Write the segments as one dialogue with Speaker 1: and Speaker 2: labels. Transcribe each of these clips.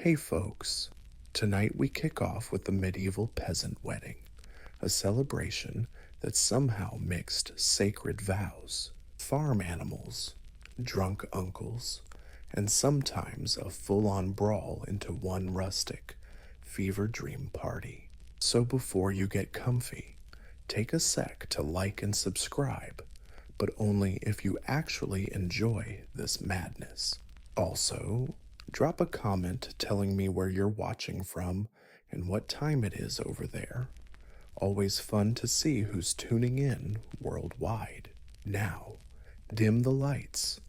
Speaker 1: Hey folks, tonight we kick off with the medieval peasant wedding, a celebration that somehow mixed sacred vows, farm animals, drunk uncles, and sometimes a full-on brawl into one rustic, fever dream party. So before you get comfy, take a sec to like and subscribe, but only if you actually enjoy this madness. Also, drop a comment telling me where you're watching from and what time it is over there. Always fun to see who's tuning in worldwide. Now, dim the lights,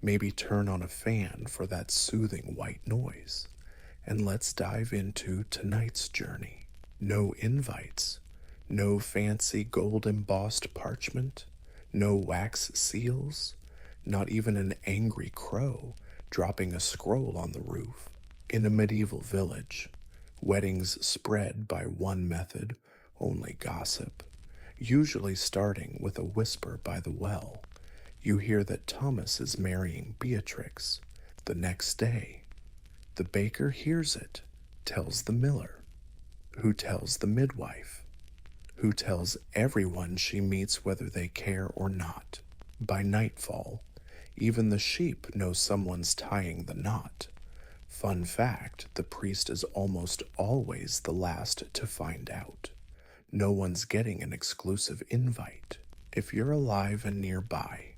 Speaker 1: maybe turn on a fan for that soothing white noise, and let's dive into tonight's journey. No invites, no fancy gold embossed parchment, no wax seals, not even an angry crow dropping a scroll on the roof. In a medieval village, weddings spread by one method, only gossip, usually starting with a whisper by the well. You hear that Thomas is marrying Beatrix. The next day, the baker hears it, tells the miller, who tells the midwife, who tells everyone she meets whether they care or not. By nightfall, even the sheep know someone's tying the knot. Fun fact, the priest is almost always the last to find out. No one's getting an exclusive invite. If you're alive and nearby,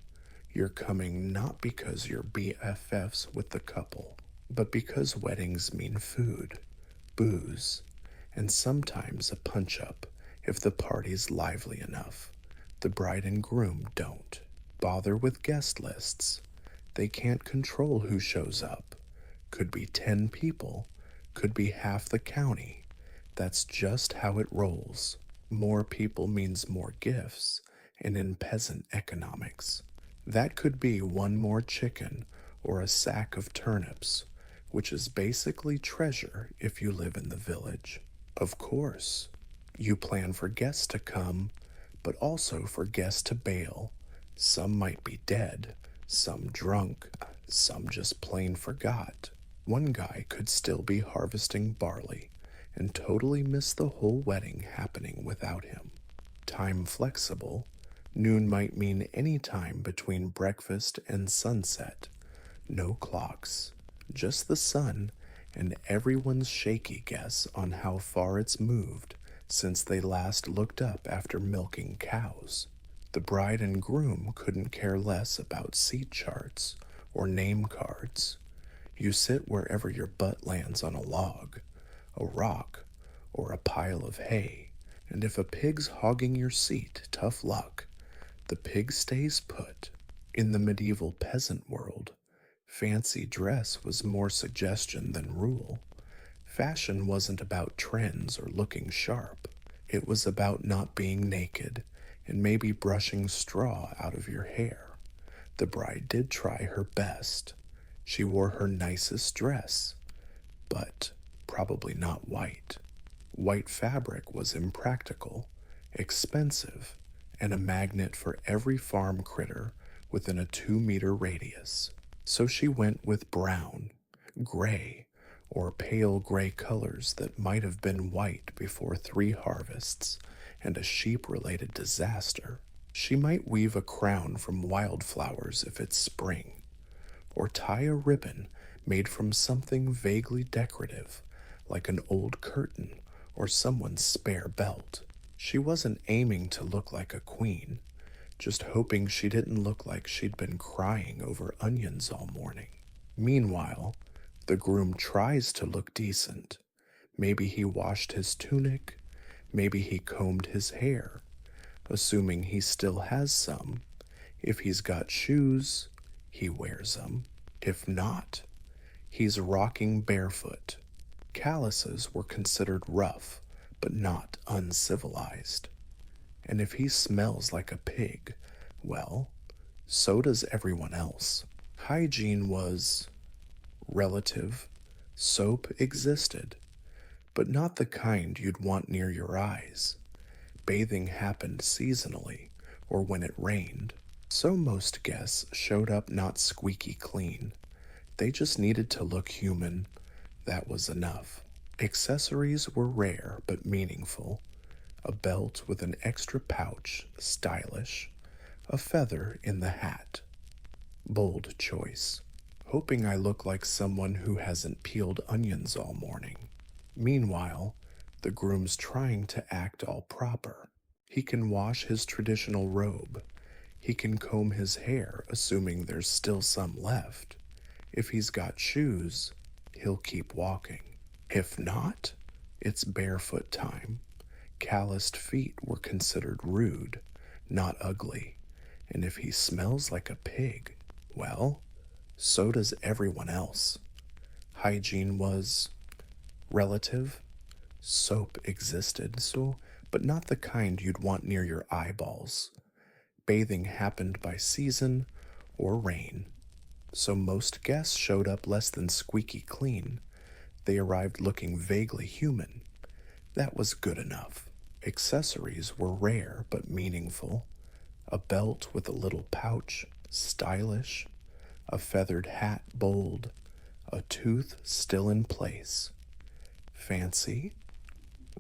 Speaker 1: you're coming not because you're BFFs with the couple, but because weddings mean food, booze, and sometimes a punch-up if the party's lively enough. The bride and groom don't bother with guest lists. They can't control who shows up. Could be 10 people, could be half the county. That's just how it rolls. More people means more gifts, and in peasant economics, that could be one more chicken or a sack of turnips, which is basically treasure if you live in the village. Of course, you plan for guests to come, but also for guests to bail. Some might be dead, some drunk, some just plain forgot. One guy could still be harvesting barley and totally miss the whole wedding happening without him. Time flexible, noon might mean any time between breakfast and sunset. No clocks, just the sun and everyone's shaky guess on how far it's moved since they last looked up after milking cows. The bride and groom couldn't care less about seat charts or name cards. You sit wherever your butt lands on a log, a rock, or a pile of hay, and if a pig's hogging your seat, tough luck. The pig stays put. In the medieval peasant world, fancy dress was more suggestion than rule. Fashion wasn't about trends or looking sharp. It was about not being naked and maybe brushing straw out of your hair. The bride did try her best. She wore her nicest dress, but probably not white. White fabric was impractical, expensive, and a magnet for every farm critter within a 2-meter radius. So she went with brown, gray, or pale gray colors that might have been white before 3 harvests and a sheep-related disaster. She might weave a crown from wildflowers if it's spring, or tie a ribbon made from something vaguely decorative, like an old curtain or someone's spare belt. She wasn't aiming to look like a queen, just hoping she didn't look like she'd been crying over onions all morning. Meanwhile, the groom tries to look decent. Maybe he washed his tunic, maybe he combed his hair, assuming he still has some. If he's got shoes, he wears them. If not, he's rocking barefoot. Calluses were considered rough, but not uncivilized. And if he smells like a pig, well, so does everyone else. Hygiene was relative. Soap existed, but not the kind you'd want near your eyes. Bathing happened seasonally, or when it rained, so most guests showed up not squeaky clean. They just needed to look human, That was enough. Accessories were rare but meaningful. A belt with an extra pouch, stylish. A feather in the hat. Bold choice. Hoping I look like someone who hasn't peeled onions all morning. Meanwhile, the groom's trying to act all proper. He can wash his traditional robe. He can comb his hair, assuming there's still some left. If he's got shoes, he'll keep walking. If not, it's barefoot time. Calloused feet were considered rude, not ugly. And if he smells like a pig, well, so does everyone else. Hygiene was relative. Soap existed, but not the kind you'd want near your eyeballs. Bathing happened by season or rain, so most guests showed up less than squeaky clean. They arrived looking vaguely human. That was good enough. Accessories were rare but meaningful. A belt with a little pouch, stylish. A feathered hat, bold. A tooth still in place. Fancy?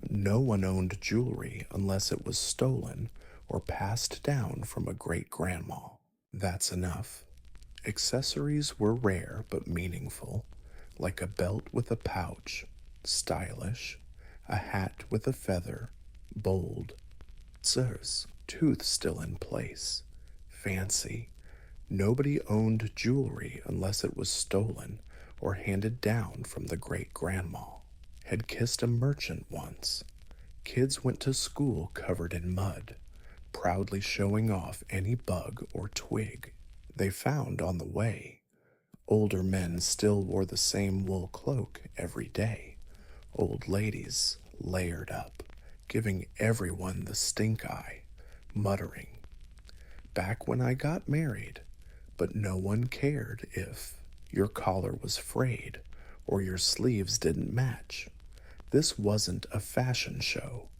Speaker 1: No one owned jewelry unless it was stolen or passed down from a great-grandma. That's enough. Accessories were rare but meaningful, like a belt with a pouch, stylish, a hat with a feather, bold. Sirs, tooth still in place. Fancy. Nobody owned jewelry unless it was stolen or handed down from the great-grandma. Had kissed a merchant once. Kids went to school covered in mud, proudly showing off any bug or twig they found on the way. Older men still wore the same wool cloak every day. Old ladies layered up, giving everyone the stink eye, muttering, "Back when I got married," but no one cared if your collar was frayed or your sleeves didn't match. This wasn't a fashion show.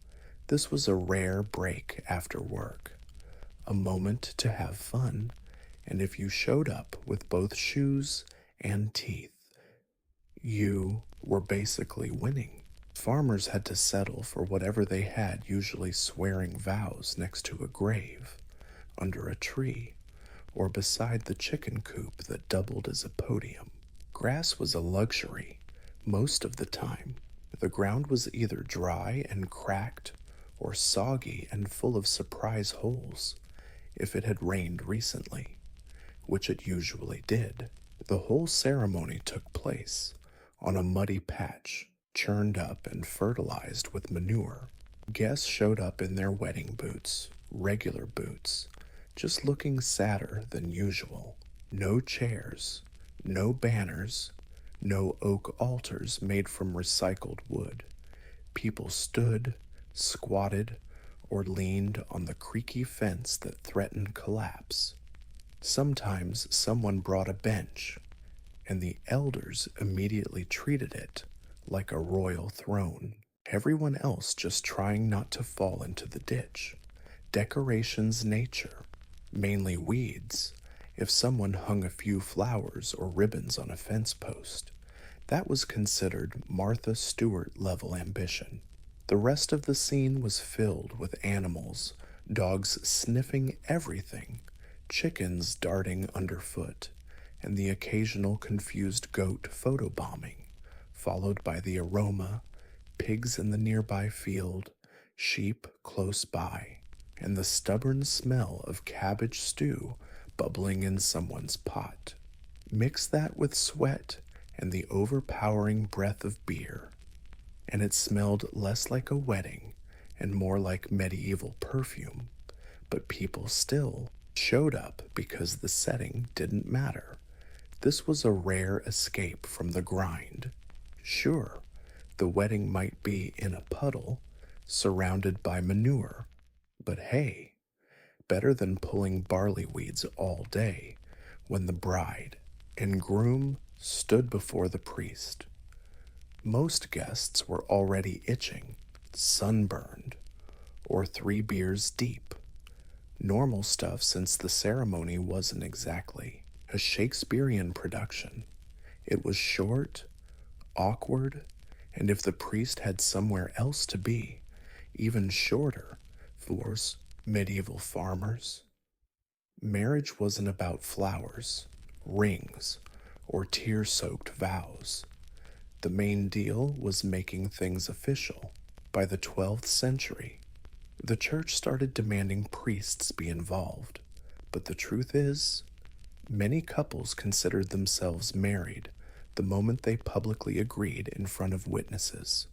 Speaker 1: This was a rare break after work, a moment to have fun, and if you showed up with both shoes and teeth, you were basically winning. Farmers had to settle for whatever they had, usually swearing vows next to a grave, under a tree, or beside the chicken coop that doubled as a podium. Grass was a luxury most of the time. The ground was either dry and cracked or soggy and full of surprise holes if it had rained recently, which it usually did. The whole ceremony took place on a muddy patch, churned up and fertilized with manure. Guests showed up in their wedding boots, regular boots, just looking sadder than usual. No chairs, no banners, no oak altars made from recycled wood. People stood, squatted, or leaned on the creaky fence that threatened collapse. Sometimes someone brought a bench, and the elders immediately treated it like a royal throne. Everyone else just trying not to fall into the ditch. Decorations nature, mainly weeds. If someone hung a few flowers or ribbons on a fence post, that was considered Martha Stewart-level ambition. The rest of the scene was filled with animals, dogs sniffing everything, chickens darting underfoot, and the occasional confused goat photobombing, followed by the aroma, pigs in the nearby field, sheep close by, and the stubborn smell of cabbage stew bubbling in someone's pot. Mix that with sweat and the overpowering breath of beer, and it smelled less like a wedding and more like medieval perfume, but people still showed up because the setting didn't matter. This was a rare escape from the grind. Sure, the wedding might be in a puddle, surrounded by manure, but hey, better than pulling barley weeds all day when the bride and groom stood before the priest. Most guests were already itching, sunburned, or 3 beers deep. Normal stuff since the ceremony wasn't exactly a Shakespearean production. It was short, awkward, and if the priest had somewhere else to be, even shorter for medieval farmers. Marriage wasn't about flowers, rings, or tear soaked vows. The main deal was making things official. By the 12th century, the church started demanding priests be involved, but the truth is, many couples considered themselves married the moment they publicly agreed in front of witnesses.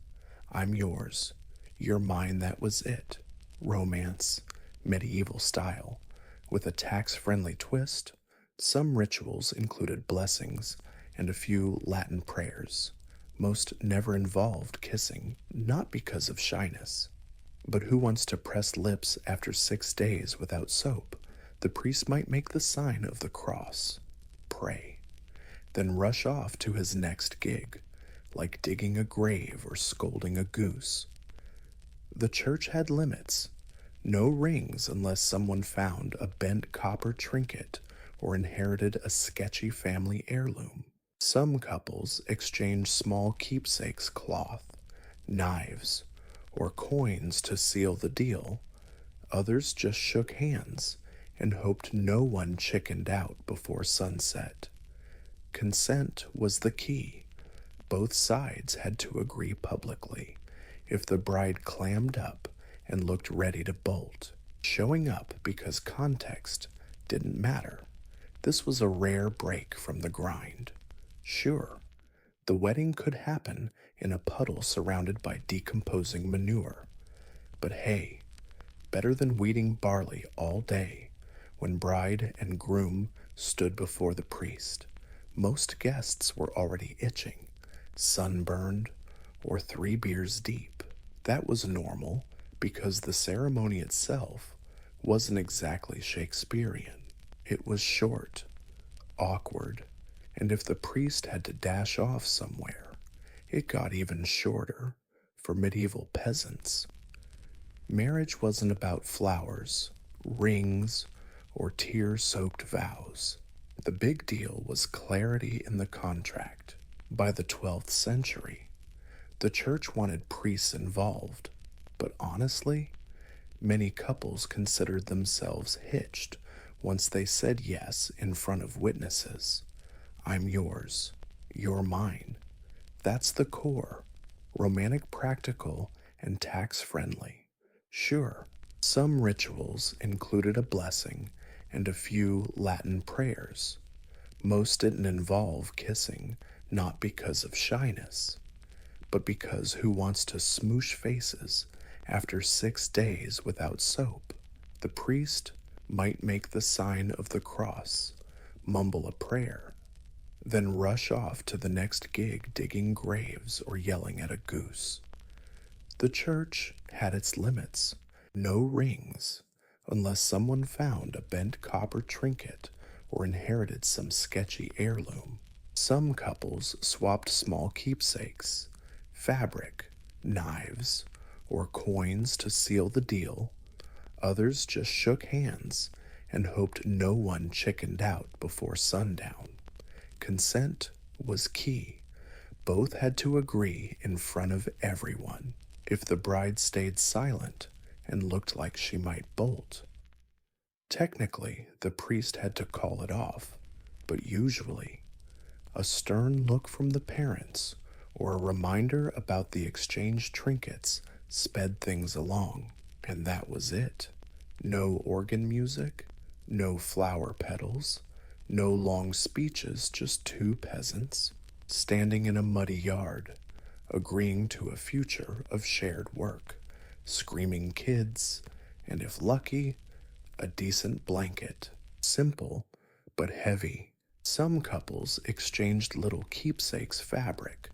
Speaker 1: I'm yours, you're mine, that was it. Romance, medieval style, with a tax-friendly twist. Some rituals included blessings and a few Latin prayers. Most never involved kissing, not because of shyness. But who wants to press lips after 6 days without soap? The priest might make the sign of the cross, pray, then rush off to his next gig, like digging a grave or scolding a goose. The church had limits. No rings unless someone found a bent copper trinket or inherited a sketchy family heirloom. Some couples exchanged small keepsakes, cloth, knives, or coins to seal the deal. Others just shook hands and hoped no one chickened out before sunset. Consent was the key. Both sides had to agree publicly. If the bride clammed up and looked ready to bolt, showing up because context didn't matter, this was a rare break from the grind. Sure, the wedding could happen in a puddle surrounded by decomposing manure, but hey, better than weeding barley all day when bride and groom stood before the priest. Most guests were already itching, sunburned, or 3 beers deep. That was normal because the ceremony itself wasn't exactly Shakespearean. It was short, awkward, and if the priest had to dash off somewhere, it got even shorter for medieval peasants. Marriage wasn't about flowers, rings, or tear-soaked vows. The big deal was clarity in the contract. By the 12th century, the church wanted priests involved, but honestly, many couples considered themselves hitched once they said yes in front of witnesses. I'm yours, you're mine. That's the core. Romantic, practical, and tax-friendly. Sure, some rituals included a blessing and a few Latin prayers. Most didn't involve kissing, not because of shyness, but because who wants to smoosh faces after 6 days without soap? The priest might make the sign of the cross, mumble a prayer, then rush off to the next gig digging graves or yelling at a goose. The church had its limits. No rings, unless someone found a bent copper trinket or inherited some sketchy heirloom. Some couples swapped small keepsakes, fabric, knives, or coins to seal the deal. Others just shook hands and hoped no one chickened out before sundown. Consent was key. Both had to agree in front of everyone. If the bride stayed silent and looked like she might bolt, technically the priest had to call it off, but usually a stern look from the parents or a reminder about the exchanged trinkets sped things along, and that was it. No organ music, no flower petals, no long speeches, just 2 peasants standing in a muddy yard, agreeing to a future of shared work, screaming kids, and if lucky, a decent blanket. Simple, but heavy. Some couples exchanged little keepsakes, fabric,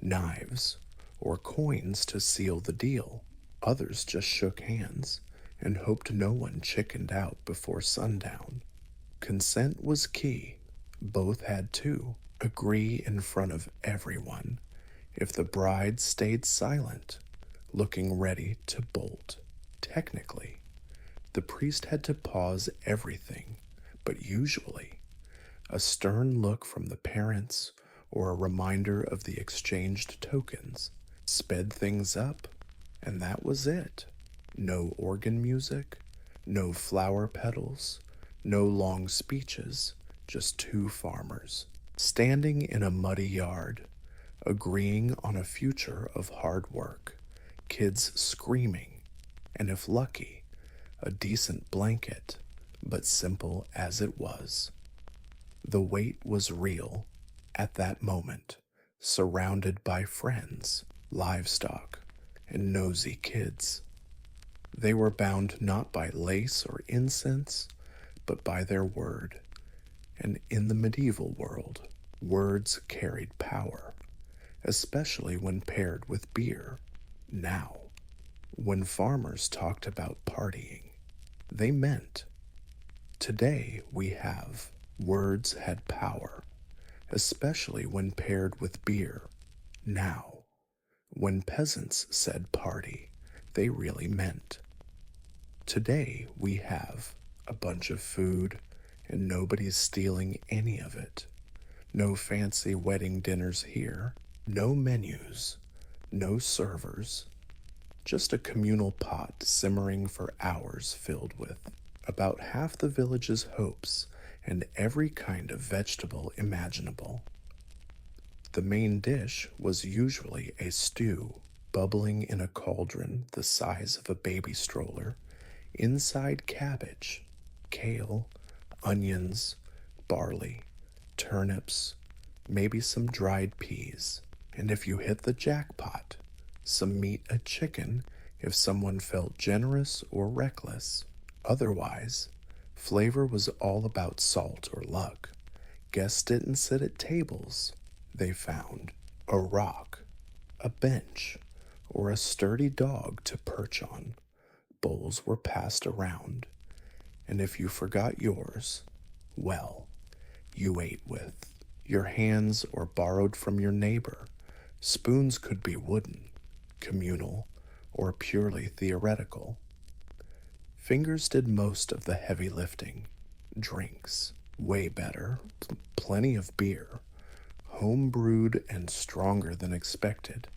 Speaker 1: knives, or coins to seal the deal. Others just shook hands and hoped no one chickened out before sundown. Consent was key. Both had to agree in front of everyone. If the bride stayed silent, looking ready to bolt, technically, the priest had to pause everything, but usually, a stern look from the parents or a reminder of the exchanged tokens, sped things up, and that was it. No organ music, no flower petals, no long speeches, just two farmers, standing in a muddy yard, agreeing on a future of hard work, kids screaming, and if lucky, a decent blanket, but simple as it was. The wait was real at that moment, surrounded by friends, livestock, and nosy kids. They were bound not by lace or incense, but by their word. And in the medieval world, words carried power, especially when paired with beer. Now, when farmers talked about partying, they meant. Today we have words had power, especially when paired with beer. Now, when peasants said party, they really meant. Today we have a bunch of food and nobody's stealing any of it. No fancy wedding dinners here, no menus, no servers, just a communal pot simmering for hours filled with about half the village's hopes and every kind of vegetable imaginable. The main dish was usually a stew bubbling in a cauldron the size of a baby stroller, inside cabbage, kale, onions, barley, turnips, maybe some dried peas, and if you hit the jackpot, some meat a chicken if someone felt generous or reckless. Otherwise, flavor was all about salt or luck. Guests didn't sit at tables. They found a rock, a bench, or a sturdy dog to perch on. Bowls were passed around, and if you forgot yours, well, you ate with your hands or borrowed from your neighbor. Spoons could be wooden, communal, or purely theoretical. Fingers did most of the heavy lifting. Drinks, way better, plenty of beer, home brewed and stronger than expected.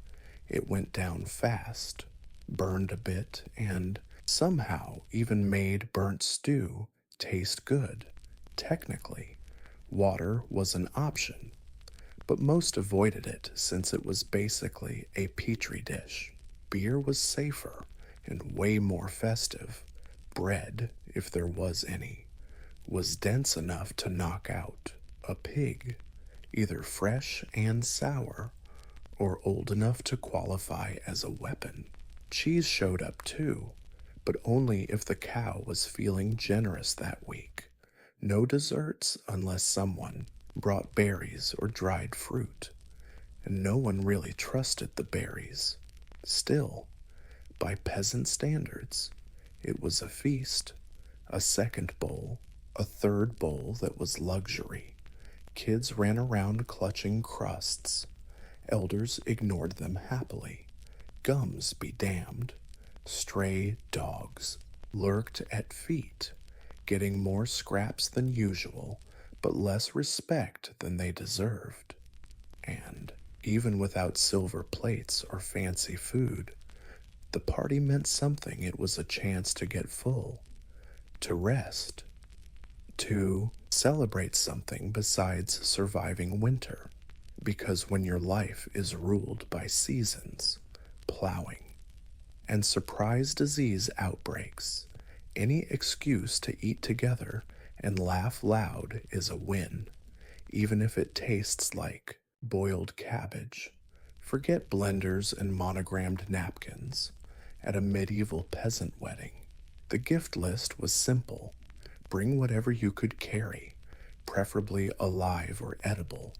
Speaker 1: It went down fast, burned a bit, and somehow even made burnt stew taste good. Technically, water was an option, but most avoided it since it was basically a petri dish. Beer was safer and way more festive. Bread, if there was any, was dense enough to knock out a pig, either fresh and sour, or old enough to qualify as a weapon. Cheese showed up too, but only if the cow was feeling generous that week. No desserts unless someone brought berries or dried fruit, and no one really trusted the berries. Still, by peasant standards, it was a feast, a second bowl, a third bowl that was luxury. Kids ran around clutching crusts. Elders ignored them happily. Gums be damned. Stray dogs lurked at feet, getting more scraps than usual, but less respect than they deserved. And even without silver plates or fancy food, the party meant something. It was a chance to get full, to rest, to celebrate something besides surviving winter. Because when your life is ruled by seasons, plowing, and surprise disease outbreaks, any excuse to eat together and laugh loud is a win, even if it tastes like boiled cabbage. Forget blenders and monogrammed napkins. At a medieval peasant wedding, the gift list was simple. Bring whatever you could carry, preferably alive or edible.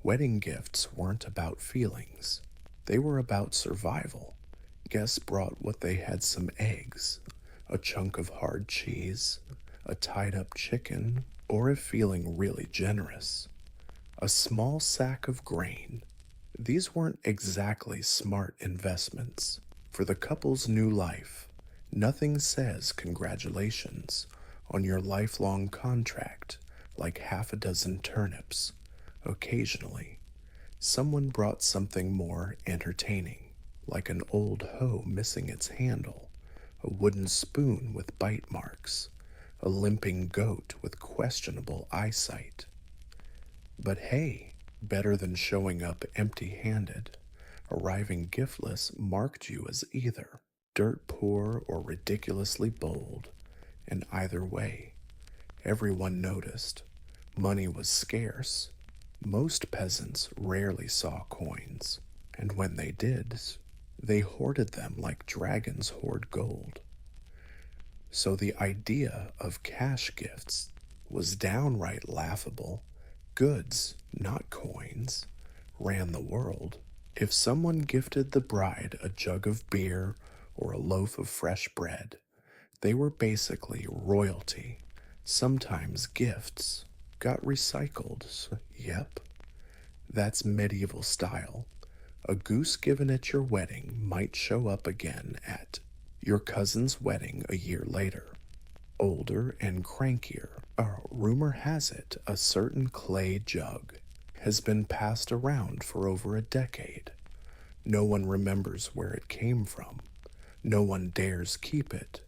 Speaker 1: Wedding gifts weren't about feelings. They were about survival. Guests brought what they had: some eggs, a chunk of hard cheese, a tied-up chicken, or if feeling really generous, a small sack of grain. These weren't exactly smart investments. For the couple's new life, nothing says congratulations on your lifelong contract like half a dozen turnips. Occasionally, Someone brought something more entertaining, like an old hoe missing its handle, a wooden spoon with bite marks, a limping goat with questionable eyesight. But hey, better than showing up empty handed. Arriving giftless marked you as either dirt poor or ridiculously bold, and either way, everyone noticed. Money was scarce. Most peasants rarely saw coins, and when they did, they hoarded them like dragons hoard gold. So the idea of cash gifts was downright laughable. Goods, not coins, ran the world. If someone gifted the bride a jug of beer or a loaf of fresh bread, they were basically royalty. Sometimes gifts got recycled. Yep, that's medieval style. A goose given at your wedding might show up again at your cousin's wedding a year later, older and crankier. Rumor has it a certain clay jug has been passed around for over a decade. No one remembers where it came from. No one dares keep it.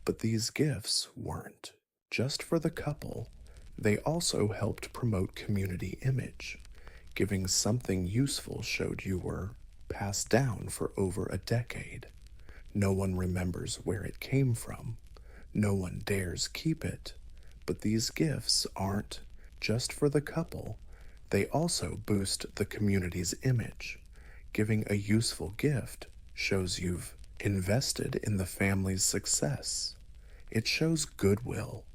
Speaker 1: But these gifts weren't just for the couple. They also helped promote community image. Giving something useful showed you were passed down for over a decade. No one remembers where it came from. No one dares keep it. But these gifts aren't just for the couple. They also boost the community's image. Giving a useful gift shows you've invested in the family's success. It shows goodwill,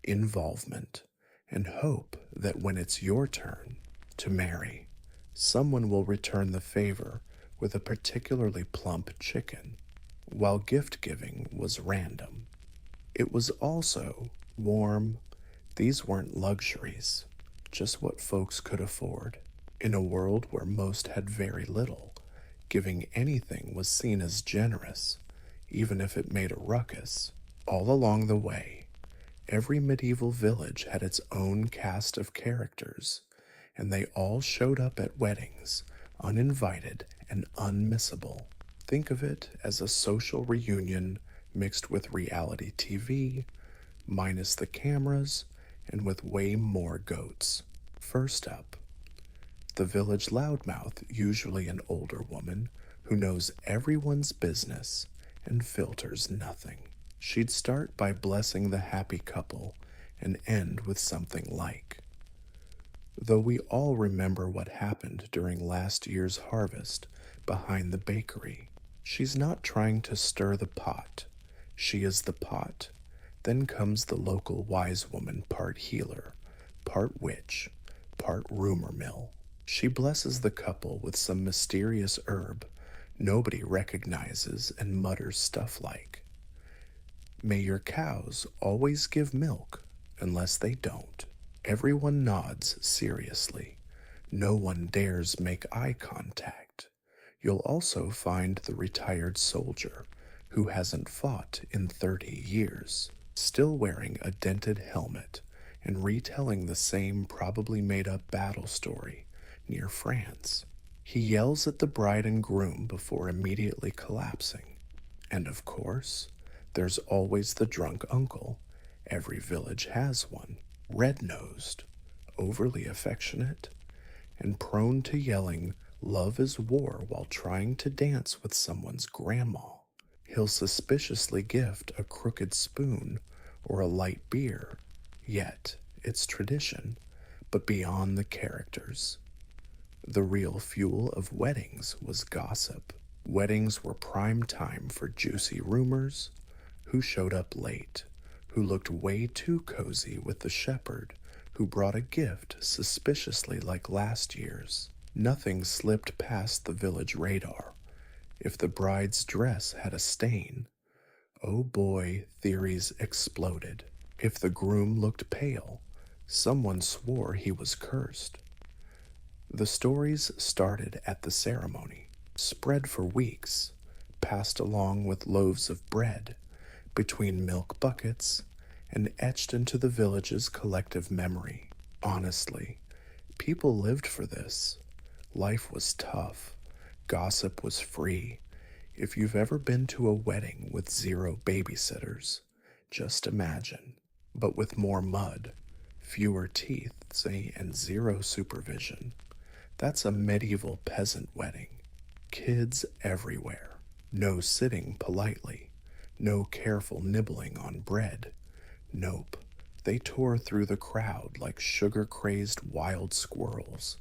Speaker 1: involvement, and hope that when it's your turn to marry, someone will return the favor with a particularly plump chicken. While gift giving was random, it was also warm. These weren't luxuries, just what folks could afford. In a world where most had very little, giving anything was seen as generous, even if it made a ruckus. All along the way, every medieval village had its own cast of characters, and they all showed up at weddings, uninvited and unmissable. Think of it as a social reunion mixed with reality TV, minus the cameras, and with way more goats. First up, the village loudmouth, usually an older woman who knows everyone's business and filters nothing. She'd start by blessing the happy couple and end with something like, though we all remember what happened during last year's harvest behind the bakery. She's not trying to stir the pot. She is the pot. Then comes the local wise woman, part healer, part witch, part rumor mill. She blesses the couple with some mysterious herb nobody recognizes and mutters stuff like, "May your cows always give milk unless they don't." Everyone nods seriously. No one dares make eye contact. You'll also find the retired soldier who hasn't fought in 30 years, still wearing a dented helmet and retelling the same probably made-up battle story near France. He yells at the bride and groom before immediately collapsing. And of course, there's always the drunk uncle. Every village has one. Red-nosed, overly affectionate, and prone to yelling, "Love is war," while trying to dance with someone's grandma. He'll suspiciously gift a crooked spoon or a light beer. Yet, it's tradition, but beyond the characters. The real fuel of weddings was gossip. Weddings were prime time for juicy rumors. Who showed up late? Who looked way too cozy with the shepherd? Who brought a gift suspiciously like last year's? Nothing slipped past the village radar. If the bride's dress had a stain, oh boy, theories exploded. If the groom looked pale, someone swore he was cursed. The stories started at the ceremony, spread for weeks, passed along with loaves of bread, between milk buckets, and etched into the village's collective memory. Honestly, people lived for this. Life was tough. Gossip was free. If you've ever been to a wedding with zero babysitters, just imagine, but with more mud, fewer teeth, say, and zero supervision. That's a medieval peasant wedding. Kids everywhere. No sitting politely. No careful nibbling on bread. Nope. They tore through the crowd like sugar crazed wild squirrels,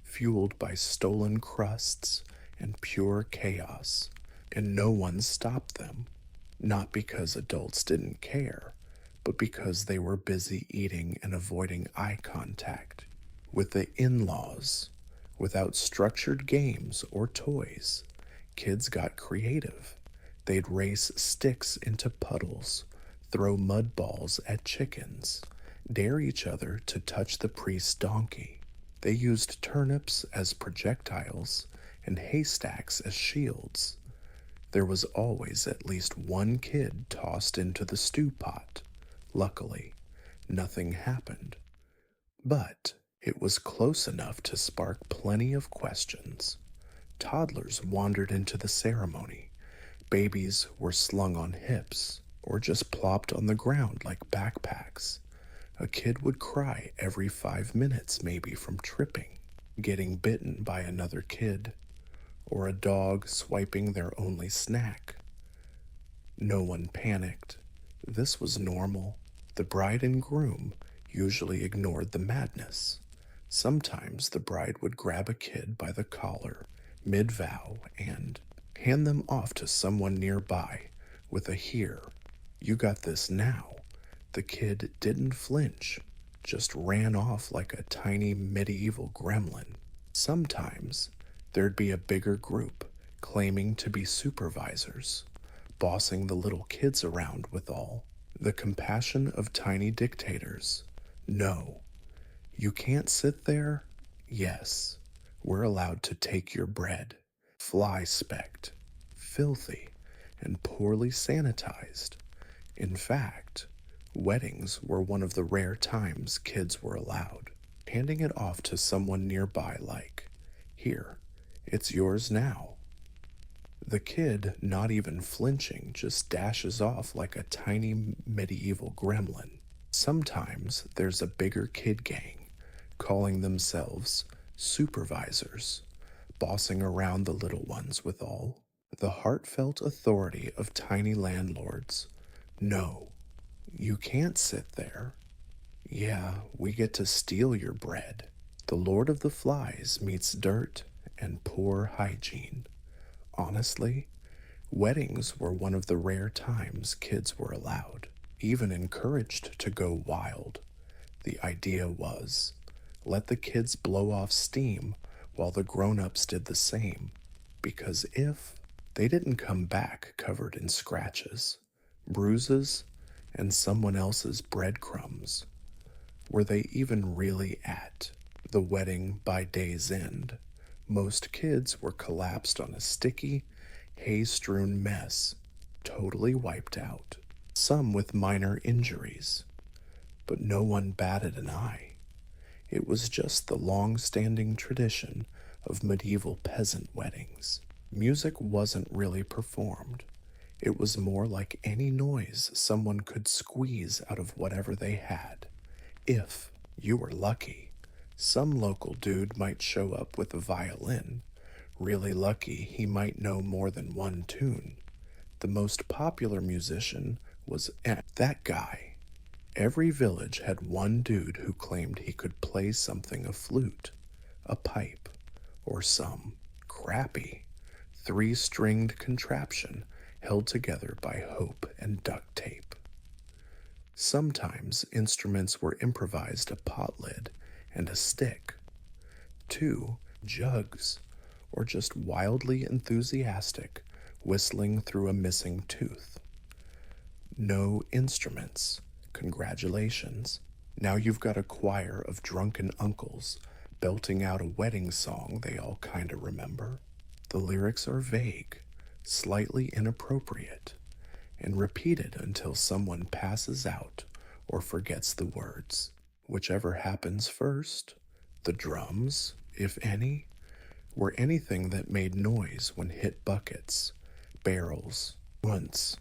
Speaker 1: fueled by stolen crusts and pure chaos. And no one stopped them. Not because adults didn't care, but because they were busy eating and avoiding eye contact with the in laws. Without structured games or toys, kids got creative. They'd race sticks into puddles, throw mud balls at chickens, dare each other to touch the priest's donkey. They used turnips as projectiles and haystacks as shields. There was always at least one kid tossed into the stew pot. Luckily, nothing happened. But it was close enough to spark plenty of questions. Toddlers wandered into the ceremony. Babies were slung on hips or just plopped on the ground like backpacks. A kid would cry every 5 minutes, maybe from tripping, getting bitten by another kid, or a dog swiping their only snack. No one panicked. This was normal. The bride and groom usually ignored the madness. Sometimes the bride would grab a kid by the collar mid-vow and hand them off to someone nearby with a "here, you got this now." The kid didn't flinch, just ran off like a tiny medieval gremlin. Sometimes there'd be a bigger group claiming to be supervisors, bossing the little kids around with all the compassion of tiny dictators. No, you can't sit there? Yes, we're allowed to take your bread. Fly-specked, filthy, and poorly sanitized. In fact, weddings were one of the rare times kids were allowed, handing it off to someone nearby like, "Here, it's yours now." The kid, not even flinching, just dashes off like a tiny medieval gremlin. Sometimes there's a bigger kid gang, calling themselves supervisors, bossing around the little ones with all the heartfelt authority of tiny landlords. No, you can't sit there. Yeah, we get to steal your bread. The Lord of the Flies meets dirt and poor hygiene. Honestly, weddings were one of the rare times kids were allowed, even encouraged to go wild. The idea was, let the kids blow off steam while the grown-ups did the same, because if they didn't come back covered in scratches, bruises, and someone else's breadcrumbs, were they even really at the wedding by day's end? Most kids were collapsed on a sticky, hay-strewn mess, totally wiped out, some with minor injuries. But no one batted an eye. It was just the long-standing tradition of medieval peasant weddings. Music wasn't really performed. It was more like any noise someone could squeeze out of whatever they had. If you were lucky, some local dude might show up with a violin. Really lucky, he might know more than one tune. The most popular musician was that guy. Every village had one dude who claimed he could play something: a flute, a pipe, or some crappy 3-stringed contraption held together by hope and duct tape. Sometimes instruments were improvised: a pot lid and a stick, 2 jugs, or just wildly enthusiastic whistling through a missing tooth. No instruments. Congratulations. Now you've got a choir of drunken uncles belting out a wedding song they all kinda remember. The lyrics are vague, slightly inappropriate, and repeated until someone passes out or forgets the words. Whichever happens first, the drums, if any, were anything that made noise when hit buckets, barrels. Once,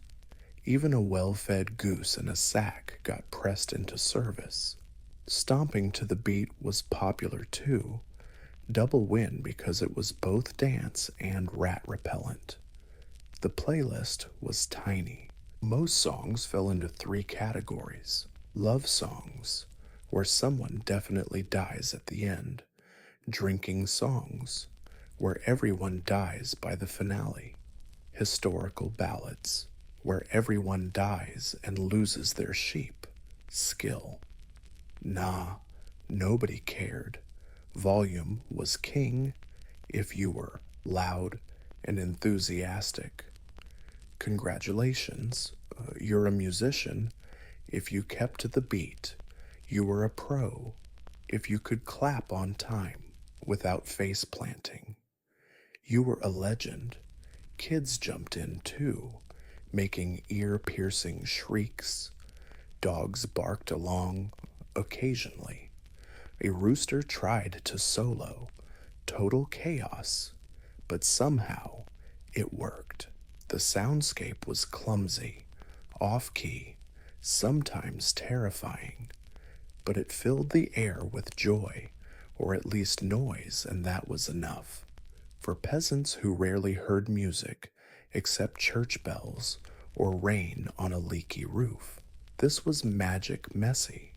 Speaker 1: even a well-fed goose in a sack got pressed into service. Stomping to the beat was popular too, double win because it was both dance and rat repellent. The playlist was tiny. Most songs fell into three categories. Love songs, where someone definitely dies at the end. Drinking songs, where everyone dies by the finale. Historical ballads, where everyone dies and loses their sheep. Skill. Nah, nobody cared. Volume was king if you were loud and enthusiastic. Congratulations, you're a musician if you kept to the beat. You were a pro if you could clap on time without face planting. You were a legend. Kids jumped in too, making ear-piercing shrieks. Dogs barked along occasionally. A rooster tried to solo. Total chaos. But somehow it worked. The soundscape was clumsy, off-key, sometimes terrifying, but it filled the air with joy, or at least noise, and that was enough. For peasants who rarely heard music except church bells or rain on a leaky roof, this was magic messy,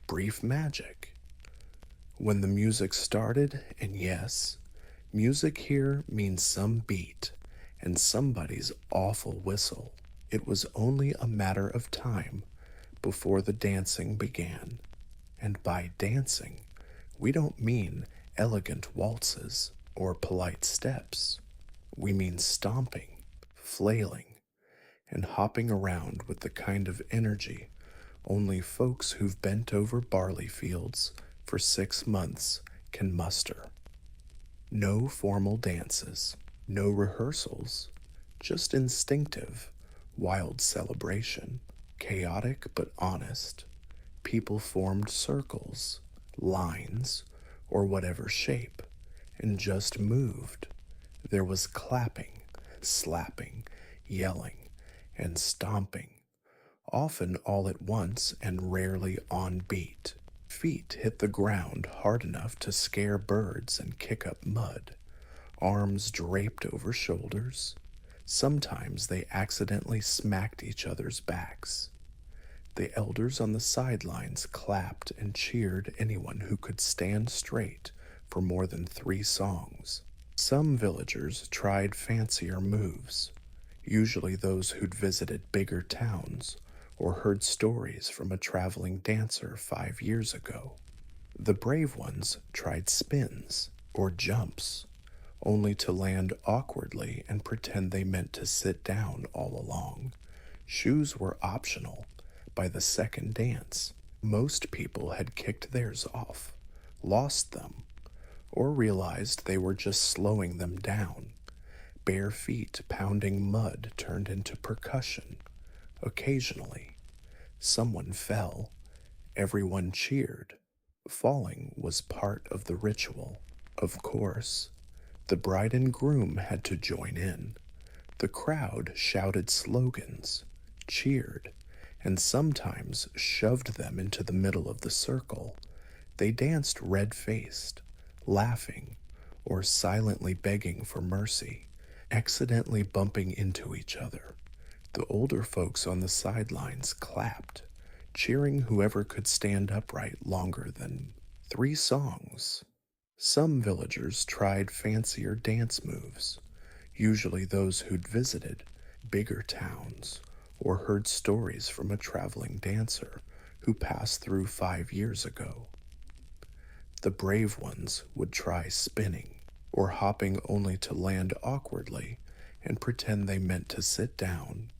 Speaker 1: brief magic. When the music started, and yes, music here means some beat and somebody's awful whistle, it was only a matter of time before the dancing began. And by dancing, we don't mean elegant waltzes or polite steps. We mean stomping, flailing, and hopping around with the kind of energy only folks who've bent over barley fields for 6 months can muster. No formal dances, no rehearsals, just instinctive, wild celebration, chaotic but honest. People formed circles, lines, or whatever shape, and just moved. There was clapping, slapping, yelling, and stomping, often all at once and rarely on beat. Feet hit the ground hard enough to scare birds and kick up mud. Arms draped over shoulders. Sometimes they accidentally smacked each other's backs. The elders on the sidelines clapped and cheered anyone who could stand straight for more than 3 songs. Some villagers tried fancier moves, usually those who'd visited bigger towns or heard stories from a traveling dancer 5 years ago. The brave ones tried spins or jumps, only to land awkwardly and pretend they meant to sit down all along. Shoes were optional by the second dance. Most people had kicked theirs off, lost them, or realized they were just slowing them down. Bare feet pounding mud turned into percussion. Occasionally, someone fell. Everyone cheered. Falling was part of the ritual. Of course, the bride and groom had to join in. The crowd shouted slogans, cheered, and sometimes shoved them into the middle of the circle. They danced red-faced, laughing, or silently begging for mercy, accidentally bumping into each other. The older folks on the sidelines clapped, cheering whoever could stand upright longer than 3 songs. Some villagers tried fancier dance moves, usually those who'd visited bigger towns or heard stories from a traveling dancer who passed through 5 years ago. The brave ones would try spinning or hopping only to land awkwardly and pretend they meant to sit down.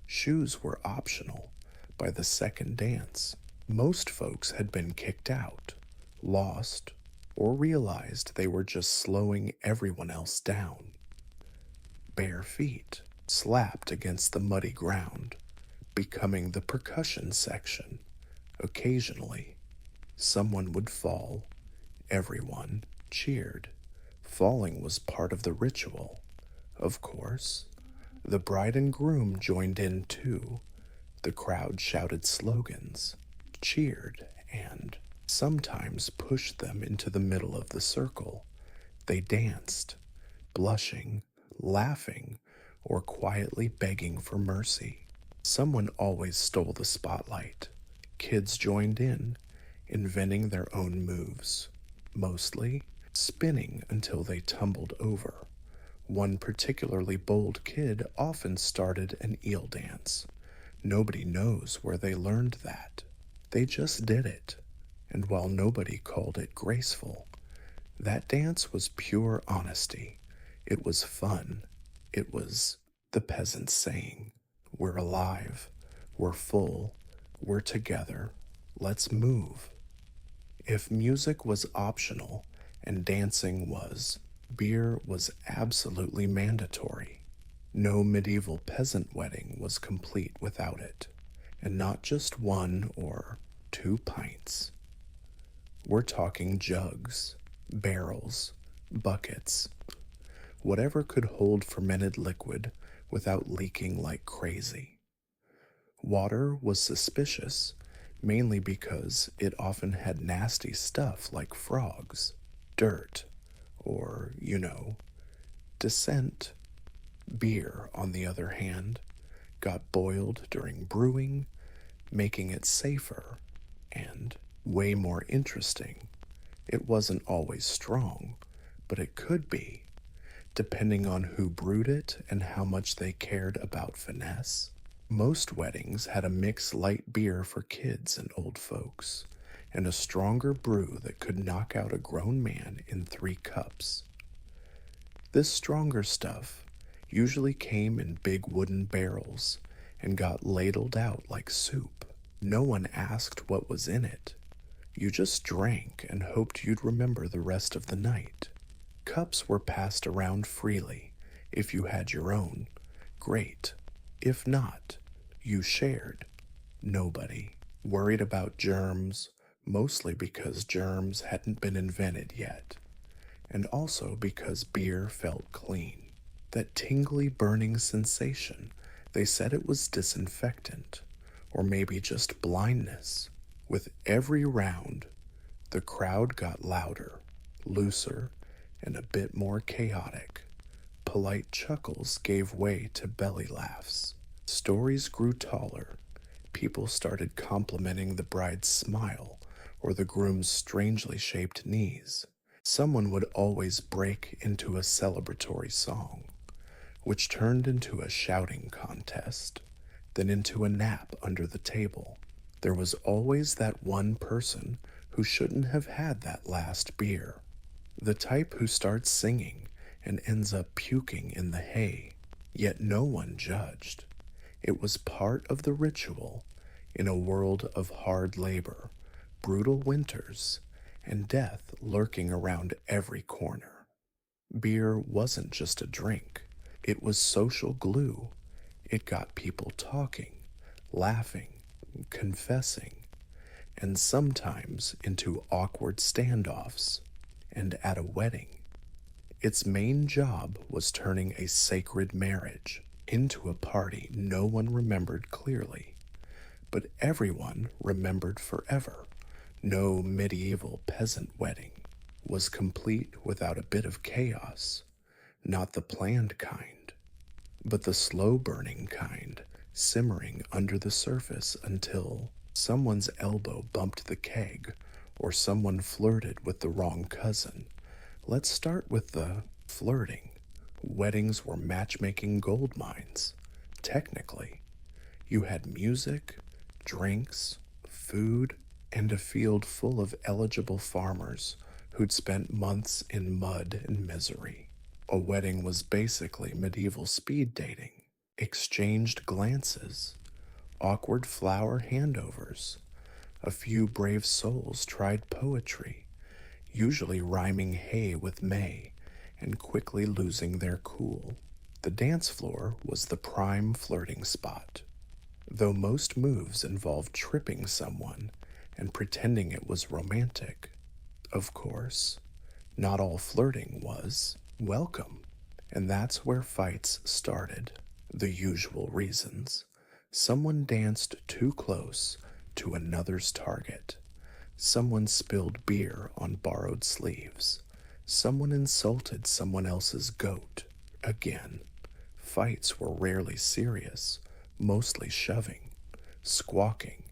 Speaker 1: Shoes were optional by the second dance. Most folks had been kicked out, lost, or realized they were just slowing everyone else down. Bare feet slapped against the muddy ground, becoming the percussion section. Occasionally, someone would fall. Everyone cheered. Falling was part of the ritual, of course. The bride and groom joined in too. The crowd shouted slogans, cheered, and sometimes pushed them into the middle of the circle. They danced, blushing, laughing, or quietly begging for mercy. Someone always stole the spotlight. Kids joined in, inventing their own moves, mostly spinning until they tumbled over. One particularly bold kid often started an eel dance. Nobody knows where they learned that. They just did it. And while nobody called it graceful, that dance was pure honesty. It was fun. It was the peasants saying, "We're alive. We're full. We're together. Let's move." If music was optional and dancing was, beer was absolutely mandatory. No medieval peasant wedding was complete without it, and not just 1 or 2 pints. We're talking jugs, barrels, buckets, whatever could hold fermented liquid without leaking like crazy. Water was suspicious, mainly because it often had nasty stuff like frogs, dirt, or, dissent. Beer, on the other hand, got boiled during brewing, making it safer and way more interesting. It wasn't always strong, but it could be, depending on who brewed it and how much they cared about finesse. Most weddings had a mixed light beer for kids and old folks, and a stronger brew that could knock out a grown man in 3 cups. This stronger stuff usually came in big wooden barrels and got ladled out like soup. No one asked what was in it. You just drank and hoped you'd remember the rest of the night. Cups were passed around freely. If you had your own, great. If not, you shared. Nobody worried about germs, mostly because germs hadn't been invented yet, and also because beer felt clean. That tingly burning sensation, they said it was disinfectant, or maybe just blindness. With every round, the crowd got louder, looser, and a bit more chaotic. Polite chuckles gave way to belly laughs. Stories grew taller. People started complimenting the bride's smile or the groom's strangely shaped knees. Someone would always break into a celebratory song, which turned into a shouting contest, then into a nap under the table. There was always that one person who shouldn't have had that last beer, the type who starts singing and ends up puking in the hay, yet no one judged. It was part of the ritual in a world of hard labor, brutal winters, and death lurking around every corner. Beer wasn't just a drink. It was social glue. It got people talking, laughing, confessing, and sometimes into awkward standoffs. And at a wedding, its main job was turning a sacred marriage into a party no one remembered clearly, but everyone remembered forever. No medieval peasant wedding was complete without a bit of chaos, not the planned kind, but the slow burning kind, simmering under the surface until someone's elbow bumped the keg or someone flirted with the wrong cousin. Let's start with the flirting. Weddings were matchmaking gold mines. Technically, you had music, drinks, food, and a field full of eligible farmers who'd spent months in mud and misery. A wedding was basically medieval speed dating. Exchanged glances, awkward flower handovers. A few brave souls tried poetry, usually rhyming hay with May and quickly losing their cool. The dance floor was the prime flirting spot, though most moves involved tripping someone and pretending it was romantic. Of course, Not all flirting was welcome, and that's where fights started. The usual reasons. Someone danced too close to another's target. Someone spilled beer on borrowed sleeves. Someone insulted someone else's goat. Again, fights were rarely serious, mostly shoving, squawking,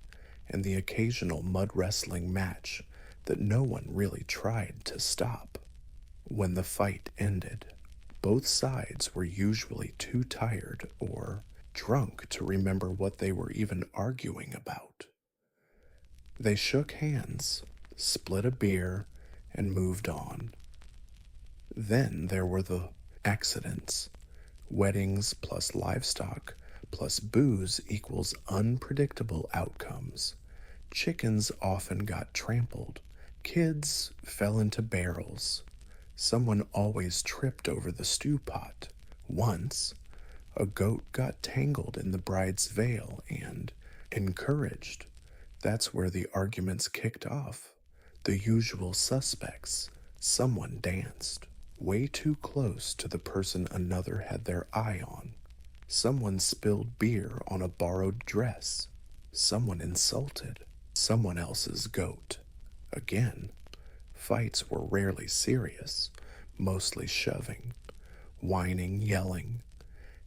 Speaker 1: and the occasional mud wrestling match that no one really tried to stop. When the fight ended, both sides were usually too tired or drunk to remember what they were even arguing about. They shook hands, split a beer, and moved on. Then there were the accidents. Weddings plus livestock plus booze equals unpredictable outcomes. Chickens often got trampled. Kids fell into barrels. Someone always tripped over the stew pot. Once, a goat got tangled in the bride's veil and encouraged. That's where the arguments kicked off. The usual suspects. Someone danced way too close to the person another had their eye on. Someone spilled beer on a borrowed dress. Someone insulted someone else's goat. Again, fights were rarely serious, mostly shoving, whining, yelling,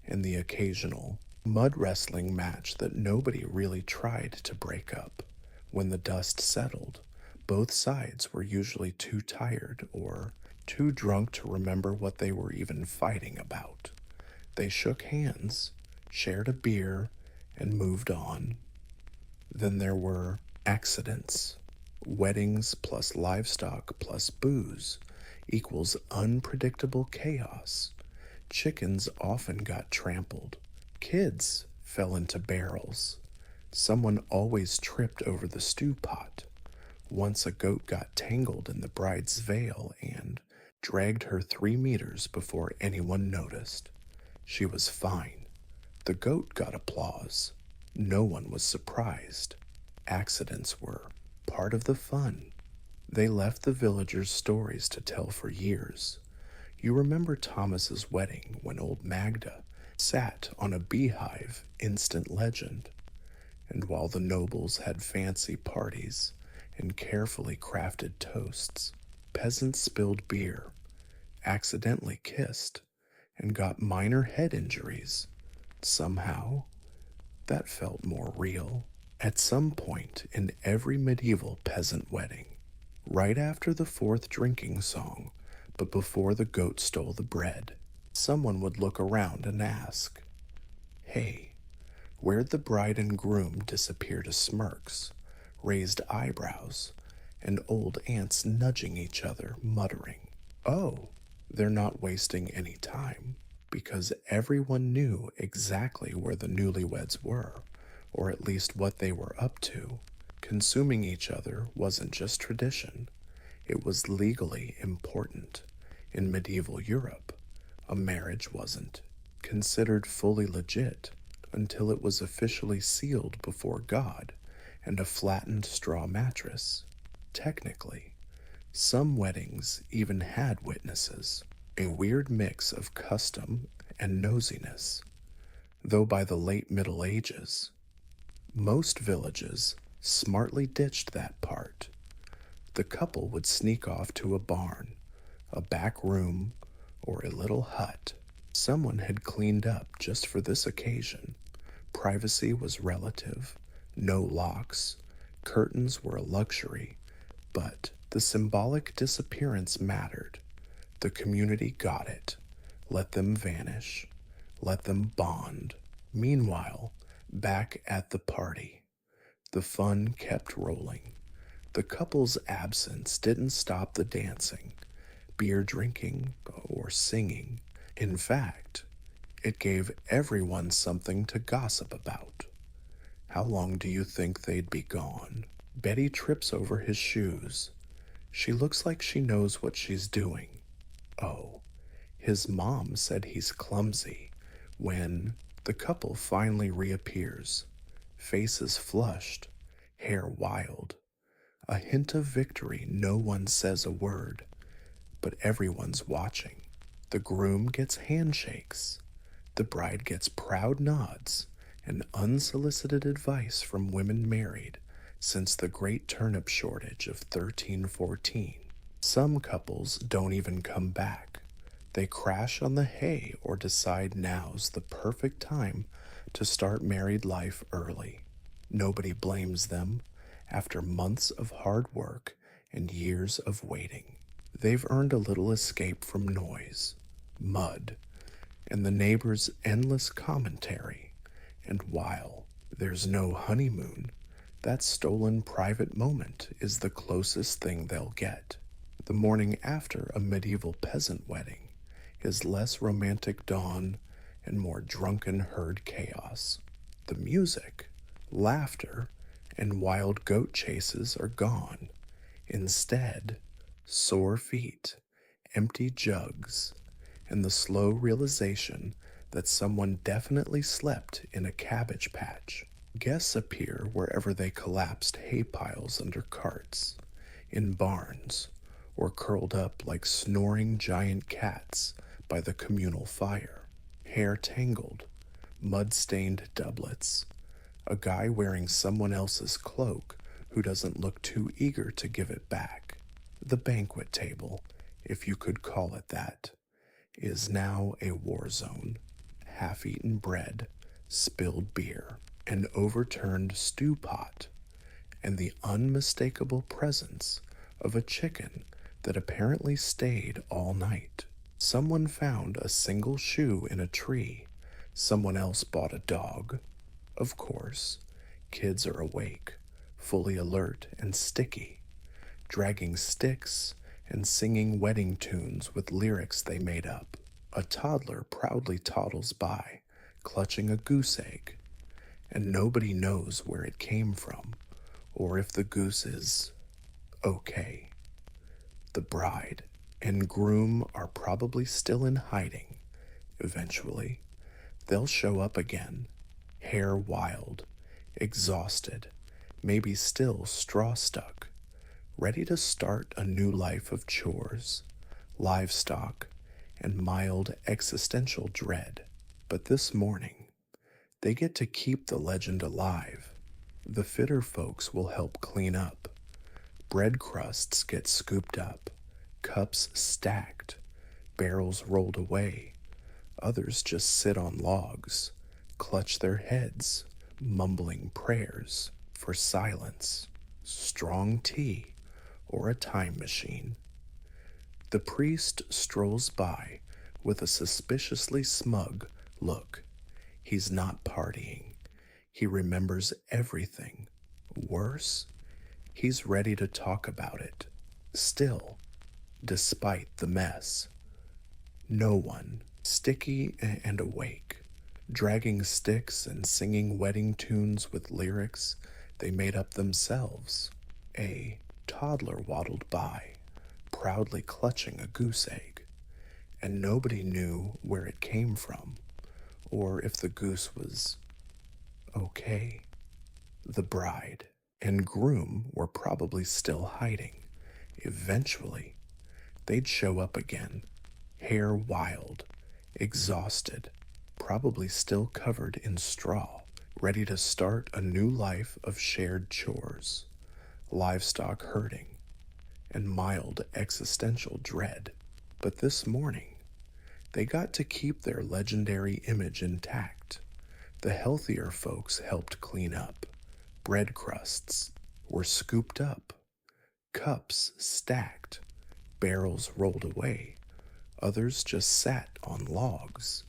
Speaker 1: and the occasional mud wrestling match that nobody really tried to break up. When the dust settled, both sides were usually too tired or too drunk to remember what they were even fighting about. They shook hands, shared a beer, and moved on. Then there were accidents. Weddings plus livestock plus booze equals unpredictable chaos. Chickens often got trampled. Kids fell into barrels. Someone always tripped over the stew pot. Once a goat got tangled in the bride's veil and dragged her 3 meters before anyone noticed. She was fine. The goat got applause. No one was surprised. Accidents were part of the fun. They left the villagers stories to tell for years. You remember Thomas's wedding when old Magda sat on a beehive, instant legend. And while the nobles had fancy parties and carefully crafted toasts, peasants spilled beer, accidentally kissed, and got minor head injuries. Somehow, that felt more real. At some point in every medieval peasant wedding, right after the fourth drinking song, but before the goat stole the bread, someone would look around and ask, "Hey, where'd the bride and groom disappear to smirks, raised eyebrows, and old aunts nudging each other, muttering, 'Oh, they're not wasting any time,' because everyone knew exactly where the newlyweds were, or at least what they were up to. Consuming each other wasn't just tradition, it was legally important. In medieval Europe, a marriage wasn't considered fully legit until it was officially sealed before God and a flattened straw mattress. Technically, some weddings even had witnesses, a weird mix of custom and nosiness. Though by the late Middle Ages, most villages smartly ditched that part. The couple would sneak off to a barn, a back room, or a little hut someone had cleaned up just for this occasion. Privacy was relative, no locks, curtains were a luxury, but the symbolic disappearance mattered. The community got it. Let them vanish. Let them bond. Meanwhile, back at the party, the fun kept rolling. The couple's absence didn't stop the dancing, beer drinking, or singing. In fact, it gave everyone something to gossip about. How long do you think they'd be gone? Betty trips over his shoes. She looks like she knows what she's doing. Oh, his mom said he's clumsy. When the couple finally reappears, faces flushed, hair wild, a hint of victory, no one says a word. but everyone's watching. The groom gets handshakes, the bride gets proud nods, and unsolicited advice from women married since the great turnip shortage of 1314. Some couples don't even come back. They crash on the hay or decide now's the perfect time to start married life early. Nobody blames them after months of hard work and years of waiting. They've earned a little escape from noise, mud, and the neighbor's endless commentary. And while there's no honeymoon, that stolen private moment is the closest thing they'll get. The morning after a medieval peasant wedding is less romantic dawn and more drunken herd chaos. The music, laughter, and wild goat chases are gone. Instead, sore feet, empty jugs, and the slow realization that someone definitely slept in a cabbage patch. Guests appear wherever they collapsed hay piles under carts, in barns, or curled up like snoring giant cats by the communal fire. Hair tangled, mud-stained doublets, a guy wearing someone else's cloak who doesn't look too eager to give it back. The banquet table, if you could call it that, is now a war zone. Half-eaten bread, spilled beer, an overturned stew pot, and the unmistakable presence of a chicken that apparently stayed all night. Someone found a single shoe in a tree. Someone else bought a dog. Of course, kids are awake, fully alert and sticky, dragging sticks and singing wedding tunes with lyrics they made up. A toddler proudly toddles by, clutching a goose egg, and nobody knows where it came from or if the goose is okay. The bride and groom are probably still in hiding. Eventually, they'll show up again, hair wild, exhausted, maybe still straw-stuck, ready to start a new life of chores, livestock, and mild existential dread. But this morning, they get to keep the legend alive. The fitter folks will help clean up. Bread crusts get scooped up, cups stacked, barrels rolled away. Others just sit on logs, clutch their heads, mumbling prayers for silence, strong tea, or a time machine. The priest strolls by with a suspiciously smug look. He's not partying. He remembers everything. Worse, he's ready to talk about it. Still, despite the mess. No one, sticky and awake, dragging sticks and singing wedding tunes with lyrics they made up themselves. A toddler waddled by, proudly clutching a goose egg, and nobody knew where it came from, or if the goose was okay. The bride and groom were probably still hiding. Eventually, they'd show up again, hair wild, exhausted, probably still covered in straw, ready to start a new life of shared chores, livestock herding, and mild existential dread. But this morning, they got to keep their legendary image intact. The healthier folks helped clean up. Bread crusts were scooped up, cups stacked, barrels rolled away. Others just sat on logs,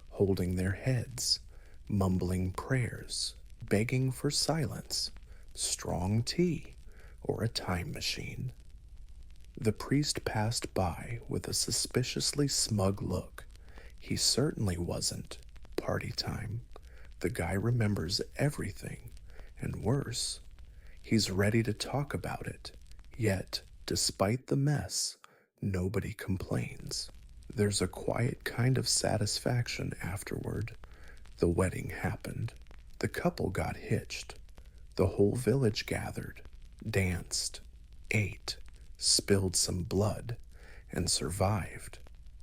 Speaker 1: holding their heads, mumbling prayers, begging for silence, strong tea, or a time machine. The priest passed by with a suspiciously smug look. He certainly wasn't party time. The guy remembers everything, and worse, he's ready to talk about it. Yet, despite the mess, nobody complains. There's a quiet kind of satisfaction afterward. The wedding happened. The couple got hitched. The whole village gathered, danced, ate, spilled some blood, and survived.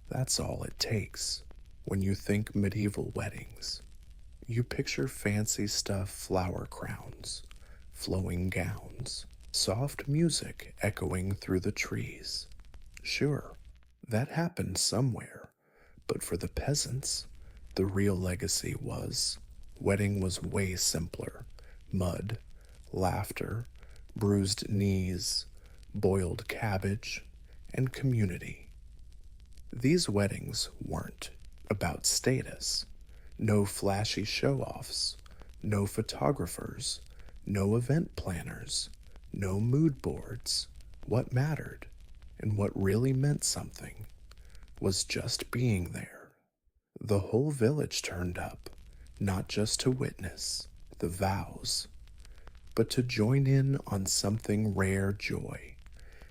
Speaker 1: That's all it takes. When you think medieval weddings, you picture fancy stuff, flower crowns, flowing gowns, soft music echoing through the trees. Sure, that happened somewhere, but for the peasants, the real legacy was wedding was way simpler. Mud, laughter, bruised knees, boiled cabbage, and community. These weddings weren't about status. No flashy show-offs, no photographers, no event planners, no mood boards. What mattered, and what really meant something, was just being there. The whole village turned up, not just to witness the vows, but to join in on something rare joy,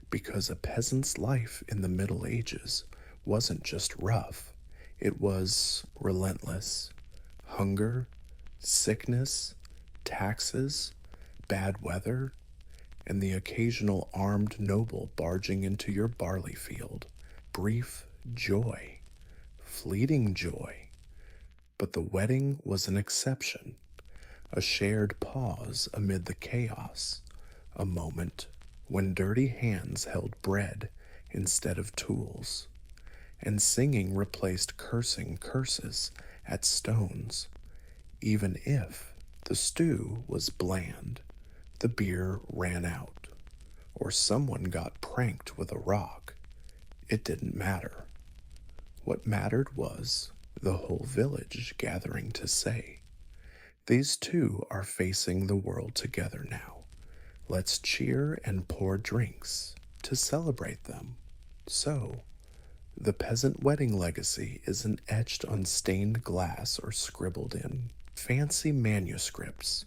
Speaker 1: because a peasant's life in the Middle Ages wasn't just rough, it was relentless. Hunger, sickness, taxes, bad weather, and the occasional armed noble barging into your barley field. Brief joy, fleeting joy. But the wedding was an exception, a shared pause amid the chaos, a moment when dirty hands held bread instead of tools, and singing replaced cursing curses at stones, even if the stew was bland, the beer ran out, or someone got pranked with a rock. It didn't matter. What mattered was the whole village gathering to say, "These two are facing the world together now. Let's cheer and pour drinks to celebrate them." So, the peasant wedding legacy isn't etched on stained glass or scribbled in fancy manuscripts.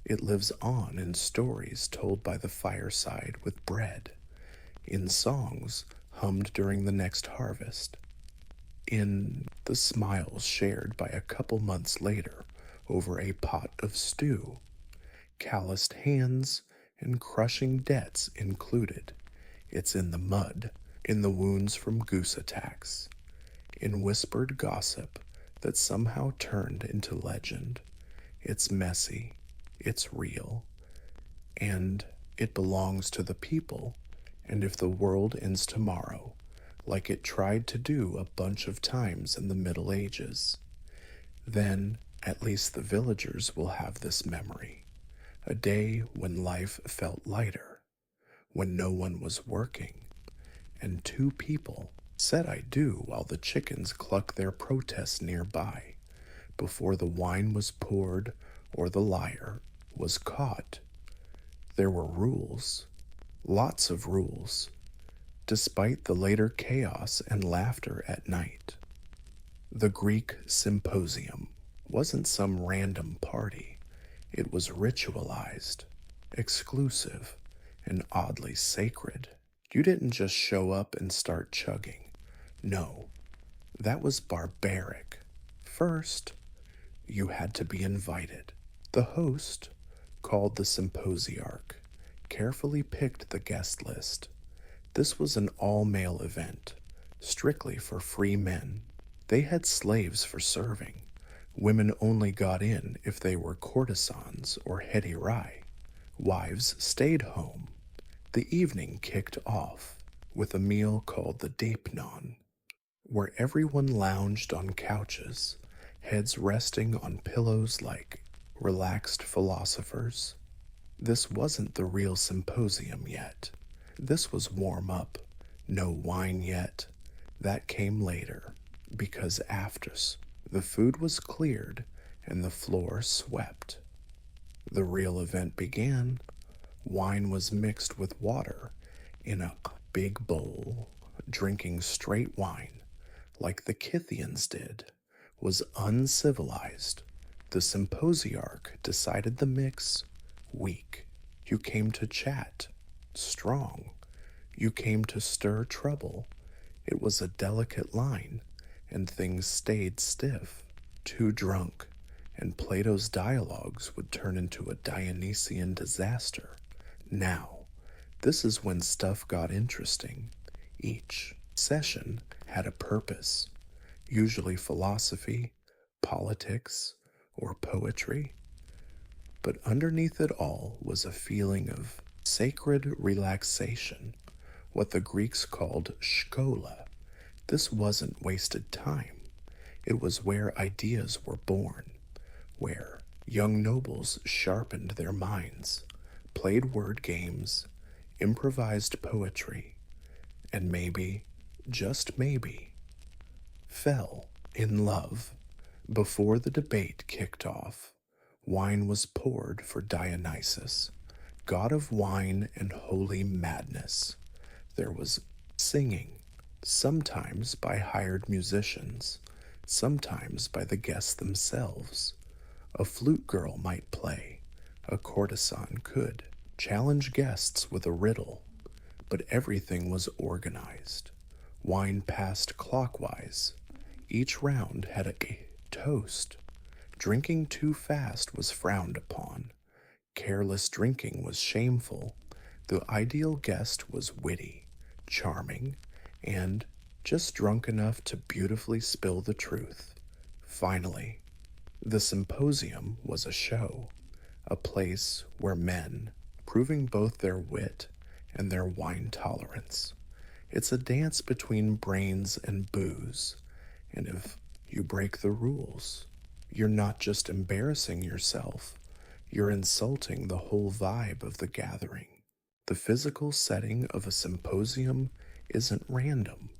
Speaker 1: It lives on in stories told by the fireside with bread, in songs hummed during the next harvest, in the smiles shared by a couple months later over a pot of stew, calloused hands and crushing debts included. It's in the mud, in the wounds from goose attacks, in whispered gossip that somehow turned into legend. It's messy, it's real, and it belongs to the people. And if the world ends tomorrow, like it tried to do a bunch of times in the Middle Ages, then at least the villagers will have this memory. A day when life felt lighter, when no one was working, and two people said "I do" while the chickens clucked their protests nearby, before the wine was poured or the liar was caught. There were rules, lots of rules, despite the later chaos and laughter at night. The Greek symposium wasn't some random party. It was ritualized, exclusive, and oddly sacred. You didn't just show up and start chugging. No, that was barbaric. First, you had to be invited. The host, called the symposiarch, carefully picked the guest list. This was an all-male event, strictly for free men. They had slaves for serving. Women only got in if they were courtesans or hedirai. Wives stayed home. The evening kicked off with a meal called the deipnon, where everyone lounged on couches, heads resting on pillows like relaxed philosophers. This wasn't the real symposium yet. This was warm-up. No wine yet. That came later, because after the food was cleared and the floor swept, the real event began. Wine was mixed with water in a big bowl. Drinking straight wine, like the Scythians did, was uncivilized. The symposiarch decided the mix weak. You came to chat. Strong. You came to stir trouble. It was a delicate line, and things stayed stiff. Too drunk, and Plato's dialogues would turn into a Dionysian disaster. Now, this is when stuff got interesting. Each Session had a purpose, usually philosophy, politics, or poetry, but underneath it all was a feeling of sacred relaxation, what the Greeks called schola. This wasn't wasted time. It was where ideas were born, where young nobles sharpened their minds, played word games, improvised poetry, and maybe, just maybe, fell in love. Before the debate kicked off, wine was poured for Dionysus, god of wine and holy madness. There was singing, sometimes by hired musicians, sometimes by the guests themselves. A flute girl might play, a courtesan could challenge guests with a riddle, but everything was organized. Wine passed clockwise. Each round had a toast. Drinking too fast was frowned upon. Careless drinking was shameful. The ideal guest was witty, charming, and just drunk enough to beautifully spill the truth. Finally, the symposium was a show, a place where men, proving both their wit and their wine tolerance. It's a dance between brains and booze, and if you break the rules, you're not just embarrassing yourself, you're insulting the whole vibe of the gathering. The physical setting of a symposium isn't random.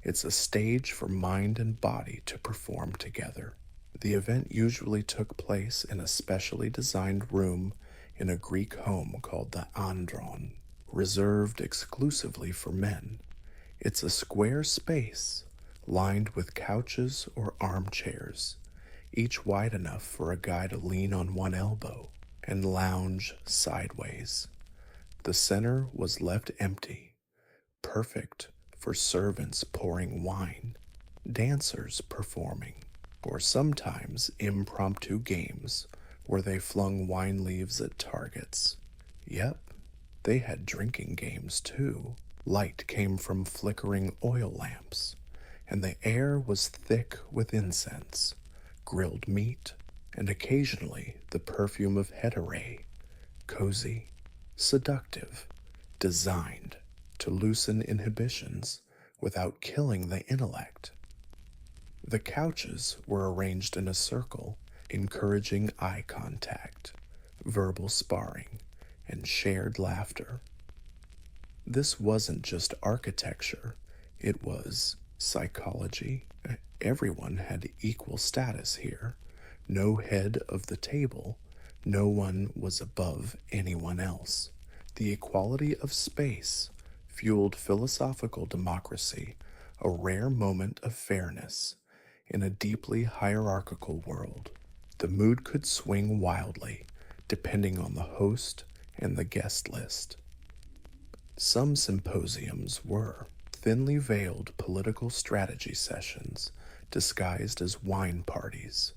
Speaker 1: It's a stage for mind and body to perform together. The event usually took place in a specially designed room in a Greek home called the andron, reserved exclusively for men. It's a square space lined with couches or armchairs, each wide enough for a guy to lean on one elbow and lounge sideways. The center was left empty, perfect for servants pouring wine, dancers performing, or sometimes impromptu games where they flung wine leaves at targets. Yep, they had drinking games too. Light came from flickering oil lamps, and the air was thick with incense, grilled meat, and occasionally the perfume of hetere, cozy, seductive, designed to loosen inhibitions without killing the intellect. The couches were arranged in a circle, encouraging eye contact, verbal sparring, and shared laughter. This wasn't just architecture, it was psychology. Everyone had equal status here. No head of the table, no one was above anyone else. The equality of space fueled philosophical democracy, a rare moment of fairness in a deeply hierarchical world. The mood could swing wildly, depending on the host and the guest list. Some symposiums were thinly veiled political strategy sessions disguised as wine parties.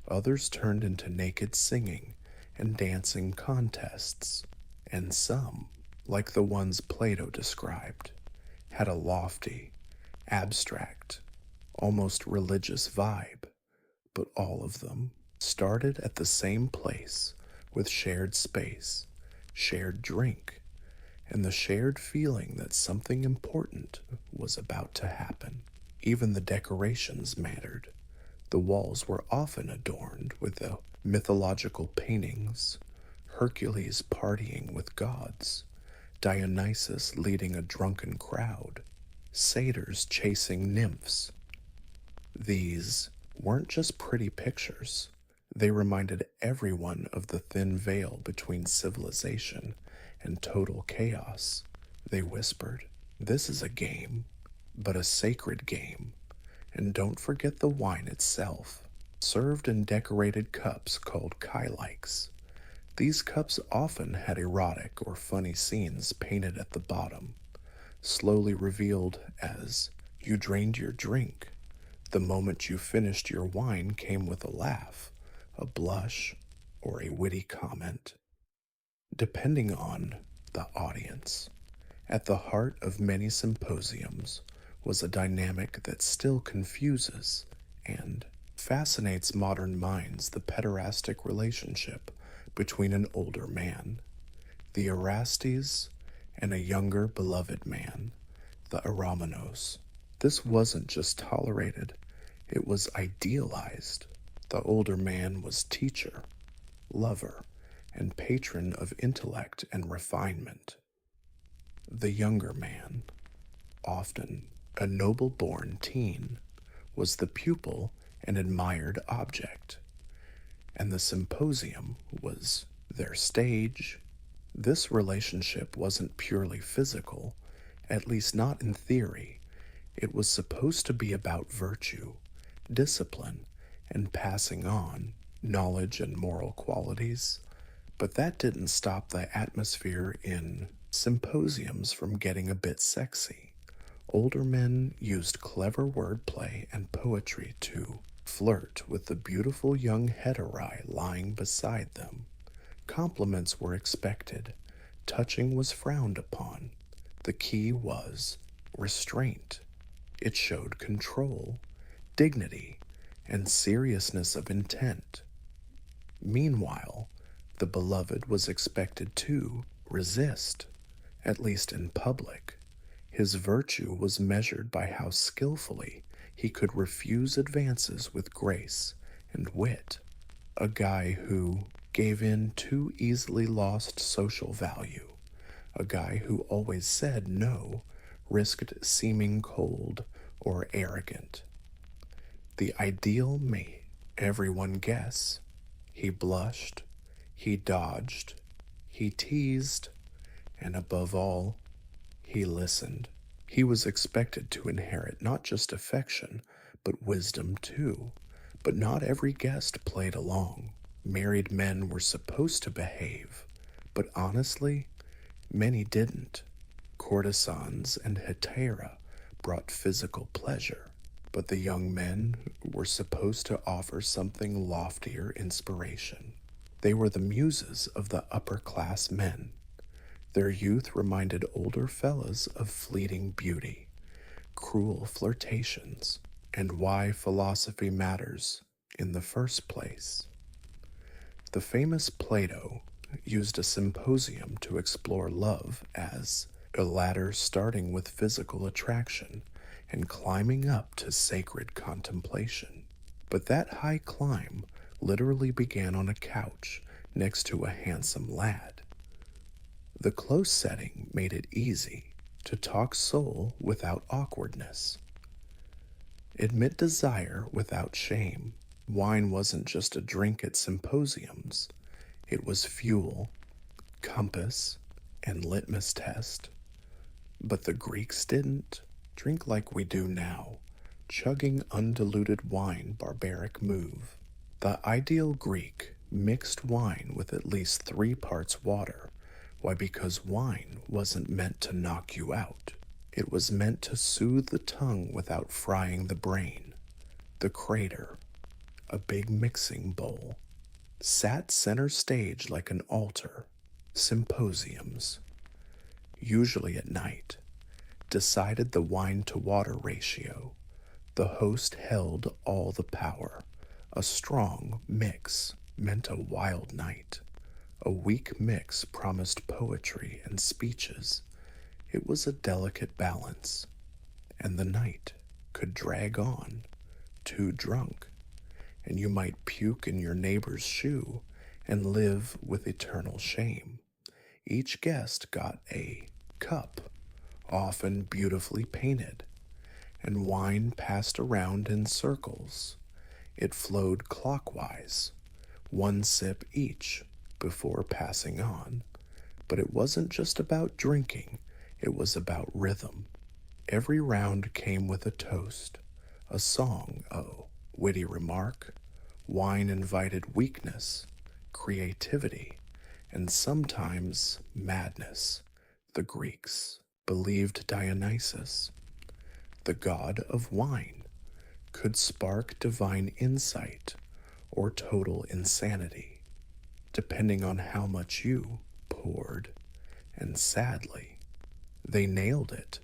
Speaker 1: Others turned into naked singing and dancing contests. And some, like the ones Plato described, had a lofty, abstract, almost religious vibe. But all of them started at the same place with shared space, shared drink, and the shared feeling that something important was about to happen. Even the decorations mattered. The walls were often adorned with the mythological paintings, Hercules partying with gods, Dionysus leading a drunken crowd, satyrs chasing nymphs. These weren't just pretty pictures. They reminded everyone of the thin veil between civilization and total chaos. They whispered, "This is a game, but a sacred game. And don't forget the wine itself, served in decorated cups called kylikes. These cups often had erotic or funny scenes painted at the bottom, slowly revealed as you drained your drink. The moment you finished your wine came with a laugh, a blush, or a witty comment, depending on the audience. At the heart of many symposiums was a dynamic that still confuses and fascinates modern minds. The pederastic relationship between an older man, the Erastes, and a younger beloved man, the Aramenos. This wasn't just tolerated, it was idealized. The older man was teacher, lover, and patron of intellect and refinement. The younger man, often a noble born teen, was the pupil and admired object, and the symposium was their stage. This relationship wasn't purely physical, at least not in theory. It was supposed to be about virtue, discipline, and passing on knowledge and moral qualities. But that didn't stop the atmosphere in symposiums from getting a bit sexy. Older men used clever wordplay and poetry to flirt with the beautiful young heterae lying beside them. Compliments were expected, touching was frowned upon. The key was restraint. It showed control, dignity, and seriousness of intent. Meanwhile, the beloved was expected to resist, at least in public. His virtue was measured by how skillfully he could refuse advances with grace and wit. A guy who gave in too easily lost social value. A guy who always said no risked seeming cold or arrogant. The ideal made everyone guess. He blushed, he dodged, he teased, and above all, he listened. He was expected to inherit not just affection, but wisdom too. But not every guest played along. Married men were supposed to behave, but honestly, many didn't. Courtesans and hetera brought physical pleasure, but the young men were supposed to offer something loftier inspiration. They were the muses of the upper class men. Their youth reminded older fellas of fleeting beauty, cruel flirtations, and why philosophy matters in the first place. The famous Plato used a symposium to explore love as a ladder starting with physical attraction and climbing up to sacred contemplation. But that high climb literally began on a couch next to a handsome lad. The close setting made it easy to talk soul without awkwardness. Admit desire without shame. Wine wasn't just a drink at symposiums. It was fuel, compass, and litmus test. But the Greeks didn't drink like we do now, chugging undiluted wine, barbaric move. The ideal Greek mixed wine with at least 3 parts water. Why? Because wine wasn't meant to knock you out. It was meant to soothe the tongue without frying the brain. The crater, a big mixing bowl, sat center stage like an altar. Symposiums, usually at night, decided the wine to water ratio. The host held all the power. A strong mix meant a wild night. A weak mix promised poetry and speeches. It was a delicate balance, and the night could drag on, too drunk, and you might puke in your neighbor's shoe and live with eternal shame. Each guest got a cup, often beautifully painted, and wine passed around in circles. It flowed clockwise, 1 sip each, before passing on. But it wasn't just about drinking, it was about rhythm. Every round came with a toast, a song, a witty remark. Wine invited weakness, creativity, and sometimes madness. The Greeks believed Dionysus, the god of wine, could spark divine insight or total insanity, depending on how much you poured, and sadly, they nailed it.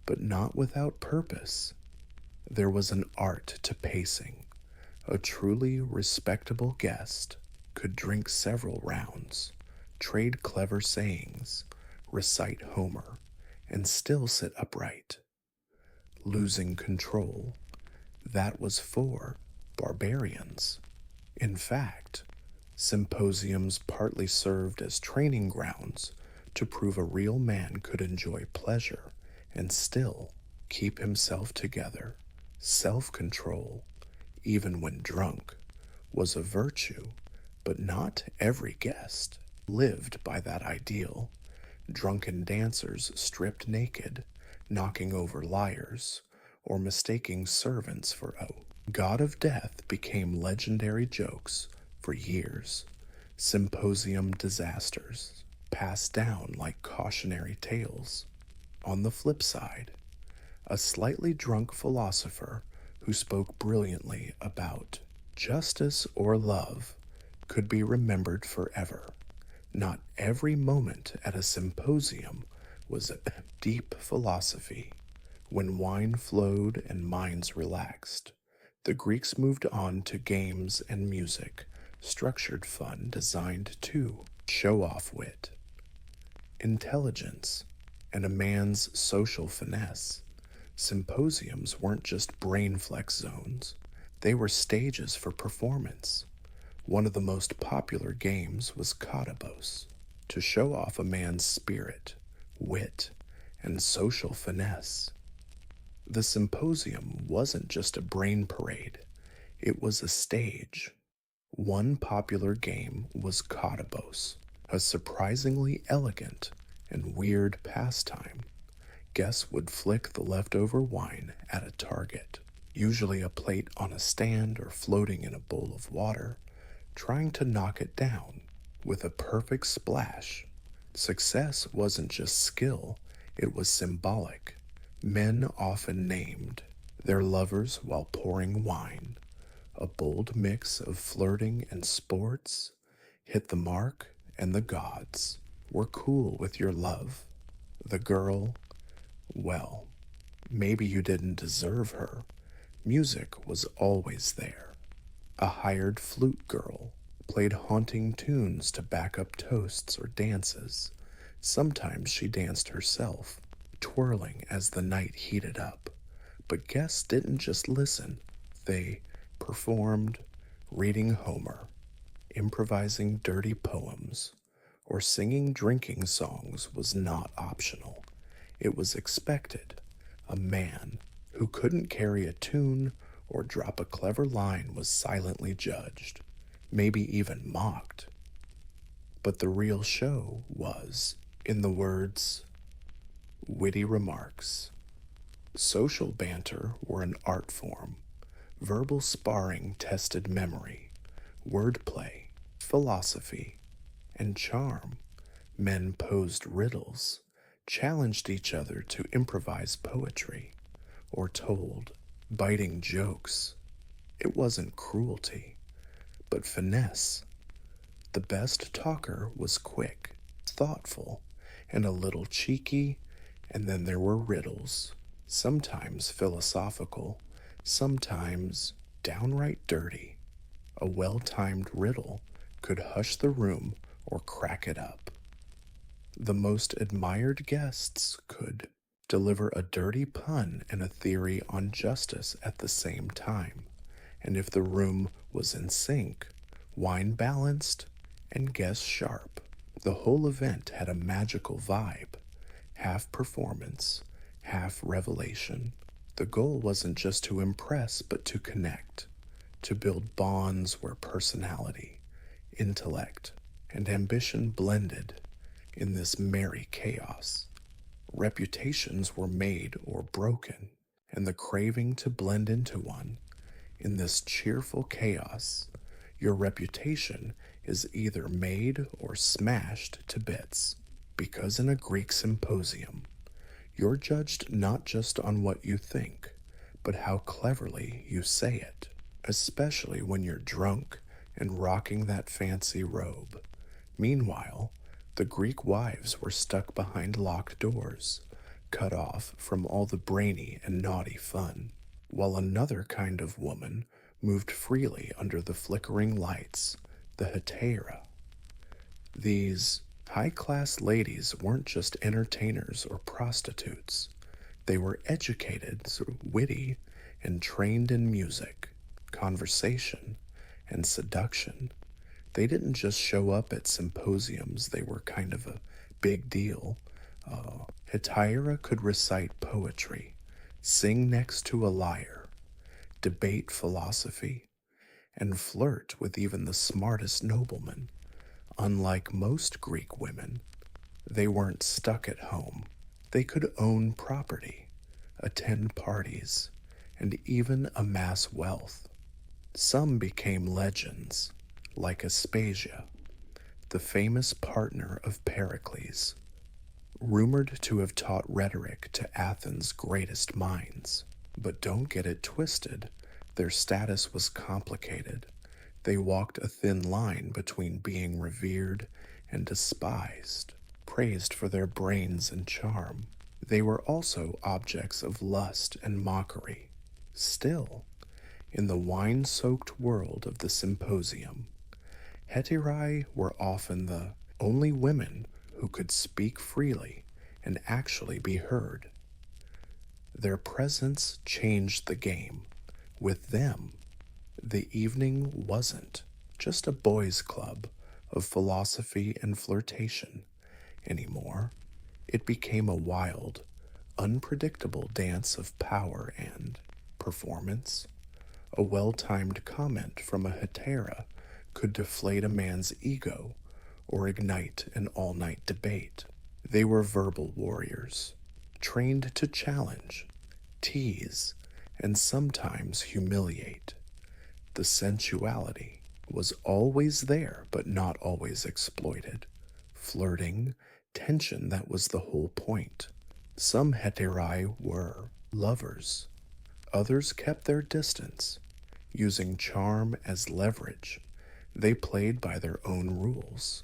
Speaker 1: but not without purpose. There was an art to pacing. A truly respectable guest could drink several rounds, trade clever sayings, recite Homer, and still sit upright. Losing control, that was for barbarians. In fact, symposiums partly served as training grounds to prove a real man could enjoy pleasure and still keep himself together. Self control, even when drunk, was a virtue, but not every guest lived by that ideal. Drunken dancers stripped naked, knocking over lyres, or mistaking servants for god of death became legendary jokes for years. Symposium disasters passed down like cautionary tales. On the flip side, a slightly drunk philosopher who spoke brilliantly about justice or love could be remembered forever. Not every moment at a symposium was a deep philosophy. When wine flowed and minds relaxed, the Greeks moved on to games and music, structured fun designed to show off wit, intelligence, and a man's social finesse. Symposiums weren't just brain flex zones, they were stages for performance. One of the most popular games was Cottabos, to show off a man's spirit, wit, and social finesse. The symposium wasn't just a brain parade, it was a stage. One popular game was Cottabos, a surprisingly elegant and weird pastime. Guests would flick the leftover wine at a target, usually a plate on a stand or floating in a bowl of water, trying to knock it down with a perfect splash. Success wasn't just skill, it was symbolic. Men often named their lovers while pouring wine. A bold mix of flirting and sports hit the mark, and the gods were cool with your love. The girl, well, maybe you didn't deserve her. Music was always there. A hired flute girl played haunting tunes to back up toasts or dances. Sometimes she danced herself, twirling as the night heated up. But guests didn't just listen, they performed, reading Homer, improvising dirty poems, or singing drinking songs was not optional. It was expected. A man who couldn't carry a tune or drop a clever line was silently judged, maybe even mocked. But the real show was, in the words, witty remarks. Social banter were an art form. Verbal sparring tested memory, wordplay, philosophy, and charm. Men posed riddles, challenged each other to improvise poetry, or told biting jokes. It wasn't cruelty, but finesse. The best talker was quick, thoughtful, and a little cheeky, and then there were riddles, sometimes philosophical, sometimes downright dirty. A well-timed riddle could hush the room or crack it up. The most admired guests could deliver a dirty pun and a theory on justice at the same time, and if the room was in sync, wine balanced, and guests sharp, the whole event had a magical vibe, half performance, half revelation. The goal wasn't just to impress, but to connect, to build bonds where personality, intellect, and ambition blended in this merry chaos. Reputations were made or broken, and the craving to blend into one. In this cheerful chaos, your reputation is either made or smashed to bits, because in a Greek symposium, you're judged not just on what you think, but how cleverly you say it, especially when you're drunk and rocking that fancy robe. Meanwhile, the Greek wives were stuck behind locked doors, cut off from all the brainy and naughty fun, while another kind of woman moved freely under the flickering lights, the hetera. These high-class ladies weren't just entertainers or prostitutes. They were educated, witty, and trained in music, conversation, and seduction. They didn't just show up at symposiums, they were kind of a big deal. Hetaira could recite poetry, sing next to a lyre, debate philosophy, and flirt with even the smartest noblemen. Unlike most Greek women, they weren't stuck at home. They could own property, attend parties, and even amass wealth. Some became legends, like Aspasia, the famous partner of Pericles, rumored to have taught rhetoric to Athens' greatest minds. But don't get it twisted, their status was complicated. They walked a thin line between being revered and despised, praised for their brains and charm. They were also objects of lust and mockery. Still, in the wine-soaked world of the symposium, heterae were often the only women who could speak freely and actually be heard. Their presence changed the game. With them, the evening wasn't just a boys' club of philosophy and flirtation anymore. It became a wild, unpredictable dance of power and performance. A well-timed comment from a hetera could deflate a man's ego or ignite an all-night debate. They were verbal warriors, trained to challenge, tease, and sometimes humiliate. The sensuality was always there, but not always exploited. Flirting, tension, that was the whole point. Some heterae were lovers. Others kept their distance, using charm as leverage. They played by their own rules,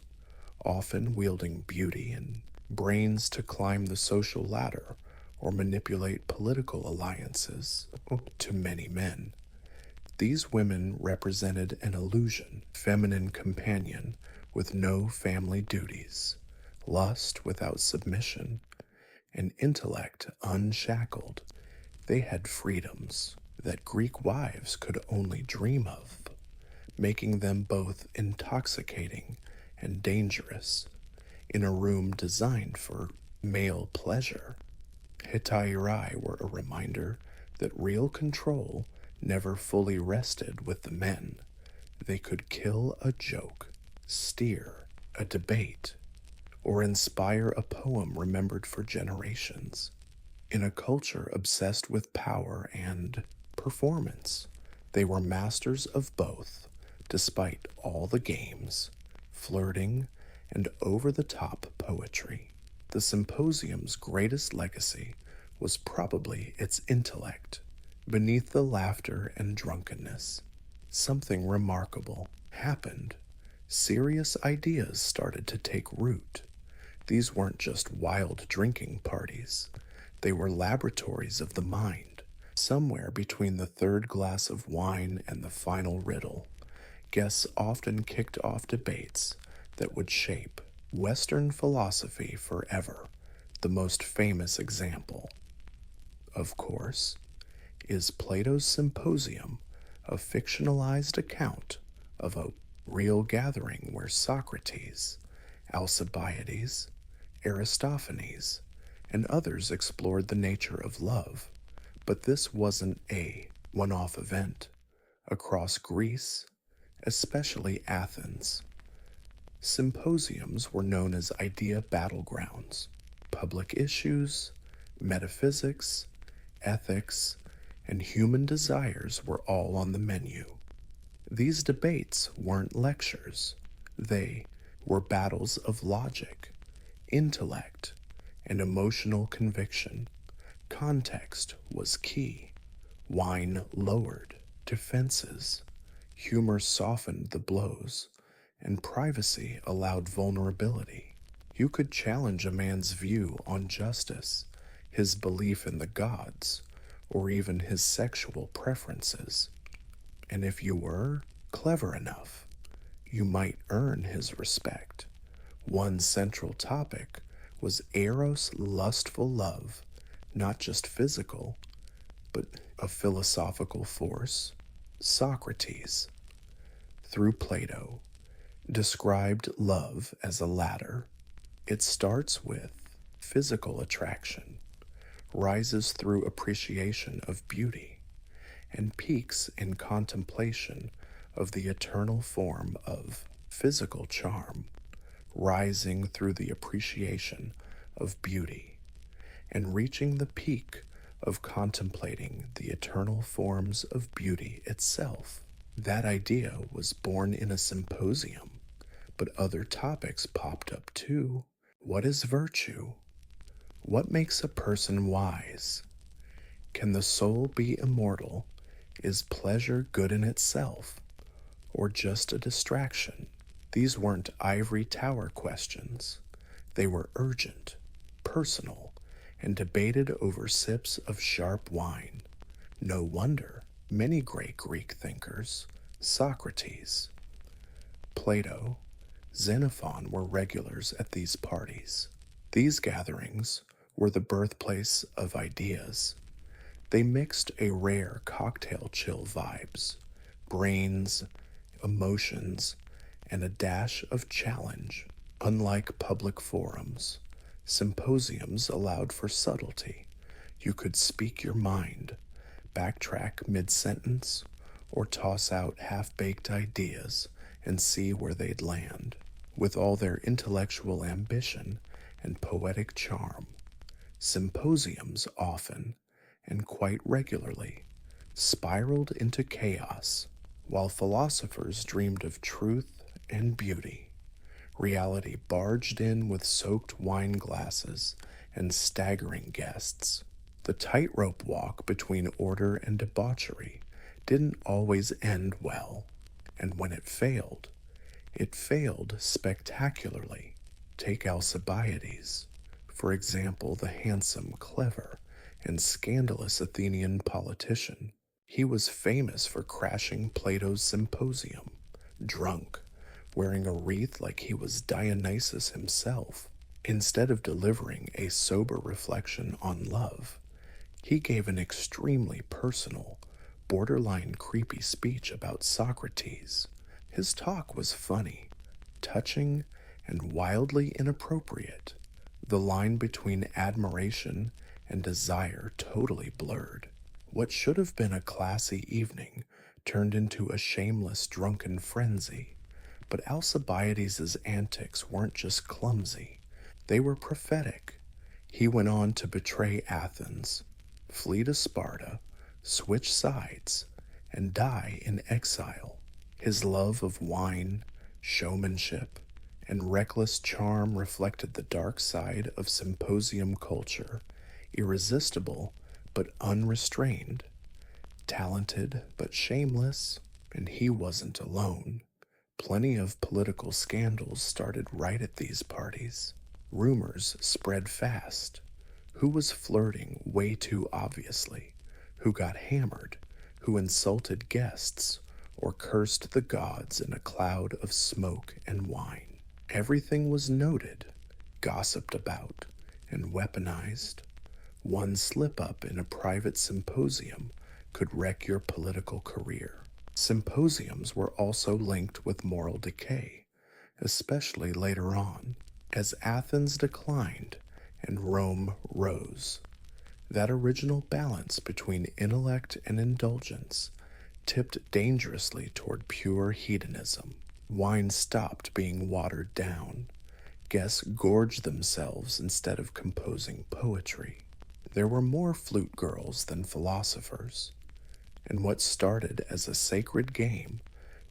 Speaker 1: often wielding beauty and brains to climb the social ladder or manipulate political alliances to many men. These women represented an illusion, feminine companion with no family duties, lust without submission, and intellect unshackled. They had freedoms that Greek wives could only dream of, making them both intoxicating and dangerous in a room designed for male pleasure. Hetairai were a reminder that real control never fully rested with the men. They could kill a joke, steer a debate, or inspire a poem remembered for generations. In a culture obsessed with power and performance, they were masters of both, despite all the games, flirting, and over-the-top poetry. The symposium's greatest legacy was probably its intellect. Beneath the laughter and drunkenness, something remarkable happened. Serious ideas started to take root. These weren't just wild drinking parties. They were laboratories of the mind. Somewhere between the third glass of wine and the final riddle, guests often kicked off debates that would shape Western philosophy forever. The most famous example, of course, is Plato's Symposium, a fictionalized account of a real gathering where Socrates, Alcibiades, Aristophanes, and others explored the nature of love. But this wasn't a one-off event. Across Greece, especially Athens, symposiums were known as idea battlegrounds. Public issues, metaphysics, ethics, and human desires were all on the menu. These debates weren't lectures. They were battles of logic, intellect, and emotional conviction. Context was key. Wine lowered defenses, humor softened the blows, and privacy allowed vulnerability. You could challenge a man's view on justice, his belief in the gods, or even his sexual preferences. And if you were clever enough, you might earn his respect. One central topic was Eros' lustful love, not just physical, but a philosophical force. Socrates, through Plato, described love as a ladder. It starts with physical attraction, rises through appreciation of beauty, and peaks in contemplation of the eternal form of physical charm, rising through the appreciation of beauty, and reaching the peak of contemplating the eternal forms of beauty itself. That idea was born in a symposium, but other topics popped up too. What is virtue? What makes a person wise? Can the soul be immortal? Is pleasure good in itself, or just a distraction? These weren't ivory tower questions. They were urgent, personal, and debated over sips of sharp wine. No wonder many great Greek thinkers, Socrates, Plato, Xenophon were regulars at these parties. These gatherings were the birthplace of ideas. They mixed a rare cocktail chill vibes, brains, emotions, and a dash of challenge. Unlike public forums, symposiums allowed for subtlety. You could speak your mind, backtrack mid-sentence, or toss out half-baked ideas and see where they'd land. With all their intellectual ambition and poetic charm, symposiums often, and quite regularly, spiraled into chaos. While philosophers dreamed of truth and beauty, reality barged in with soaked wine glasses and staggering guests. The tightrope walk between order and debauchery didn't always end well, and when it failed spectacularly. Take Alcibiades, for example, the handsome, clever, and scandalous Athenian politician. He was famous for crashing Plato's symposium, drunk, wearing a wreath like he was Dionysus himself. Instead of delivering a sober reflection on love, he gave an extremely personal, borderline creepy speech about Socrates. His talk was funny, touching, and wildly inappropriate. The line between admiration and desire totally blurred. What should have been a classy evening turned into a shameless drunken frenzy. But Alcibiades' antics weren't just clumsy, they were prophetic. He went on to betray Athens, flee to Sparta, switch sides, and die in exile. His love of wine, showmanship, and reckless charm reflected the dark side of symposium culture, irresistible but unrestrained, talented but shameless, and he wasn't alone. Plenty of political scandals started right at these parties. Rumors spread fast. Who was flirting way too obviously? Who got hammered? Who insulted guests? Or cursed the gods in a cloud of smoke and wine? Everything was noted, gossiped about, and weaponized. One slip-up in a private symposium could wreck your political career. Symposiums were also linked with moral decay, especially later on, as Athens declined and Rome rose. That original balance between intellect and indulgence tipped dangerously toward pure hedonism. Wine stopped being watered down. Guests gorged themselves instead of composing poetry. There were more flute girls than philosophers, and what started as a sacred game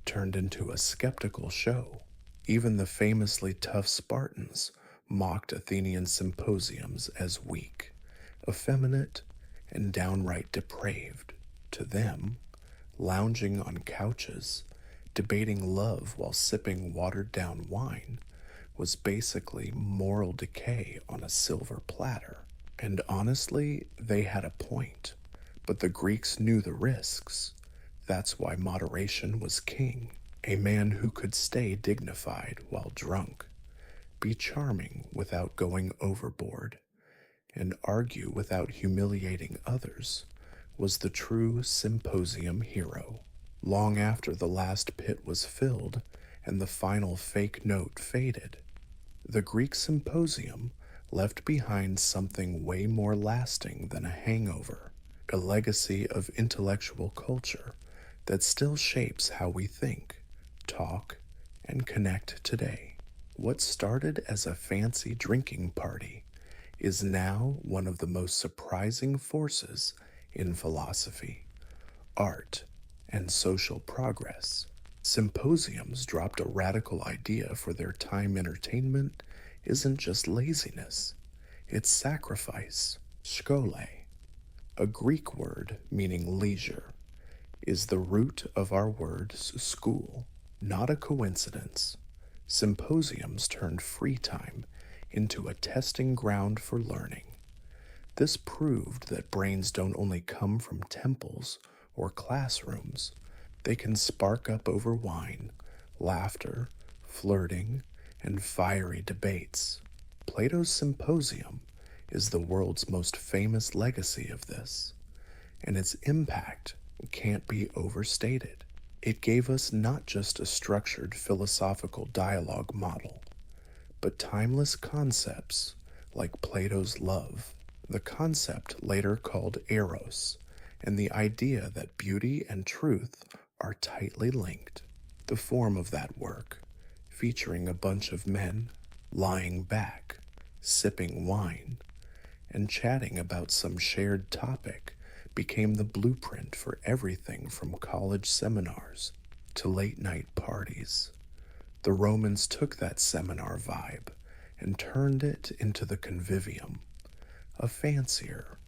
Speaker 1: turned into a skeptical show. Even the famously tough Spartans mocked Athenian symposiums as weak, effeminate, and downright depraved. To them, lounging on couches, debating love while sipping watered-down wine was basically moral decay on a silver platter. And honestly, they had a point. But the Greeks knew the risks. That's why moderation was king. A man who could stay dignified while drunk, be charming without going overboard, and argue without humiliating others was the true symposium hero. Long after the last pit was filled and the final fake note faded, the Greek symposium left behind something way more lasting than a hangover, a legacy of intellectual culture that still shapes how we think, talk, and connect today. What started as a fancy drinking party is now one of the most surprising forces in philosophy, art, and social progress. Symposiums dropped a radical idea for their time. Entertainment isn't just laziness, it's sacrifice. Schole, a Greek word meaning leisure, is the root of our word school. Not a coincidence. Symposiums turned free time into a testing ground for learning. This proved that brains don't only come from temples or classrooms, they can spark up over wine, laughter, flirting, and fiery debates. Plato's Symposium is the world's most famous legacy of this, and its impact can't be overstated. It gave us not just a structured philosophical dialogue model, but timeless concepts like Plato's love, the concept later called eros, and the idea that beauty and truth are tightly linked. The form of that work, featuring a bunch of men lying back, sipping wine, and chatting about some shared topic, became the blueprint for everything from college seminars to late night parties. The Romans took that seminar vibe and turned it into the convivium, a fancier,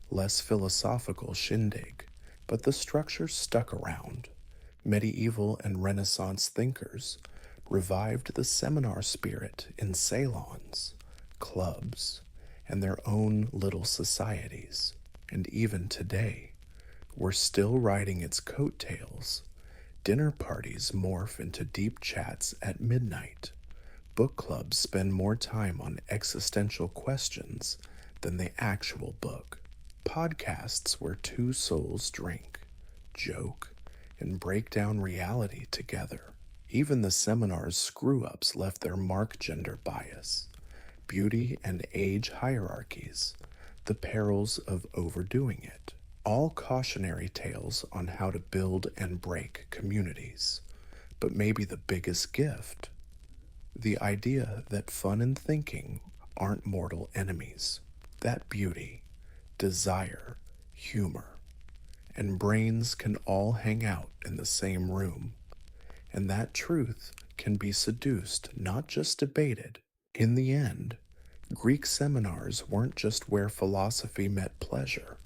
Speaker 1: less philosophical shindig, but the structure stuck around. Medieval and Renaissance thinkers revived the seminar spirit in salons, clubs, and their own little societies. And even today, we're still riding its coattails. Dinner parties morph into deep chats at midnight. Book clubs spend more time on existential questions than the actual book. Podcasts where two souls drink, joke, and break down reality together. Even the seminar's screw-ups left their mark: gender bias, beauty and age hierarchies, the perils of overdoing it. All cautionary tales on how to build and break communities. But maybe the biggest gift, the idea that fun and thinking aren't mortal enemies. That beauty, desire, humor, and brains can all hang out in the same room. And that truth can be seduced, not just debated. In the end, Greek seminars weren't just where philosophy met pleasure.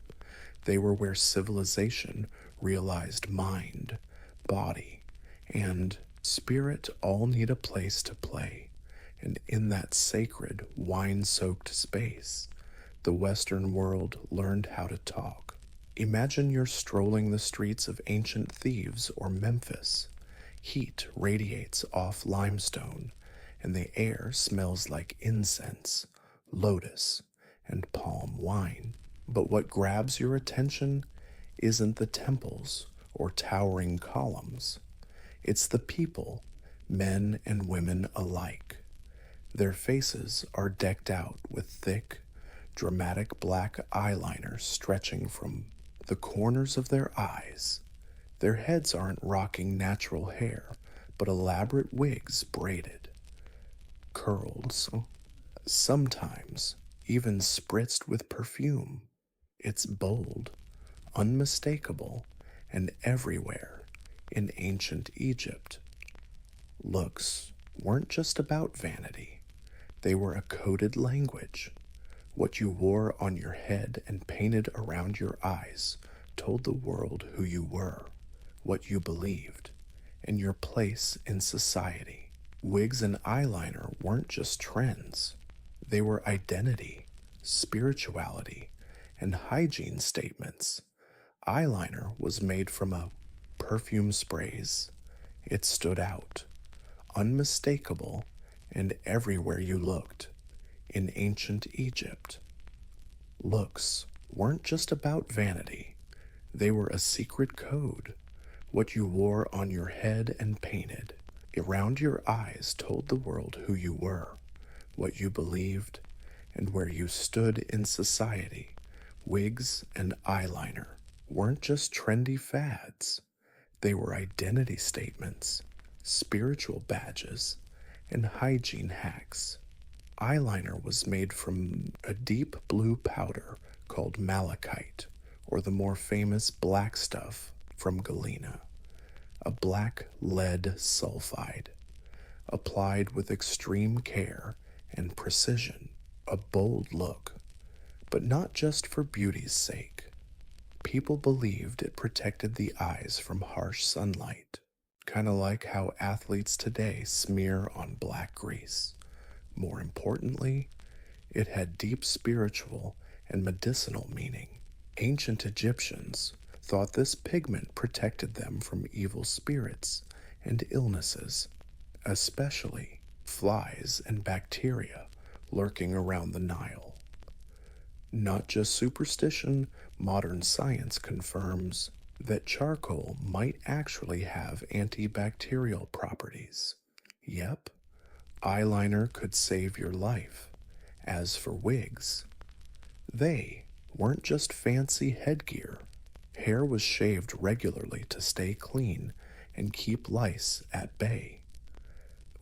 Speaker 1: They were where civilization realized mind, body, and spirit all need a place to play. And in that sacred, wine-soaked space, the Western world learned how to talk. Imagine you're strolling the streets of ancient Thebes or Memphis. Heat radiates off limestone, and the air smells like incense, lotus, and palm wine. But what grabs your attention isn't the temples or towering columns. It's the people, men and women alike. Their faces are decked out with thick, dramatic black eyeliner stretching from the corners of their eyes. Their heads aren't rocking natural hair, but elaborate wigs braided, curls, sometimes even spritzed with perfume. It's bold, unmistakable, and everywhere in ancient Egypt. Looks weren't just about vanity. They were a coded language. What you wore on your head and painted around your eyes told the world who you were, what you believed, and your place in society. Wigs and eyeliner weren't just trends. They were identity, spirituality, and hygiene statements. Eyeliner was made from a perfume sprays. It stood out, unmistakable, and everywhere you looked. In ancient Egypt, looks weren't just about vanity, they were a secret code. What you wore on your head and painted around your eyes told the world who you were, what you believed, and where you stood in society. Wigs and eyeliner weren't just trendy fads, they were identity statements, spiritual badges, and hygiene hacks. Eyeliner was made from a deep blue powder called malachite, or the more famous black stuff from galena, a black lead sulfide, applied with extreme care and precision, a bold look, but not just for beauty's sake. People believed it protected the eyes from harsh sunlight, kind of like how athletes today smear on black grease. More importantly, it had deep spiritual and medicinal meaning. Ancient Egyptians thought this pigment protected them from evil spirits and illnesses, especially flies and bacteria lurking around the Nile. Not just superstition, modern science confirms that charcoal might actually have antibacterial properties. Yep, eyeliner could save your life. As for wigs, they weren't just fancy headgear. Hair was shaved regularly to stay clean and keep lice at bay.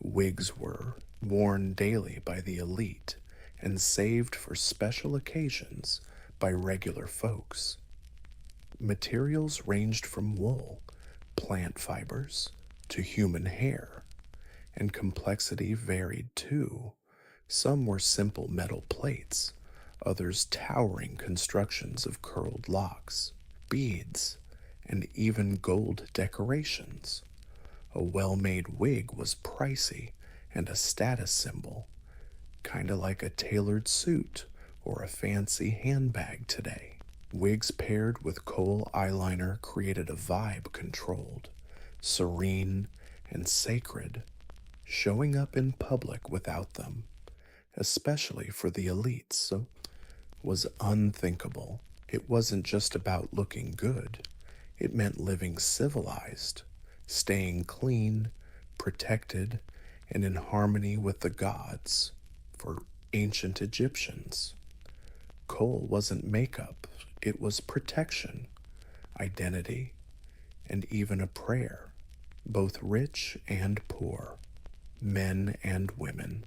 Speaker 1: Wigs were worn daily by the elite and saved for special occasions by regular folks. Materials ranged from wool, plant fibers, to human hair, and complexity varied too. Some were simple metal plates, others towering constructions of curled locks, beads, and even gold decorations. A well-made wig was pricey and a status symbol, kinda like a tailored suit or a fancy handbag today. Wigs paired with kohl eyeliner created a vibe controlled, serene, and sacred. Showing up in public without them, especially for the elites, was unthinkable. It wasn't just about looking good, it meant living civilized, staying clean, protected, and in harmony with the gods. For ancient Egyptians, kohl wasn't makeup, it was protection, identity, and even a prayer. Both rich and poor, men and women,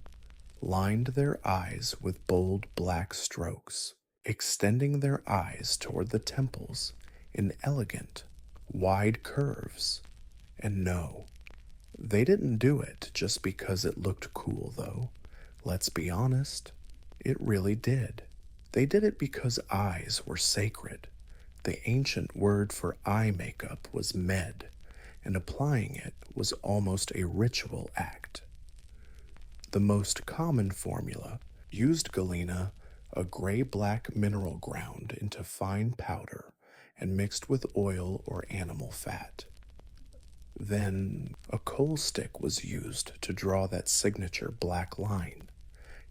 Speaker 1: lined their eyes with bold black strokes, extending their eyes toward the temples in elegant, wide curves. And no, they didn't do it just because it looked cool, though. Let's be honest, it really did. They did it because eyes were sacred. The ancient word for eye makeup was med, and applying it was almost a ritual act. The most common formula used galena, a gray-black mineral ground into fine powder and mixed with oil or animal fat. Then a kohl stick was used to draw that signature black line,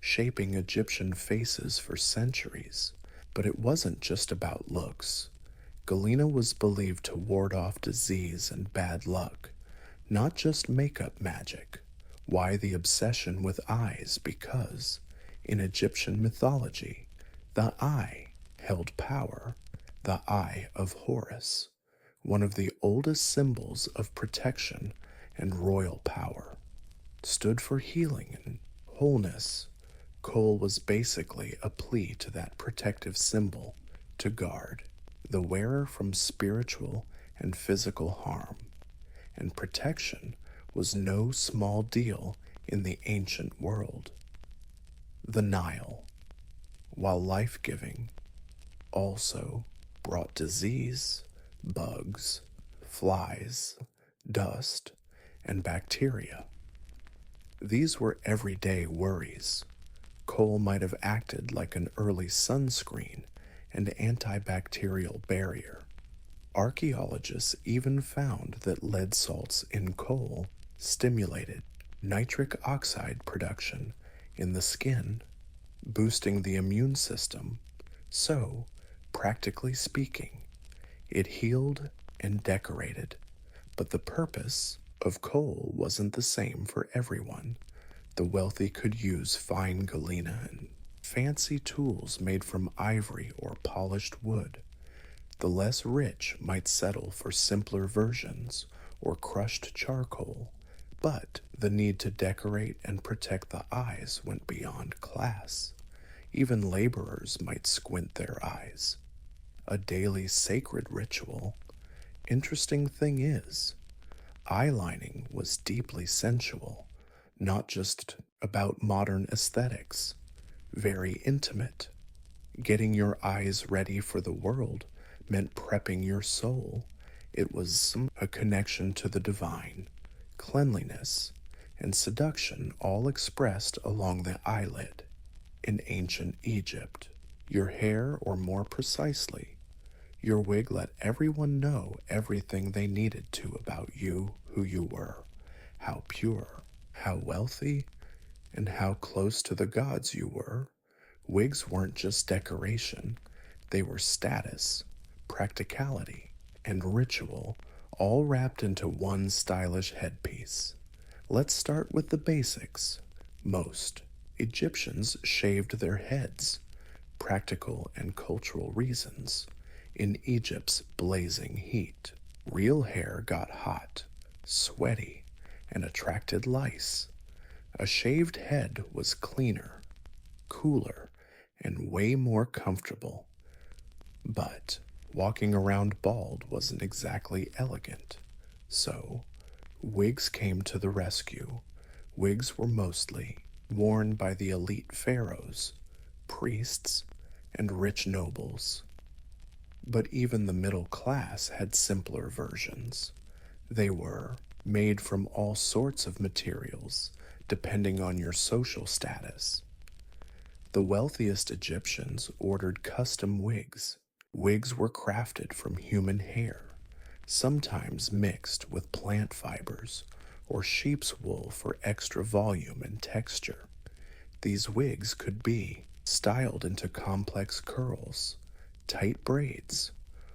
Speaker 1: shaping Egyptian faces for centuries. But it wasn't just about looks. Galena was believed to ward off disease and bad luck, not just makeup magic. Why the obsession with eyes? Because, in Egyptian mythology, the eye held power, the eye of Horus, one of the oldest symbols of protection and royal power, stood for healing and wholeness. Kohl was basically a plea to that protective symbol to guard the wearer from spiritual and physical harm, and protection was no small deal in the ancient world. The Nile, while life-giving, also brought disease, bugs, flies, dust, and bacteria. These were everyday worries. Kohl might have acted like an early sunscreen and antibacterial barrier. Archaeologists even found that lead salts in coal stimulated nitric oxide production in the skin, boosting the immune system. So, practically speaking, it healed and decorated. But the purpose of coal wasn't the same for everyone. The wealthy could use fine galena and fancy tools made from ivory or polished wood. The less rich might settle for simpler versions or crushed charcoal, but the need to decorate and protect the eyes went beyond class. Even laborers might squint their eyes. A daily sacred ritual. Interesting thing is, eyelining was deeply sensual, not just about modern aesthetics. Very intimate. Getting your eyes ready for the world meant prepping your soul. It was a connection to the divine, cleanliness, and seduction all expressed along the eyelid. In ancient Egypt, your hair, or more precisely, your wig, let everyone know everything they needed to about you, who you were, how pure, how wealthy, and how close to the gods you were. Wigs weren't just decoration, they were status, practicality, and ritual, all wrapped into one stylish headpiece. Let's start with the basics. Most Egyptians shaved their heads, practical and cultural reasons. In Egypt's blazing heat, real hair got hot, sweaty, and attracted lice. A shaved head was cleaner, cooler, and way more comfortable. But walking around bald wasn't exactly elegant. So, wigs came to the rescue. Wigs were mostly worn by the elite pharaohs, priests, and rich nobles. But even the middle class had simpler versions. They were made from all sorts of materials, depending on your social status. The wealthiest Egyptians ordered custom wigs. Wigs were crafted from human hair, sometimes mixed with plant fibers or sheep's wool for extra volume and texture. These wigs could be styled into complex curls, tight braids,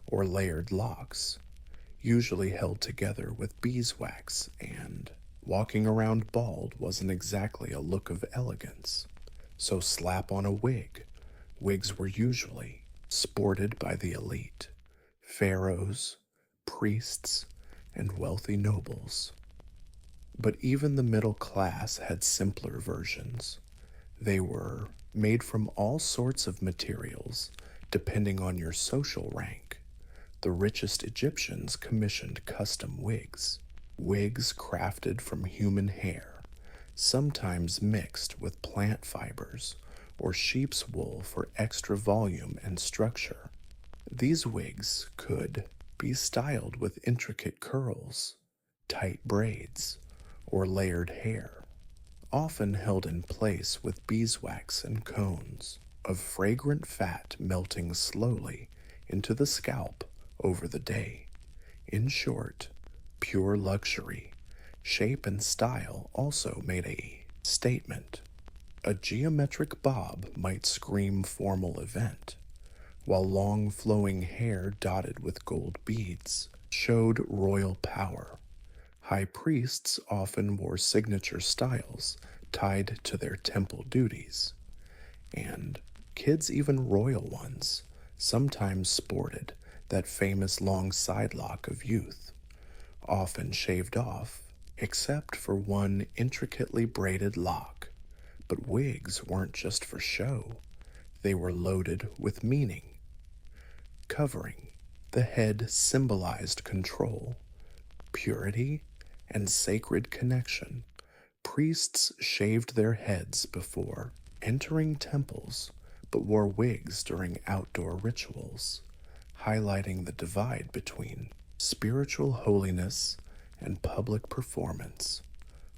Speaker 1: or layered locks, usually held together with beeswax, and walking around bald wasn't exactly a look of elegance. So slap on a wig. Wigs were usually sported by the elite, pharaohs, priests, and wealthy nobles. But even the middle class had simpler versions. They were made from all sorts of materials, depending on your social rank. The richest Egyptians commissioned custom wigs, wigs crafted from human hair, sometimes mixed with plant fibers or sheep's wool for extra volume and structure. These wigs could be styled with intricate curls, tight braids, or layered hair, often held in place with beeswax and cones of fragrant fat melting slowly into the scalp over the day. In short, pure luxury. Shape and style also made a statement. A geometric bob might scream formal event, while long flowing hair dotted with gold beads showed royal power. High priests often wore signature styles tied to their temple duties, and kids, even royal ones, sometimes sported that famous long sidelock of youth, often shaved off, except for one intricately braided lock. But wigs weren't just for show, they were loaded with meaning. Covering the head symbolized control, purity, and sacred connection. Priests shaved their heads before entering temples, but wore wigs during outdoor rituals, highlighting the divide between spiritual holiness and public performance.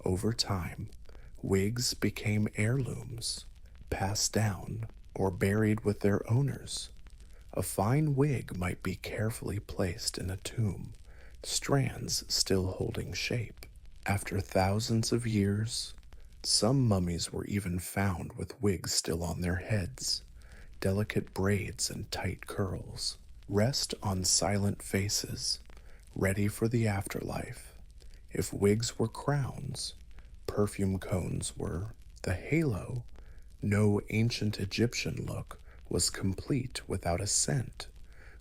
Speaker 1: Over time, wigs became heirlooms, passed down, or buried with their owners. A fine wig might be carefully placed in a tomb, strands still holding shape. After thousands of years, some mummies were even found with wigs still on their heads, delicate braids and tight curls, rest on silent faces, ready for the afterlife. If wigs were crowns, perfume cones were the halo. No ancient Egyptian look was complete without a scent,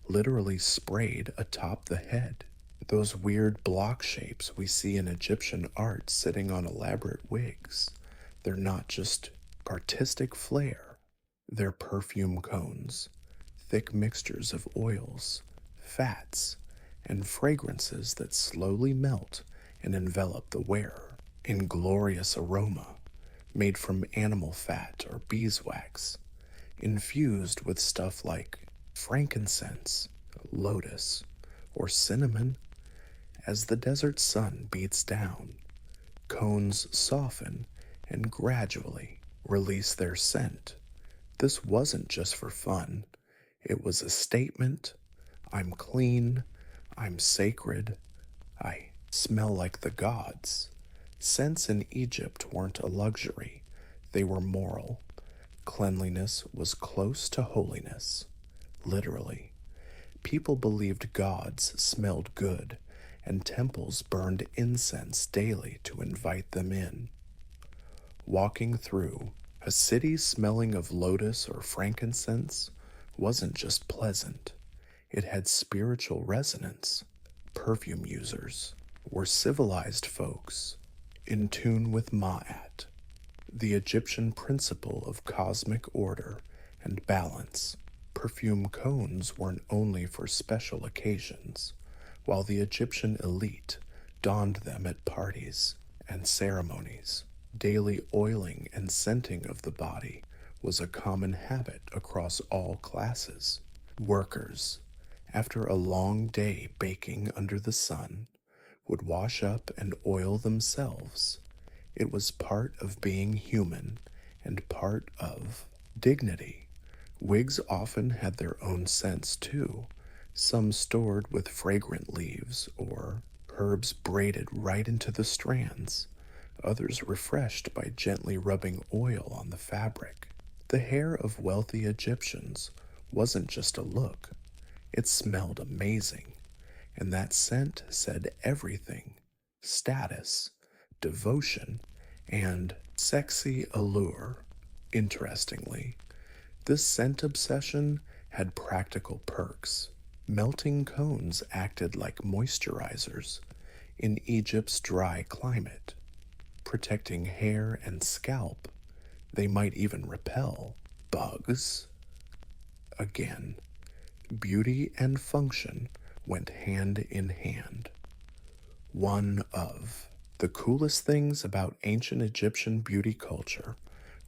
Speaker 1: literally sprayed atop the head. Those weird block shapes we see in Egyptian art sitting on elaborate wigs, they're not just artistic flair, they're perfume cones, thick mixtures of oils, fats, and fragrances that slowly melt and envelop the wearer in glorious aroma made from animal fat or beeswax, infused with stuff like frankincense, lotus, or cinnamon. As the desert sun beats down, cones soften and gradually release their scent. This wasn't just for fun, it was a statement. I'm clean, I'm sacred, I smell like the gods. Scents in Egypt weren't a luxury, they were moral. Cleanliness was close to holiness, literally. People believed gods smelled good, and temples burned incense daily to invite them in. Walking through a city smelling of lotus or frankincense wasn't just pleasant, it had spiritual resonance. Perfume users were civilized folks, in tune with Ma'at, the Egyptian principle of cosmic order and balance. Perfume cones weren't only for special occasions, while the Egyptian elite donned them at parties and ceremonies. Daily oiling and scenting of the body was a common habit across all classes. Workers, after a long day baking under the sun, would wash up and oil themselves. It was part of being human and part of dignity. Wigs often had their own scents too, some stored with fragrant leaves or herbs braided right into the strands, others refreshed by gently rubbing oil on the fabric. The hair of wealthy Egyptians wasn't just a look, it smelled amazing, and that scent said everything: status, devotion, and sexy allure. Interestingly, this scent obsession had practical perks. Melting cones acted like moisturizers in Egypt's dry climate, protecting hair and scalp. They might even repel bugs. Again, beauty and function went hand in hand. One of the coolest things about ancient Egyptian beauty culture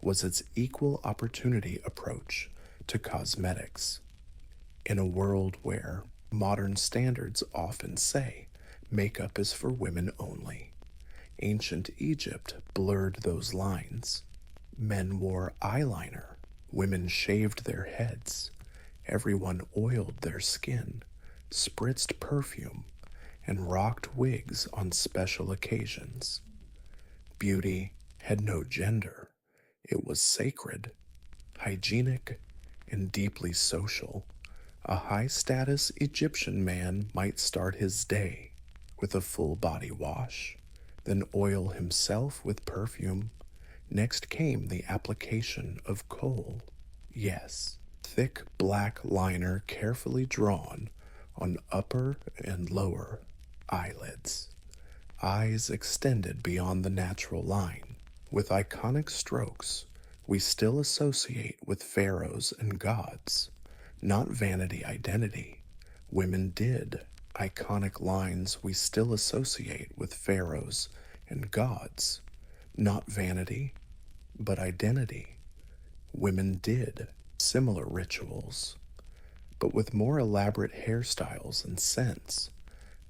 Speaker 1: was its equal opportunity approach to cosmetics. In a world where modern standards often say makeup is for women only, ancient Egypt blurred those lines. Men wore eyeliner, women shaved their heads, everyone oiled their skin, spritzed perfume, and rocked wigs on special occasions. Beauty had no gender. It was sacred, hygienic, and deeply social. A high-status Egyptian man might start his day with a full-body wash, then oil himself with perfume. Next came the application of kohl. Yes, thick black liner carefully drawn on upper and lower eyelids, eyes extended beyond the natural line. With iconic strokes we still associate with pharaohs and gods, not vanity identity. Women did. Iconic lines we still associate with pharaohs and gods, not vanity, but identity. Women did similar rituals, but with more elaborate hairstyles and scents.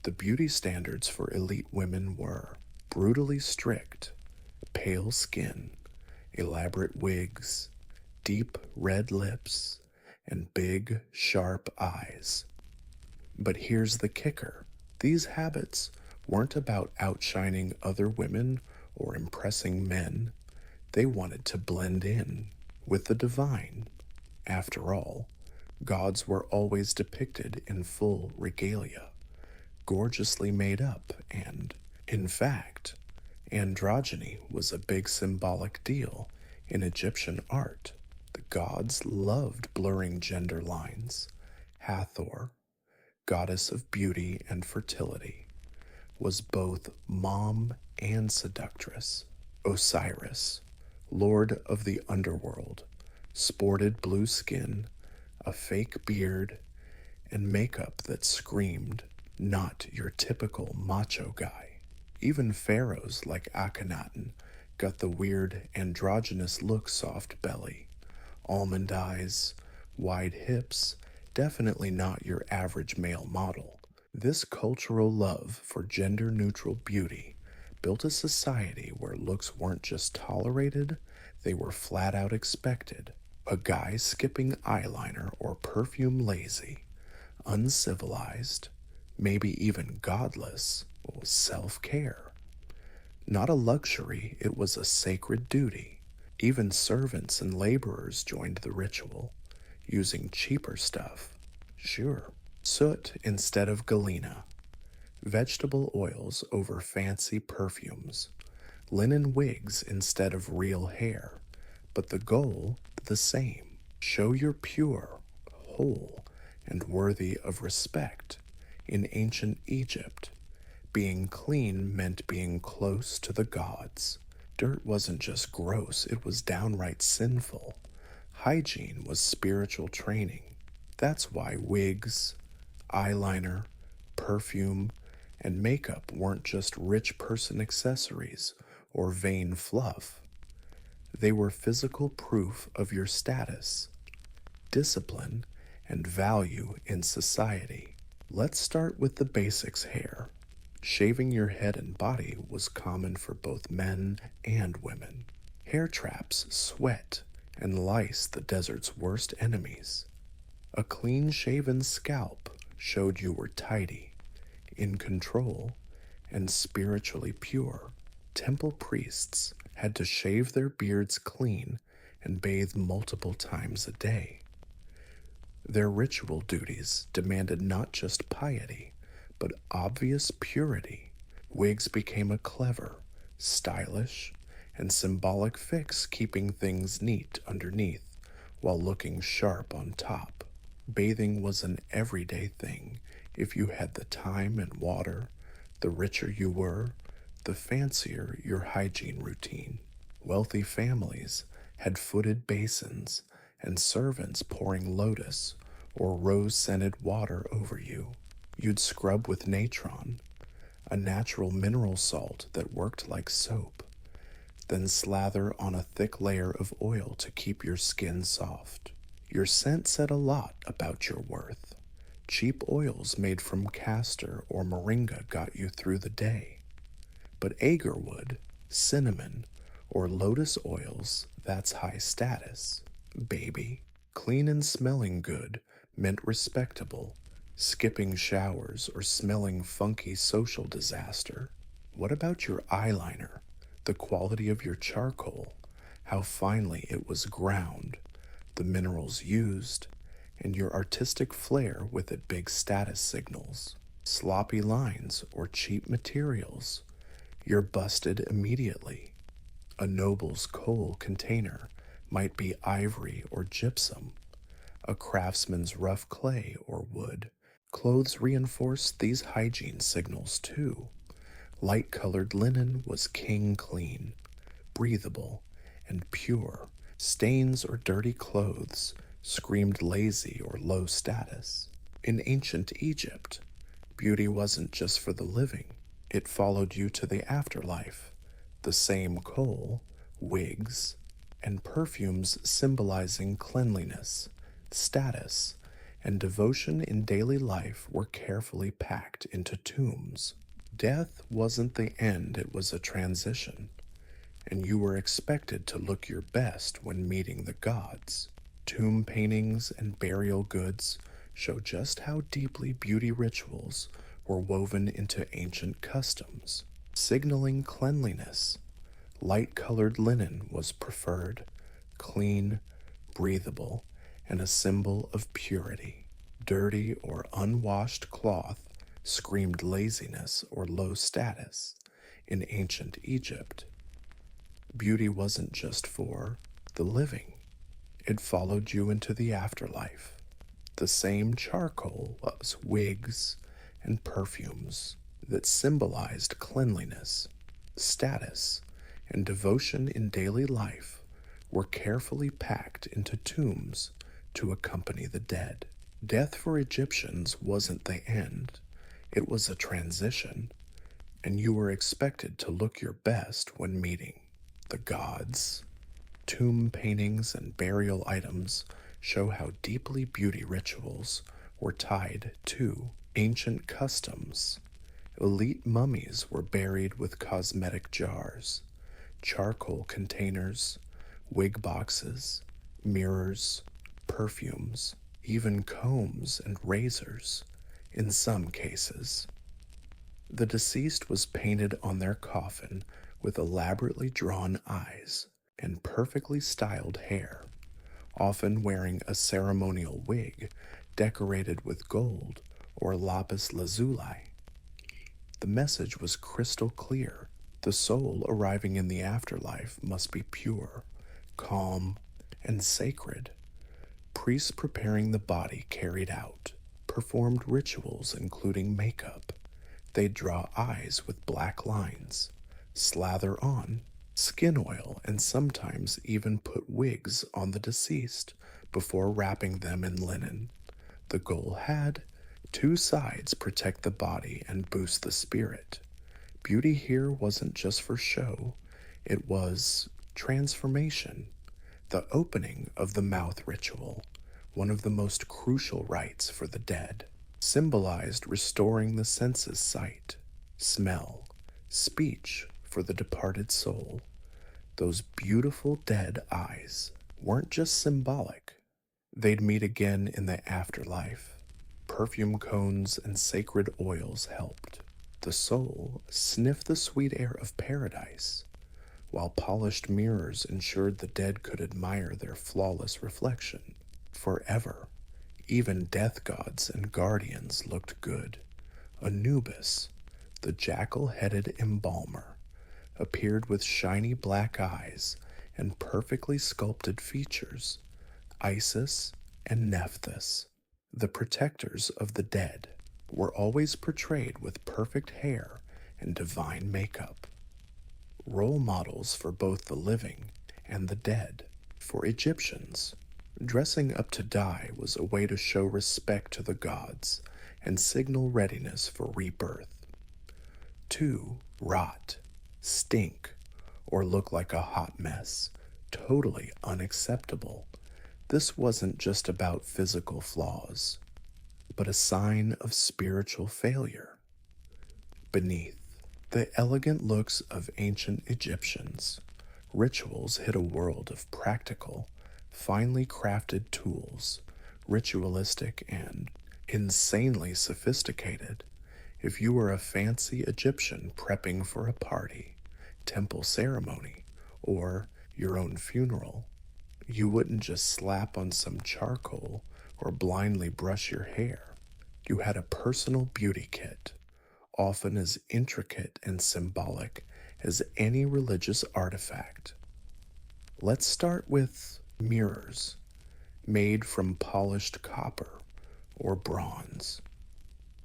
Speaker 1: The beauty standards for elite women were brutally strict: pale skin, elaborate wigs, deep red lips, and big, sharp eyes. But here's the kicker: these habits weren't about outshining other women or impressing men. They wanted to blend in with the divine. After all, gods were always depicted in full regalia, gorgeously made up, and, in fact, androgyny was a big symbolic deal in Egyptian art. The gods loved blurring gender lines. Hathor, goddess of beauty and fertility, was both mom and seductress. Osiris, lord of the underworld, sported blue skin, a fake beard, and makeup that screamed, not your typical macho guy. Even pharaohs like Akhenaten got the weird androgynous look: soft belly, almond eyes, wide hips, definitely not your average male model. This cultural love for gender neutral beauty built a society where looks weren't just tolerated, they were flat out expected. A guy skipping eyeliner or perfume lazy, uncivilized, maybe even godless, was self care. Not a luxury, it was a sacred duty. Even servants and laborers joined the ritual, using cheaper stuff. Sure, soot instead of galena, vegetable oils over fancy perfumes, linen wigs instead of real hair, but the goal the same: show you're pure, whole, and worthy of respect. In ancient Egypt, being clean meant being close to the gods. Dirt wasn't just gross, it was downright sinful. Hygiene was spiritual training. That's why wigs, eyeliner, perfume, and makeup weren't just rich person accessories or vain fluff. They were physical proof of your status, discipline, and value in society. Let's start with the basics: hair. Shaving your head and body was common for both men and women. Hair traps, sweat, and lice, the desert's worst enemies. A clean-shaven scalp showed you were tidy, in control, and spiritually pure. Temple priests had to shave their beards clean and bathe multiple times a day. Their ritual duties demanded not just piety, but obvious purity. Wigs became a clever, stylish, and symbolic fix, keeping things neat underneath while looking sharp on top. Bathing was an everyday thing. If you had the time and water, the richer you were, the fancier your hygiene routine. Wealthy families had footed basins and servants pouring lotus or rose-scented water over you. You'd scrub with natron, a natural mineral salt that worked like soap, then slather on a thick layer of oil to keep your skin soft. Your scent said a lot about your worth. Cheap oils made from castor or moringa got you through the day. But agarwood, cinnamon, or lotus oils, that's high status. Baby, clean and smelling good meant respectable. Skipping showers or smelling funky, social disaster. What about your eyeliner? The quality of your charcoal, how finely it was ground, the minerals used, and your artistic flair with it big status signals. Sloppy lines or cheap materials, you're busted immediately. A noble's coal container might be ivory or gypsum, a craftsman's rough clay or wood. Clothes reinforced these hygiene signals too. Light-colored linen was king clean, breathable, and pure. Stains or dirty clothes screamed lazy or low status. In ancient Egypt, beauty wasn't just for the living. It followed you to the afterlife. The same kohl, wigs, and perfumes symbolizing cleanliness, status, and devotion in daily life were carefully packed into tombs. Death wasn't the end, it was a transition. and you were expected to look your best when meeting the gods. Tomb paintings and burial goods show just how deeply beauty rituals were woven into ancient customs, signaling cleanliness. Light-colored linen was preferred, clean, breathable, and a symbol of purity. Dirty or unwashed cloth screamed laziness or low status in ancient Egypt. Beauty wasn't just for the living, it followed you into the afterlife. The same charcoal was wigs and perfumes that symbolized cleanliness, status, and devotion in daily life were carefully packed into tombs to accompany the dead. Death for Egyptians wasn't the end, it was a transition, and you were expected to look your best when meeting the gods. Tomb paintings and burial items show how deeply beauty rituals were tied to ancient customs. Elite mummies were buried with cosmetic jars, charcoal containers, wig boxes, mirrors, perfumes, even combs and razors, in some cases. The deceased was painted on their coffin with elaborately drawn eyes and perfectly styled hair, often wearing a ceremonial wig decorated with gold or lapis lazuli. The message was crystal clear. The soul arriving in the afterlife must be pure, calm, and sacred. Priests preparing the body carried out, performed rituals including makeup. They'd draw eyes with black lines, slather on skin oil, and sometimes even put wigs on the deceased before wrapping them in linen. The goal had two sides: protect the body and boost the spirit. Beauty here wasn't just for show, it was transformation. The opening of the mouth ritual, one of the most crucial rites for the dead, symbolized restoring the senses: sight, smell, speech for the departed soul. Those beautiful dead eyes weren't just symbolic, they'd meet again in the afterlife. Perfume cones and sacred oils helped the soul sniff the sweet air of paradise, while polished mirrors ensured the dead could admire their flawless reflection forever. Even death gods and guardians looked good. Anubis, the jackal-headed embalmer, appeared with shiny black eyes and perfectly sculpted features. Isis and Nephthys, the protectors of the dead, were always portrayed with perfect hair and divine makeup. Role models for both the living and the dead. For Egyptians, dressing up to die was a way to show respect to the gods and signal readiness for rebirth. 2. Rot, stink, or look like a hot mess. Totally unacceptable. This wasn't just about physical flaws, but a sign of spiritual failure. Beneath the elegant looks of ancient Egyptians, rituals hid a world of practical, finely crafted tools, ritualistic and insanely sophisticated. If you were a fancy Egyptian prepping for a party, temple ceremony, or your own funeral, you wouldn't just slap on some charcoal or blindly brush your hair. You had a personal beauty kit, often as intricate and symbolic as any religious artifact. Let's start with mirrors, made from polished copper or bronze.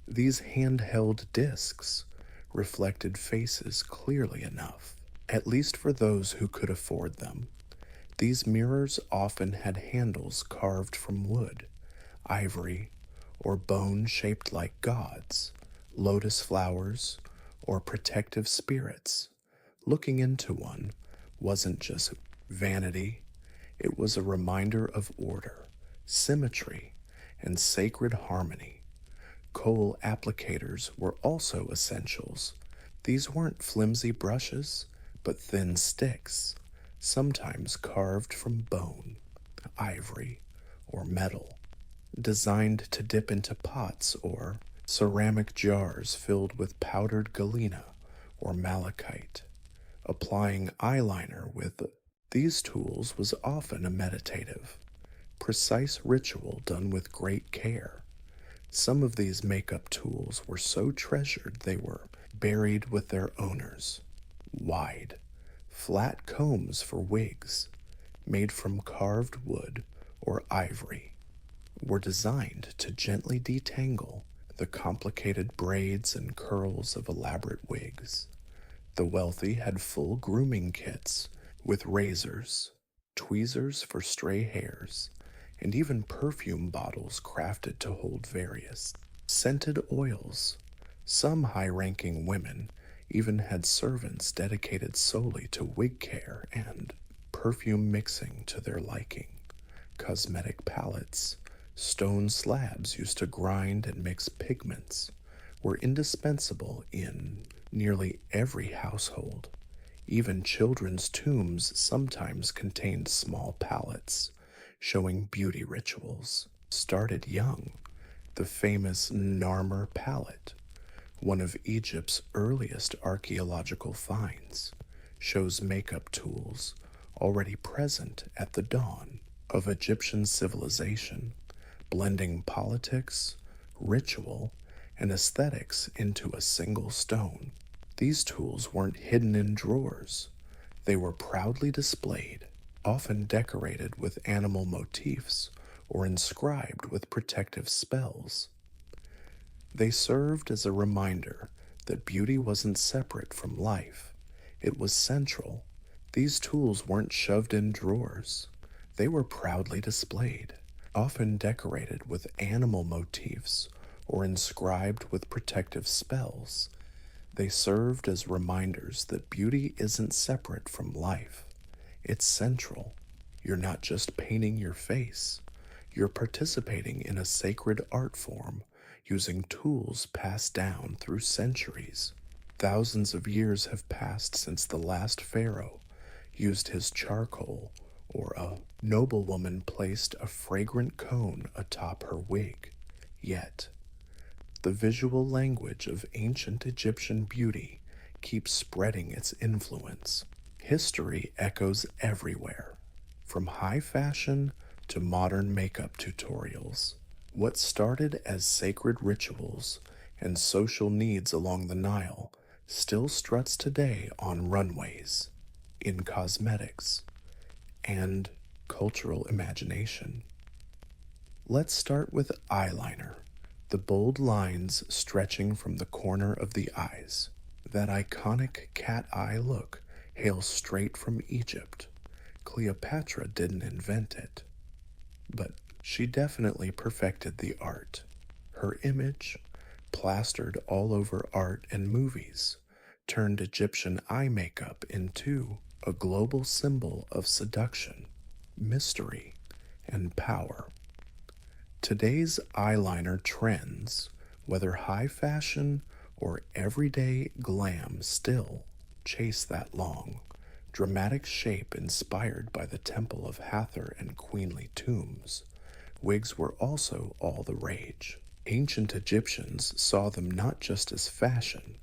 Speaker 1: These handheld discs reflected faces clearly enough, at least for those who could afford them. These mirrors often had handles carved from wood, ivory, or bone shaped like gods, lotus flowers, or protective spirits. Looking into one wasn't just vanity, it was a reminder of order, symmetry, and sacred harmony. Kohl applicators were also essentials. These weren't flimsy brushes, but thin sticks, sometimes carved from bone, ivory, or metal, designed to dip into pots or ceramic jars filled with powdered galena or malachite. Applying eyeliner with these tools was often a meditative, precise ritual done with great care. Some of these makeup tools were so treasured they were buried with their owners. Wide, flat combs for wigs, made from carved wood or ivory, were designed to gently detangle the complicated braids and curls of elaborate wigs. The wealthy had full grooming kits with razors, tweezers for stray hairs, and even perfume bottles crafted to hold various scented oils. Some high ranking women even had servants dedicated solely to wig care and perfume mixing to their liking. Cosmetic palettes, stone slabs used to grind and mix pigments, were indispensable in nearly every household. Even children's tombs sometimes contained small palettes showing beauty rituals. Started young, the famous Narmer palette, one of Egypt's earliest archaeological finds, shows makeup tools already present at the dawn of Egyptian civilization, blending politics, ritual, and aesthetics into a single stone. These tools weren't hidden in drawers. They were proudly displayed, often decorated with animal motifs or inscribed with protective spells. They served as a reminder that beauty wasn't separate from life. It was central. These tools weren't shoved in drawers. They were proudly displayed, often decorated with animal motifs or inscribed with protective spells. They served as reminders that beauty isn't separate from life. It's central. You're not just painting your face. You're participating in a sacred art form using tools passed down through centuries. Thousands of years have passed since the last pharaoh used his charcoal, or a noblewoman placed a fragrant cone atop her wig. Yet, the visual language of ancient Egyptian beauty keeps spreading its influence. History echoes everywhere, from high fashion to modern makeup tutorials. What started as sacred rituals and social needs along the Nile still struts today on runways, in cosmetics, and cultural imagination. Let's start with eyeliner, the bold lines stretching from the corner of the eyes. That iconic cat eye look hails straight from Egypt. Cleopatra didn't invent it, but she definitely perfected the art. Her image, plastered all over art and movies, turned Egyptian eye makeup into a global symbol of seduction, mystery, and power. Today's eyeliner trends, whether high fashion or everyday glam, still chase that long, dramatic shape inspired by the Temple of Hathor and queenly tombs. Wigs were also all the rage. Ancient Egyptians saw them not just as fashion,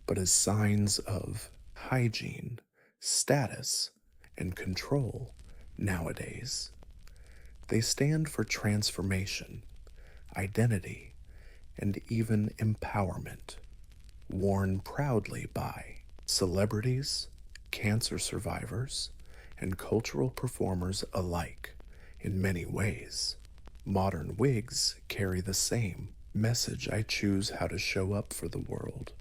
Speaker 1: but as signs of hygiene, status, and control. Nowadays, they stand for transformation, identity, and even empowerment, worn proudly by celebrities, cancer survivors, and cultural performers alike. In many ways, modern wigs carry the same message: I choose how to show up for the world.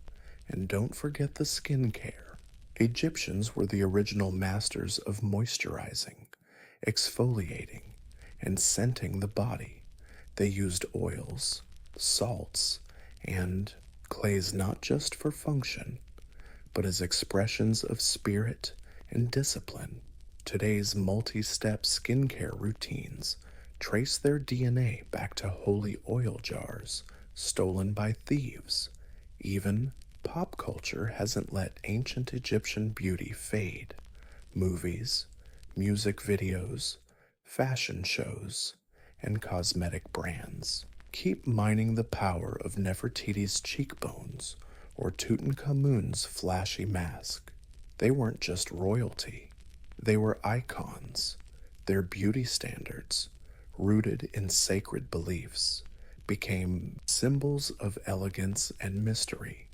Speaker 1: And don't forget the skincare. Egyptians were the original masters of moisturizing, exfoliating, and scenting the body. They used oils, salts, and clays not just for function, but as expressions of spirit and discipline. Today's multi-step skincare routines trace their DNA back to holy oil jars stolen by thieves, even pop culture hasn't let ancient Egyptian beauty fade. Movies, music videos, fashion shows, and cosmetic brands keep mining the power of Nefertiti's cheekbones or Tutankhamun's flashy mask. They weren't just royalty, they were icons. Their beauty standards, rooted in sacred beliefs, became symbols of elegance and mystery.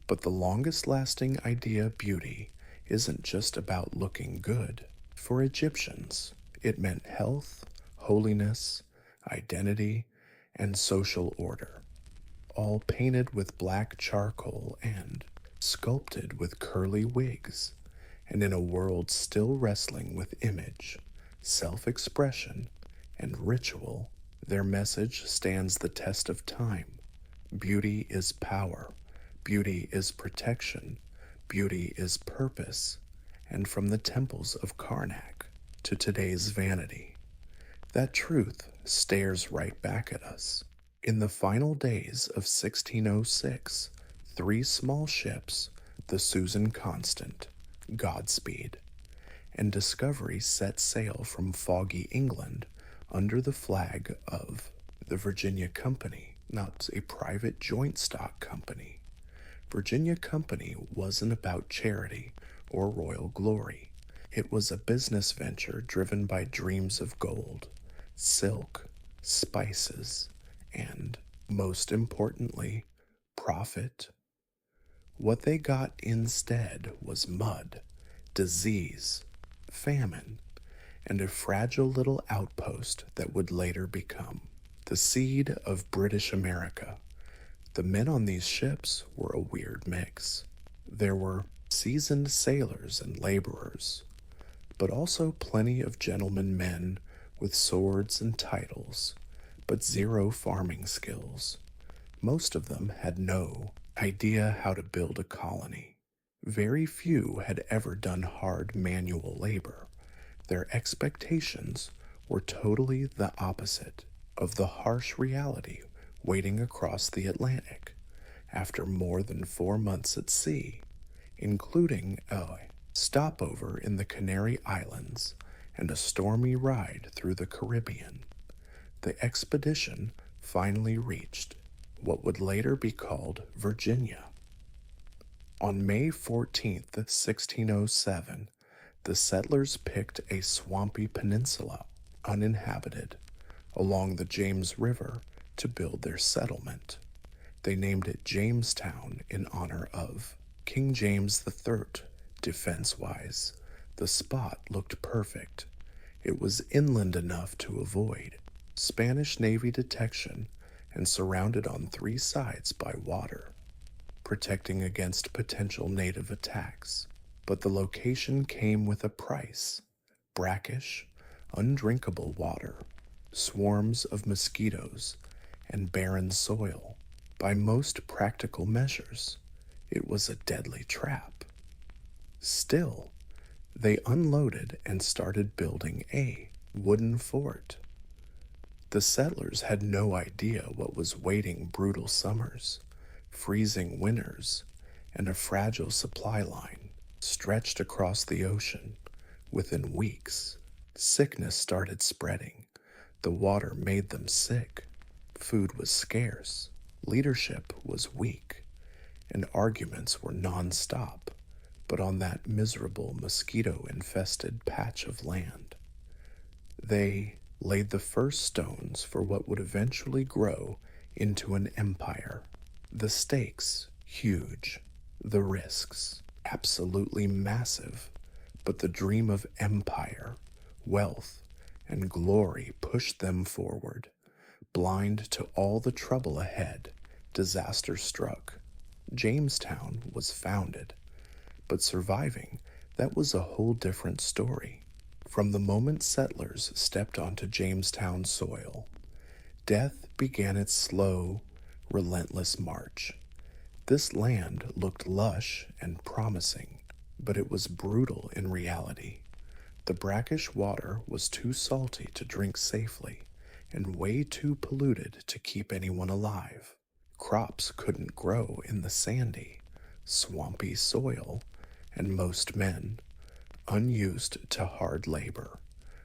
Speaker 1: But the longest lasting idea of beauty isn't just about looking good. For Egyptians, it meant health, holiness, identity, and social order, all painted with black charcoal and sculpted with curly wigs. And in a world still wrestling with image, self expression, and ritual, their message stands the test of time. Beauty is power, beauty is protection, beauty is purpose, and from the temples of Karnak to today's vanity, that truth stares right back at us. In the final days of 1606, three small ships, the Susan Constant, Godspeed, and Discovery set sail from foggy England under the flag of the Virginia Company, not a private joint stock company. Virginia Company wasn't about charity or royal glory. It was a business venture driven by dreams of gold, silk, spices, and, most importantly, profit. What they got instead was mud, disease, famine, and a fragile little outpost that would later become the seed of British America. The men on these ships were a weird mix. There were seasoned sailors and laborers, but also plenty of gentlemen men with swords and titles, but zero farming skills. Most of them had no idea how to build a colony. Very few had ever done hard manual labor. Their expectations were totally the opposite of the harsh reality waiting across the Atlantic after more than 4 months at sea, including a stopover in the Canary Islands and a stormy ride through the Caribbean. The expedition finally reached what would later be called Virginia. On May 14th, 1607, the settlers picked a swampy peninsula, uninhabited, along the James River to build their settlement. They named it Jamestown in honor of King James III. Defense-wise, the spot looked perfect. It was inland enough to avoid Spanish Navy detection and surrounded on 3 sides by water, protecting against potential native attacks. But the location came with a price: brackish, undrinkable water, swarms of mosquitoes, and barren soil. By most practical measures, it was a deadly trap. Still, they unloaded and started building a wooden fort. The settlers had no idea what was waiting: brutal summers, freezing winters, and a fragile supply line stretched across the ocean. Within weeks, sickness started spreading. The water made them sick. Food was scarce. Leadership was weak. And arguments were non-stop, but on that miserable mosquito-infested patch of land. They laid the first stones for what would eventually grow into an empire. The stakes, huge. The risks, absolutely massive. But the dream of empire, wealth, and glory pushed them forward. Blind to all the trouble ahead, disaster struck. Jamestown was founded. But surviving, that was a whole different story. From the moment settlers stepped onto Jamestown soil, death began its slow, relentless march. This land looked lush and promising, but it was brutal in reality. The brackish water was too salty to drink safely, and way too polluted to keep anyone alive. Crops couldn't grow in the sandy, swampy soil, and most men, unused to hard labor,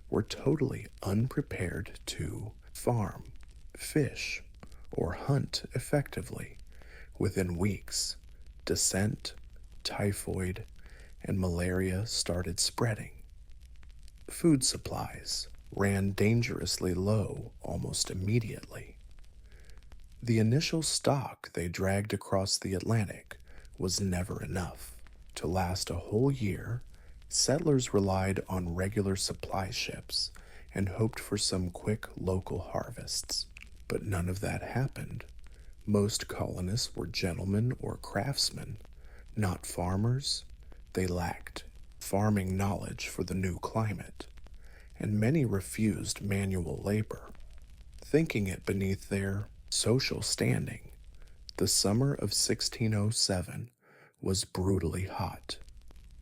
Speaker 1: were totally unprepared to farm, fish, or hunt effectively. Within weeks, descent, typhoid, and malaria started spreading. Food supplies ran dangerously low almost immediately. The initial stock they dragged across the Atlantic was never enough. To last a whole year, settlers relied on regular supply ships and hoped for some quick local harvests. But none of that happened. Most colonists were gentlemen or craftsmen, not farmers. They lacked farming knowledge for the new climate, and many refused manual labor, thinking it beneath their social standing. The summer of 1607 was brutally hot.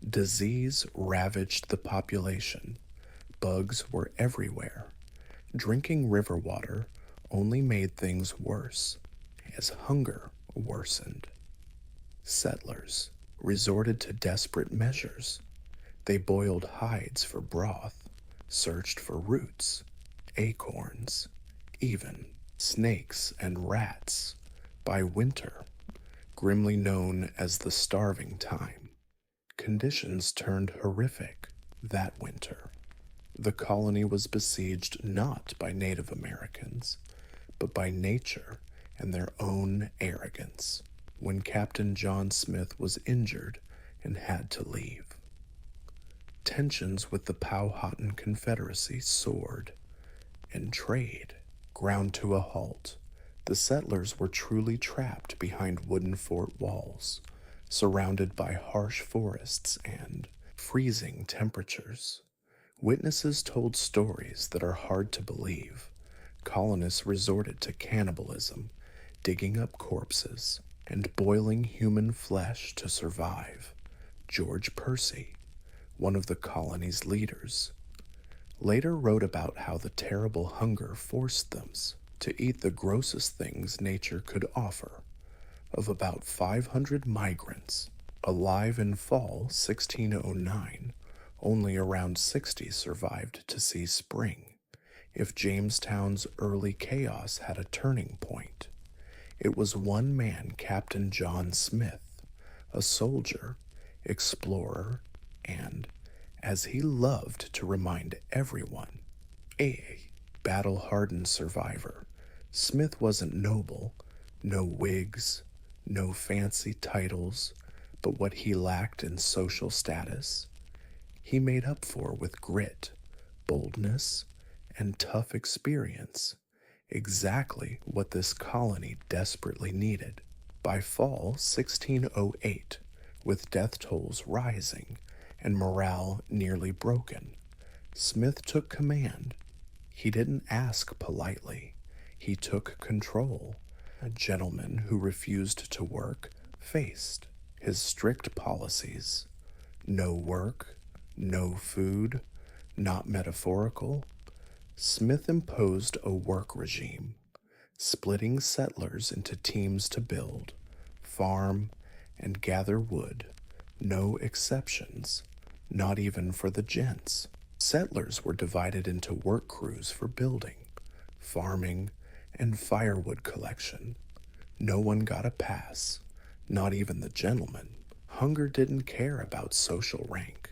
Speaker 1: Disease ravaged the population. Bugs were everywhere. Drinking river water only made things worse as hunger worsened. Settlers resorted to desperate measures. They boiled hides for broth, searched for roots, acorns, even snakes and rats. By winter, grimly known as the starving time, conditions turned horrific that winter. The colony was besieged not by Native Americans, but by nature and their own arrogance. When Captain John Smith was injured and had to leave, tensions with the Powhatan Confederacy soared, and trade ground to a halt. The settlers were truly trapped behind wooden fort walls, surrounded by harsh forests and freezing temperatures. Witnesses told stories that are hard to believe. Colonists resorted to cannibalism, digging up corpses, and boiling human flesh to survive. George Percy, one of the colony's leaders, later wrote about how the terrible hunger forced them to eat the grossest things nature could offer. Of about 500 migrants alive in fall 1609, only around 60 survived to see spring. If Jamestown's early chaos had a turning point, it was one man, Captain John Smith, a soldier, explorer, and, as he loved to remind everyone, a battle-hardened survivor. Smith wasn't noble, no wigs, no fancy titles, but what he lacked in social status, he made up for with grit, boldness, and tough experience. Exactly what this colony desperately needed. By fall 1608, with death tolls rising and morale nearly broken, Smith took command. He didn't ask politely. He took control. A gentleman who refused to work faced his strict policies. No work, no food, not metaphorical. Smith imposed a work regime, splitting settlers into teams to build, farm, and gather wood. No exceptions, not even for the gents. Settlers were divided into work crews for building, farming, and firewood collection. No one got a pass, not even the gentleman. Hunger didn't care about social rank.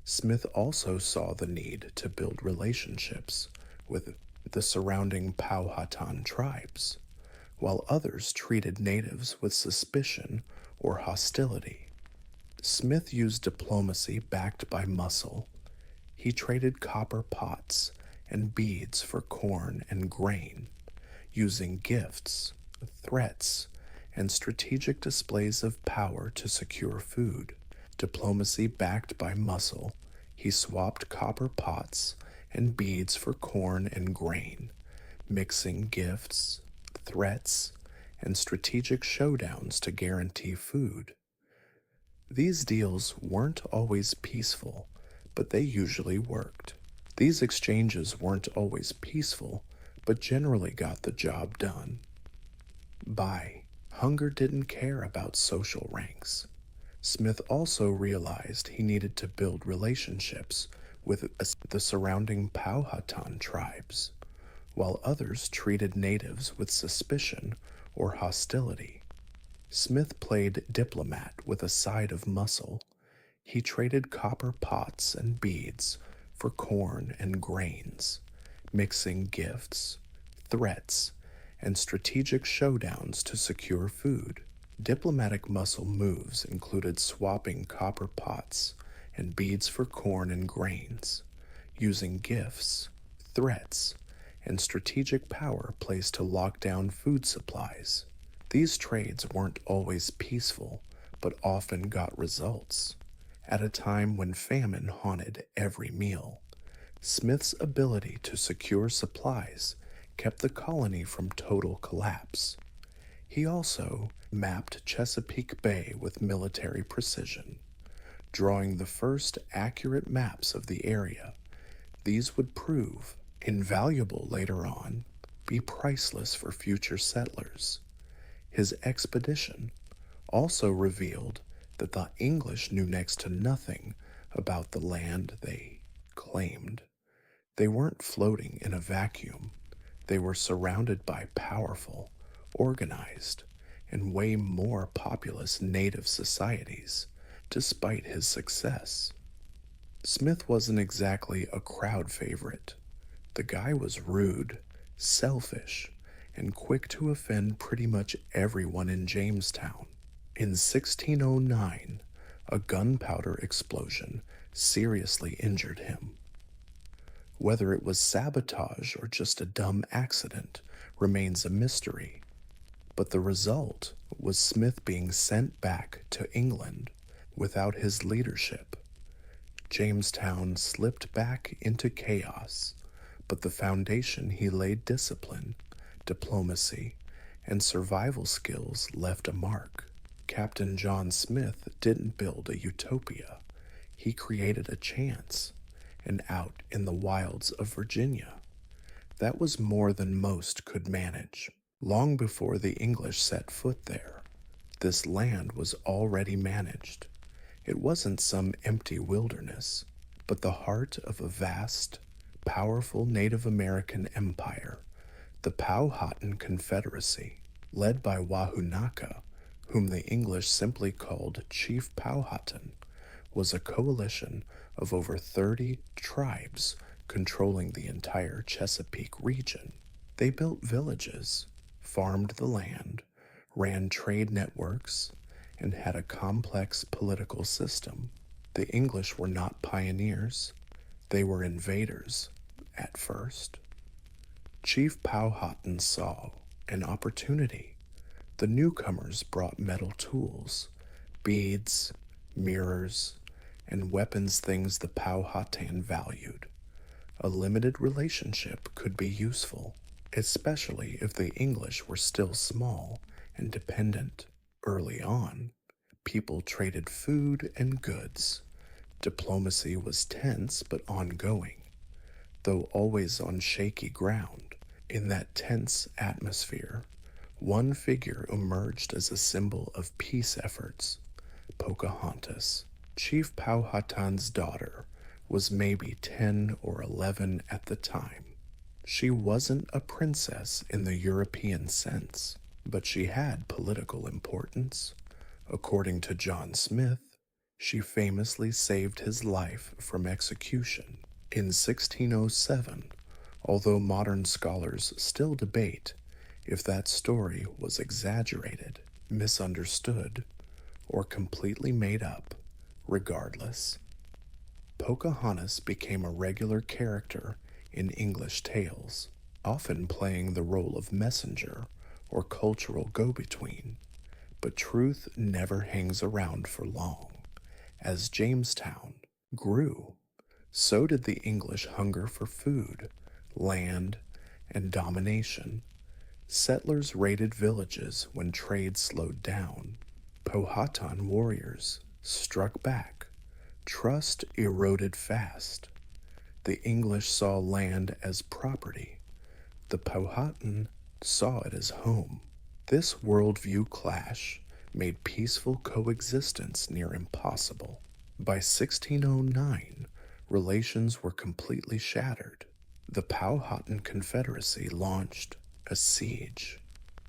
Speaker 1: Smith also saw the need to build relationships with the surrounding Powhatan tribes, while others treated natives with suspicion or hostility. Smith used diplomacy backed by muscle. He traded copper pots and beads for corn and grain, using gifts, threats, and strategic displays of power to secure food. Diplomacy backed by muscle, he swapped copper pots and beads for corn and grain, mixing gifts, threats, and strategic showdowns to guarantee food. These deals weren't always peaceful, but they usually worked. These exchanges weren't always peaceful, but generally got the job done. Hunger didn't care about social ranks. Smith also realized he needed to build relationships with the surrounding Powhatan tribes, while others treated natives with suspicion or hostility. Smith played diplomat with a side of muscle. He traded copper pots and beads for corn and grains, mixing gifts, threats, and strategic showdowns to secure food. Diplomatic muscle moves included swapping copper pots and beads for corn and grains, using gifts, threats, and strategic power plays to lock down food supplies. These trades weren't always peaceful, but often got results. At a time when famine haunted every meal, Smith's ability to secure supplies kept the colony from total collapse. He also mapped Chesapeake Bay with military precision, drawing the first accurate maps of the area. These would prove invaluable later on, be priceless for future settlers. His expedition also revealed that the English knew next to nothing about the land they claimed. They weren't floating in a vacuum. They were surrounded by powerful, organized, and way more populous native societies, despite his success. Smith wasn't exactly a crowd favorite. The guy was rude, selfish, and quick to offend pretty much everyone in Jamestown. In 1609, a gunpowder explosion seriously injured him. Whether it was sabotage or just a dumb accident remains a mystery, but the result was Smith being sent back to England without his leadership. Jamestown slipped back into chaos, but the foundation he laid, discipline, diplomacy, and survival skills, left a mark. Captain John Smith didn't build a utopia. He created a chance, an out in the wilds of Virginia. That was more than most could manage. Long before the English set foot there, this land was already managed. It wasn't some empty wilderness, but the heart of a vast, powerful Native American empire, the Powhatan Confederacy, led by Wahunaka, whom the English simply called Chief Powhatan, was a coalition of over 30 tribes controlling the entire Chesapeake region. They built villages, farmed the land, ran trade networks, and had a complex political system. The English were not pioneers. They were invaders at first. Chief Powhatan saw an opportunity. The newcomers brought metal tools, beads, mirrors, and weapons, things the Powhatan valued. A limited relationship could be useful, especially if the English were still small and dependent. Early on, people traded food and goods. Diplomacy was tense but ongoing, though always on shaky ground. In that tense atmosphere, one figure emerged as a symbol of peace efforts: Pocahontas. Chief Powhatan's daughter was maybe 10 or 11 at the time. She wasn't a princess in the European sense, but she had political importance. According to John Smith, she famously saved his life from execution in 1607, although modern scholars still debate if that story was exaggerated, misunderstood, or completely made up. Regardless, Pocahontas became a regular character in English tales, often playing the role of messenger or cultural go-between. But truth never hangs around for long. As Jamestown grew, so did the English hunger for food, land, and domination. Settlers raided villages when trade slowed down. Powhatan warriors struck back. Trust eroded fast. The English saw land as property. The Powhatan saw it as home. This worldview clash made peaceful coexistence near impossible. By 1609, relations were completely shattered. The Powhatan Confederacy launched a siege,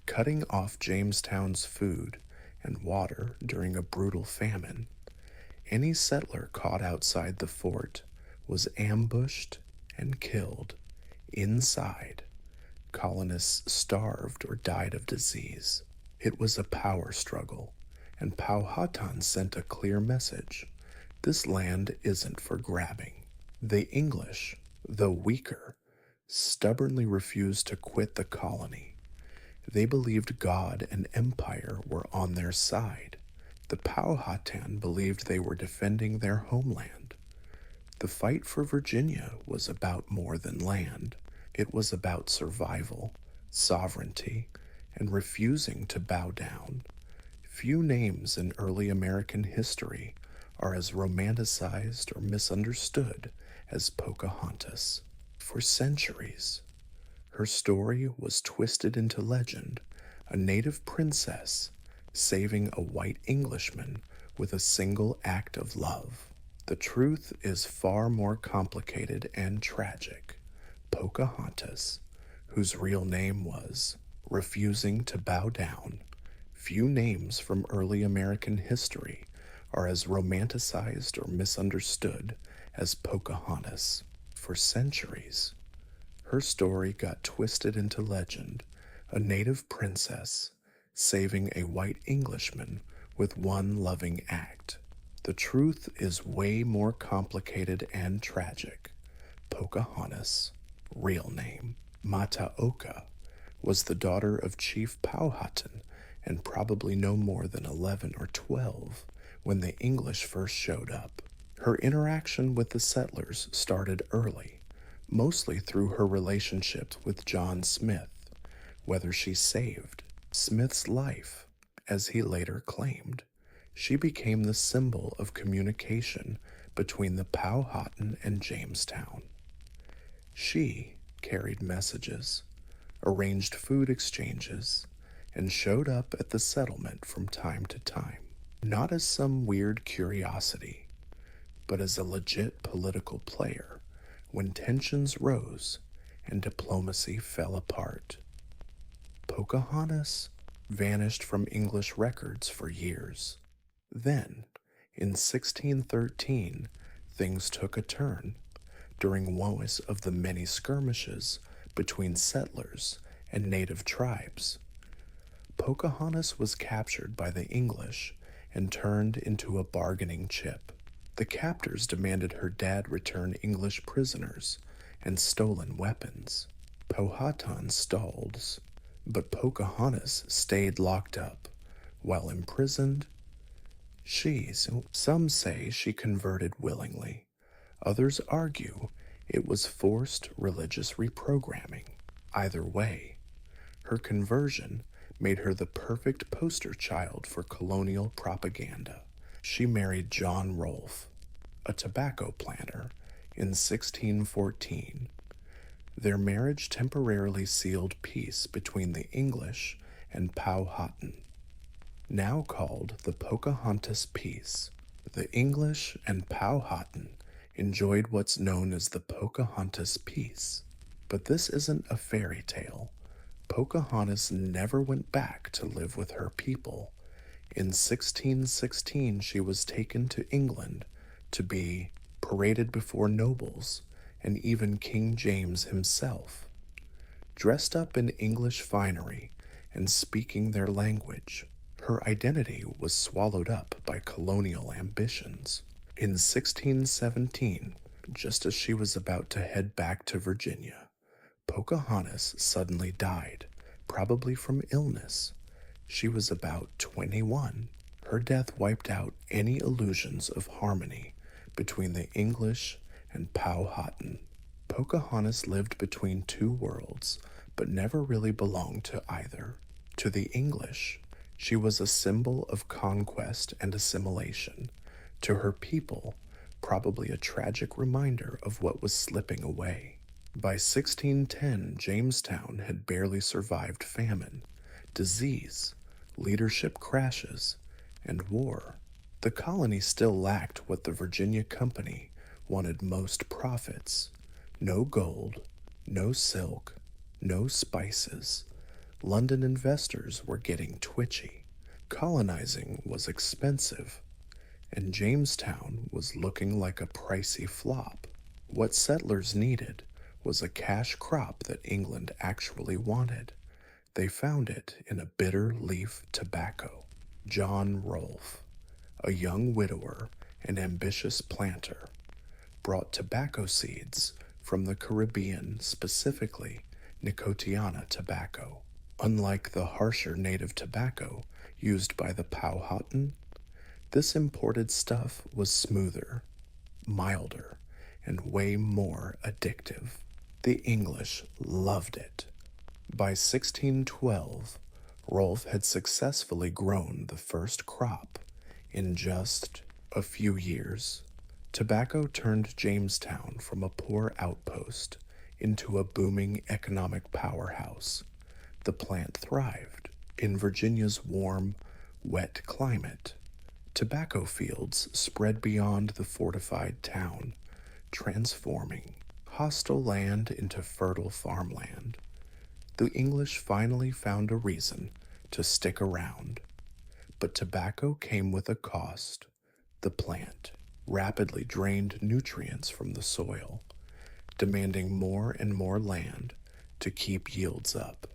Speaker 1: cutting off Jamestown's food and water during a brutal famine. Any settler caught outside the fort was ambushed and killed. Inside, colonists starved or died of disease. It was a power struggle, and Powhatan sent a clear message. This land isn't for grabbing. The English, though weaker, stubbornly refused to quit the colony. They believed God and empire were on their side. The Powhatan believed they were defending their homeland. The fight for Virginia was about more than land. It was about survival, sovereignty, and refusing to bow down. Few names in early American history are as romanticized or misunderstood as Pocahontas. For centuries, her story was twisted into legend, a native princess saving a white Englishman with a single act of love. The truth is far more complicated and tragic. Pocahontas, whose real name was refusing to bow down. Few names from early American history are as romanticized or misunderstood as Pocahontas. For centuries, her story got twisted into legend, a native princess saving a white Englishman with one loving act. The truth is way more complicated and tragic. Pocahontas' real name, Mataoka, was the daughter of Chief Powhatan and probably no more than 11 or 12 when the English first showed up. Her interaction with the settlers started early, mostly through her relationship with John Smith, whether she saved Smith's life, as he later claimed. She became the symbol of communication between the Powhatan and Jamestown. She carried messages, arranged food exchanges, and showed up at the settlement from time to time, not as some weird curiosity, but as a legit political player when tensions rose and diplomacy fell apart. Pocahontas vanished from English records for years. Then, in 1613, things took a turn during one of the many skirmishes between settlers and native tribes. Pocahontas was captured by the English and turned into a bargaining chip. The captors demanded her dad return English prisoners and stolen weapons. Powhatan stalled, but Pocahontas stayed locked up. While imprisoned, some say she converted willingly. Others argue it was forced religious reprogramming. Either way, her conversion made her the perfect poster child for colonial propaganda. She married John Rolfe, a tobacco planter, in 1614. Their marriage temporarily sealed peace between the English and Powhatan, now called the Pocahontas Peace. The English and Powhatan enjoyed what's known as the Pocahontas Peace. But this isn't a fairy tale. Pocahontas never went back to live with her people. In 1616, she was taken to England to be paraded before nobles and even King James himself. Dressed up in English finery and speaking their language, her identity was swallowed up by colonial ambitions. In 1617, just as she was about to head back to Virginia, Pocahontas suddenly died, probably from illness. She was about 21. Her death wiped out any illusions of harmony between the English and Powhatan. Pocahontas lived between two worlds, but never really belonged to either. To the English, she was a symbol of conquest and assimilation. To her people, probably a tragic reminder of what was slipping away. By 1610, Jamestown had barely survived famine, disease, leadership crashes, and war. The colony still lacked what the Virginia Company wanted: most: profits. No gold, no silk, no spices. London investors were getting twitchy. Colonizing was expensive, and Jamestown was looking like a pricey flop. What settlers needed was a cash crop that England actually wanted. They found it in a bitter leaf tobacco. John Rolfe, a young widower and ambitious planter, brought tobacco seeds from the Caribbean, specifically Nicotiana tobacco. Unlike the harsher native tobacco used by the Powhatan, this imported stuff was smoother, milder, and way more addictive. The English loved it. By 1612, Rolfe had successfully grown the first crop in just a few years. Tobacco turned Jamestown from a poor outpost into a booming economic powerhouse. The plant thrived in Virginia's warm, wet climate. Tobacco fields spread beyond the fortified town, transforming hostile land into fertile farmland. The English finally found a reason to stick around. But tobacco came with a cost. The plant rapidly drained nutrients from the soil, demanding more and more land to keep yields up.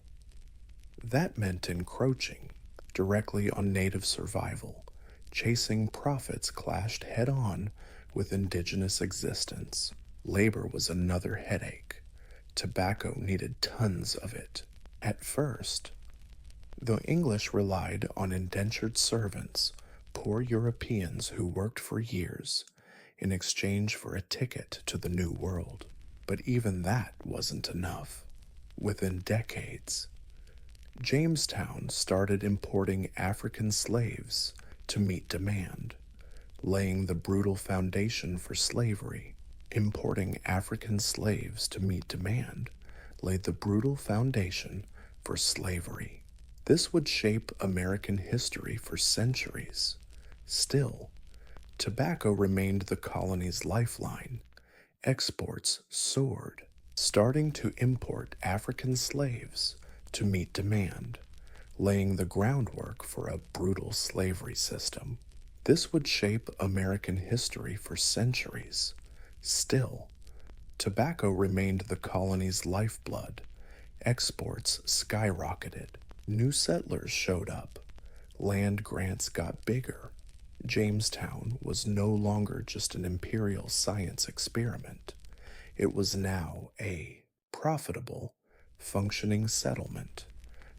Speaker 1: That meant encroaching directly on native survival. Chasing profits clashed head-on with indigenous existence. Labor was another headache. Tobacco needed tons of it. At first, the English relied on indentured servants, poor Europeans who worked for years in exchange for a ticket to the New World. But even that wasn't enough. Within decades, Jamestown started importing African slaves to meet demand, laying the brutal foundation for slavery. Importing African slaves to meet demand laid the brutal foundation for slavery. This would shape American history for centuries. Still, tobacco remained the colony's lifeline. Exports soared, starting to import African slaves to meet demand, laying the groundwork for a brutal slavery system. This would shape American history for centuries. Still, tobacco remained the colony's lifeblood. Exports skyrocketed. New settlers showed up. Land grants got bigger. Jamestown was no longer just an imperial science experiment. It was now a profitable, functioning settlement,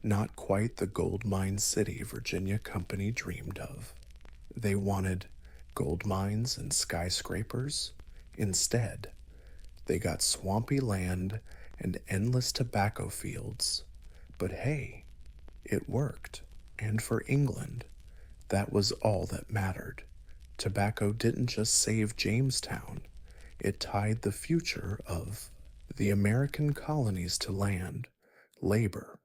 Speaker 1: not quite the gold mine city Virginia Company dreamed of. They wanted gold mines and skyscrapers. Instead, they got swampy land and endless tobacco fields. But hey, it worked. And for England, that was all that mattered. Tobacco didn't just save Jamestown, it tied the future of the American colonies to land, labor,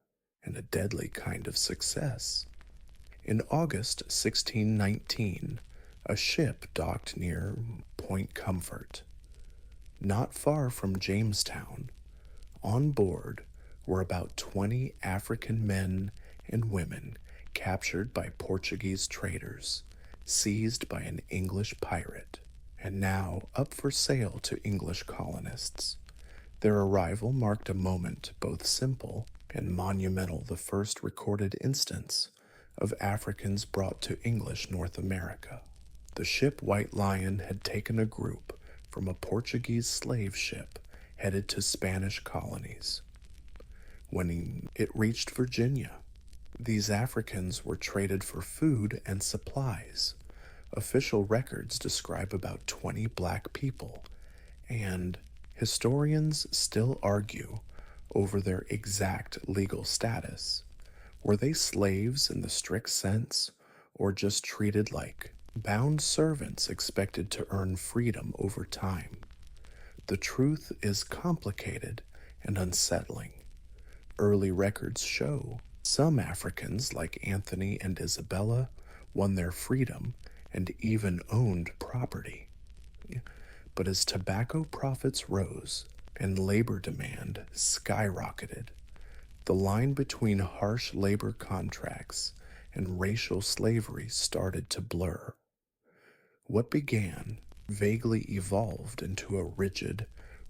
Speaker 1: and a deadly kind of success. In August 1619, a ship docked near Point Comfort, not far from Jamestown. On board were about 20 African men and women captured by Portuguese traders, seized by an English pirate, and now up for sale to English colonists. Their arrival marked a moment both simple and monumental, the first recorded instance of Africans brought to English North America. The ship White Lion had taken a group from a Portuguese slave ship headed to Spanish colonies. When it reached Virginia, these Africans were traded for food and supplies. Official records describe about 20 black people, and historians still argue over their exact legal status. Were they slaves in the strict sense, or just treated like bound servants expected to earn freedom over time? The truth is complicated and unsettling. Early records show Some Africans, like Anthony and Isabella, won their freedom and even owned property. But as tobacco profits rose and labor demand skyrocketed, the line between harsh labor contracts and racial slavery started to blur. What began vaguely evolved into a rigid,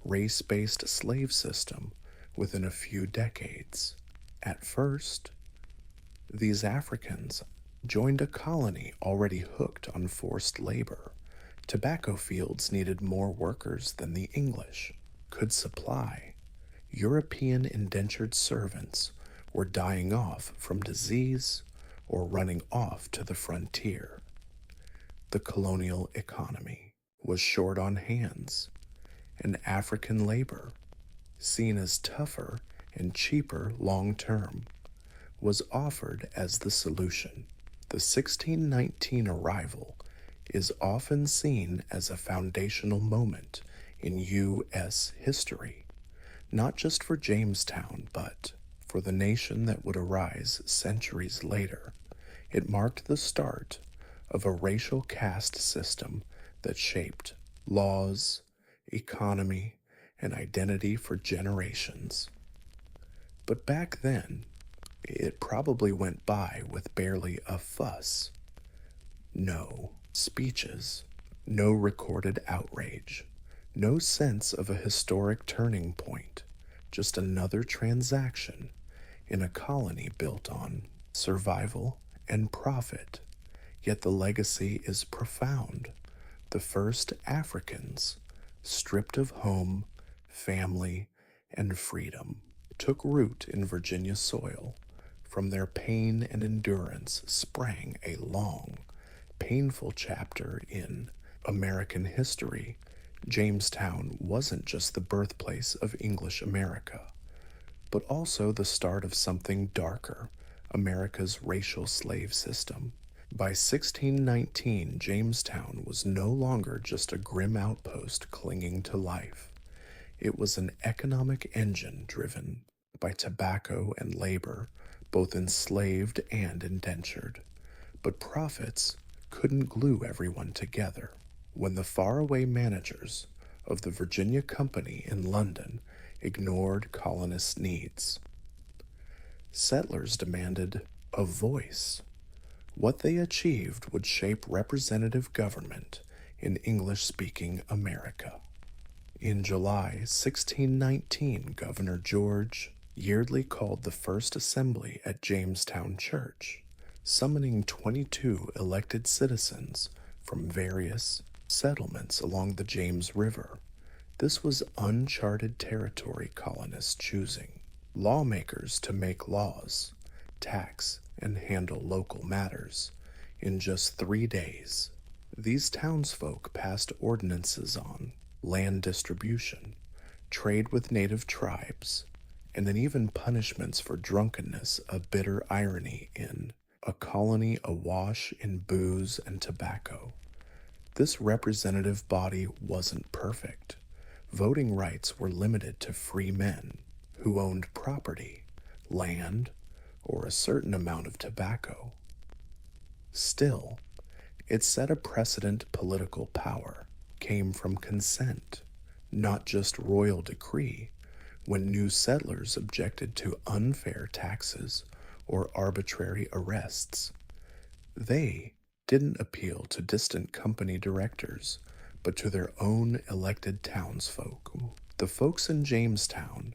Speaker 1: race based slave system within a few decades. At first, these Africans joined a colony already hooked on forced labor. Tobacco fields needed more workers than the English could supply. European indentured servants were dying off from disease or running off to the frontier. The colonial economy was short on hands, and African labor, seen as tougher and cheaper long term, was offered as the solution. The 1619 arrival is often seen as a foundational moment in U.S. history, not just for Jamestown, but for the nation that would arise centuries later. It marked the start of a racial caste system that shaped laws, economy, and identity for generations. But back then, it probably went by with barely a fuss. No speeches, no recorded outrage, no sense of a historic turning point, just another transaction in a colony built on survival and profit. Yet the legacy is profound. The first Africans, stripped of home, family, and freedom, took root in Virginia soil. From their pain and endurance sprang a long, painful chapter in American history. Jamestown wasn't just the birthplace of English America, but also the start of something darker, America's racial slave system. By 1619, Jamestown was no longer just a grim outpost clinging to life. It was an economic engine driven by tobacco and labor, both enslaved and indentured. But profits couldn't glue everyone together. When the faraway managers of the Virginia Company in London ignored colonists' needs, settlers demanded a voice. What they achieved would shape representative government in English-speaking America. In July 1619, Governor George yearly called the first assembly at Jamestown Church, summoning 22 elected citizens from various settlements along the James River. This was uncharted territory colonists choosing. Lawmakers to make laws, tax, and handle local matters. In just 3 days, these townsfolk passed ordinances on land distribution, trade with native tribes, and then even punishments for drunkenness, a bitter irony in a colony awash in booze and tobacco. This representative body wasn't perfect. Voting rights were limited to free men who owned property, land, or a certain amount of tobacco. Still, it set a precedent. Political power came from consent, not just royal decree. When new settlers objected to unfair taxes or arbitrary arrests, they didn't appeal to distant company directors, but to their own elected townsfolk. The folks in Jamestown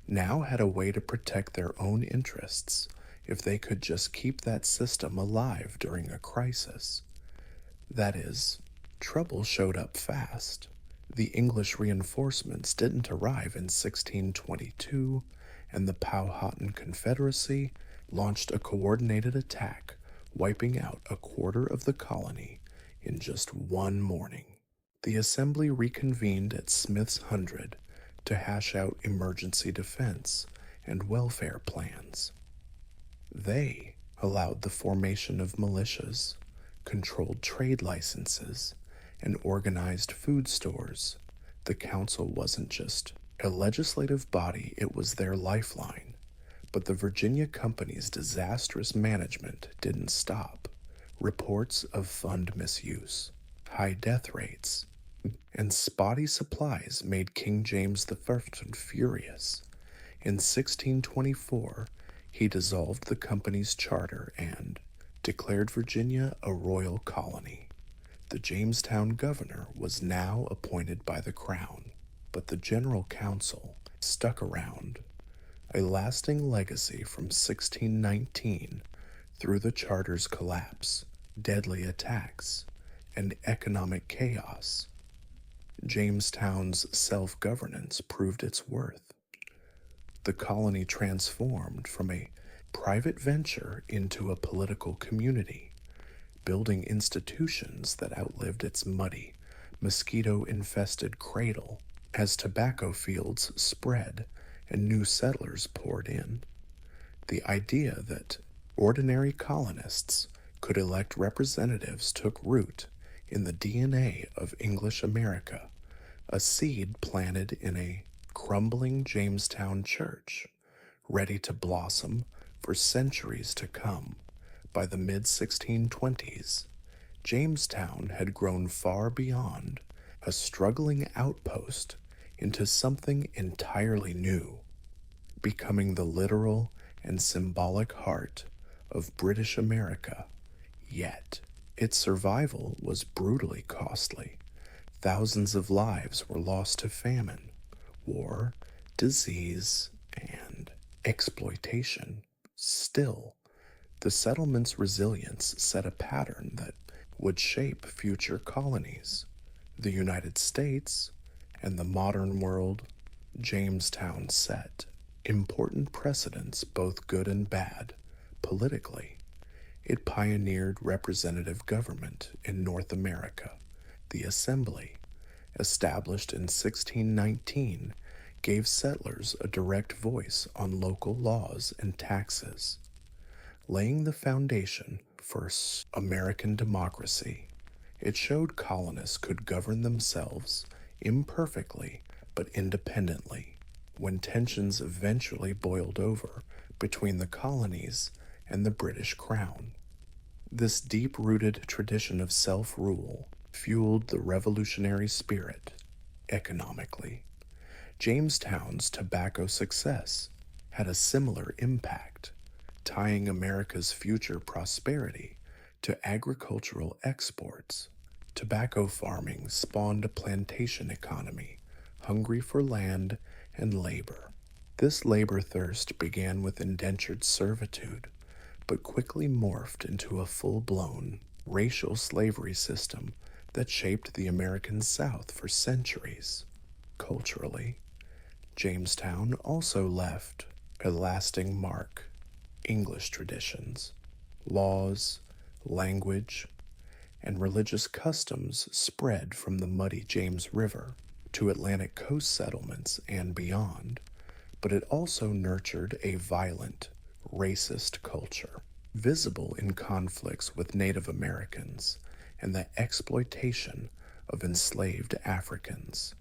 Speaker 1: now had a way to protect their own interests if they could just keep that system alive during a crisis. That is, trouble showed up fast. The English reinforcements didn't arrive in 1622, and the Powhatan Confederacy launched a coordinated attack, wiping out a quarter of the colony in just one morning. The assembly reconvened at Smith's Hundred to hash out emergency defense and welfare plans. They allowed the formation of militias, controlled trade licenses, and organized food stores. The council wasn't just a legislative body, it was their lifeline. But the Virginia Company's disastrous management didn't stop. Reports of fund misuse, high death rates, and spotty supplies made King James I furious. In 1624, he dissolved the company's charter and declared Virginia a royal colony. The Jamestown governor was now appointed by the crown, but the General Council stuck around, a lasting legacy from 1619 through the charter's collapse, deadly attacks, and economic chaos. Jamestown's self-governance proved its worth. The colony transformed from a private venture into a political community, building institutions that outlived its muddy, mosquito-infested cradle as tobacco fields spread and new settlers poured in. The idea that ordinary colonists could elect representatives took root in the DNA of English America, a seed planted in a crumbling Jamestown church, ready to blossom for centuries to come. By the mid-1620s, Jamestown had grown far beyond a struggling outpost into something entirely new, becoming the literal and symbolic heart of British America. Yet, its survival was brutally costly. Thousands of lives were lost to famine, war, disease, and exploitation. Still, the settlement's resilience set a pattern that would shape future colonies. The United States and the modern world, Jamestown set important precedents, both good and bad, politically. It pioneered representative government in North America. The Assembly, established in 1619, gave settlers a direct voice on local laws and taxes, laying the foundation for American democracy. It showed colonists could govern themselves imperfectly but independently. When tensions eventually boiled over between the colonies and the British Crown, this deep-rooted tradition of self-rule fueled the revolutionary spirit. Economically, Jamestown's tobacco success had a similar impact, tying America's future prosperity to agricultural exports. Tobacco farming spawned a plantation economy, hungry for land and labor. This labor thirst began with indentured servitude, but quickly morphed into a full-blown racial slavery system that shaped the American South for centuries. Culturally, Jamestown also left a lasting mark. English traditions, laws, language, and religious customs spread from the muddy James River to Atlantic coast settlements and beyond, but it also nurtured a violent, racist culture, visible in conflicts with Native Americans and the exploitation of enslaved Africans.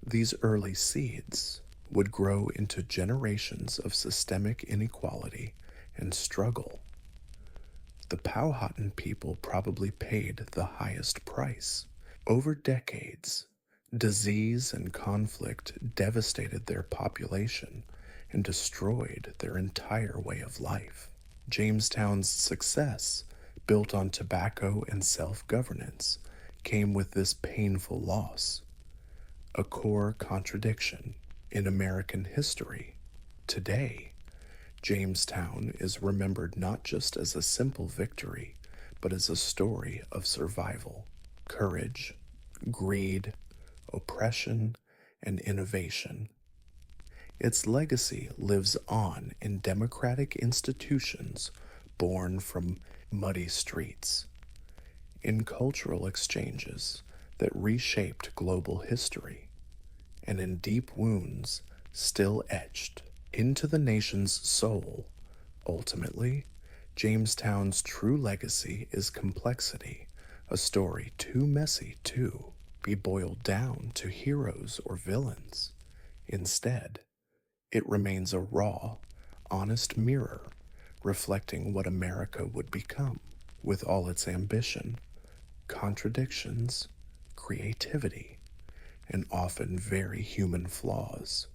Speaker 1: These early seeds would grow into generations of systemic inequality and struggle. The Powhatan people probably paid the highest price. Over decades, disease and conflict devastated their population and destroyed their entire way of life. Jamestown's success, built on tobacco and self-governance, came with this painful loss, a core contradiction in American history. Today, Jamestown is remembered not just as a simple victory, but as a story of survival, courage, greed, oppression, and innovation. Its legacy lives on in democratic institutions born from muddy streets, in cultural exchanges that reshaped global history, and in deep wounds still etched into the nation's soul. Ultimately, Jamestown's true legacy is complexity, a story too messy to be boiled down to heroes or villains. Instead, it remains a raw, honest mirror reflecting what America would become with all its ambition, contradictions, creativity, and often very human flaws.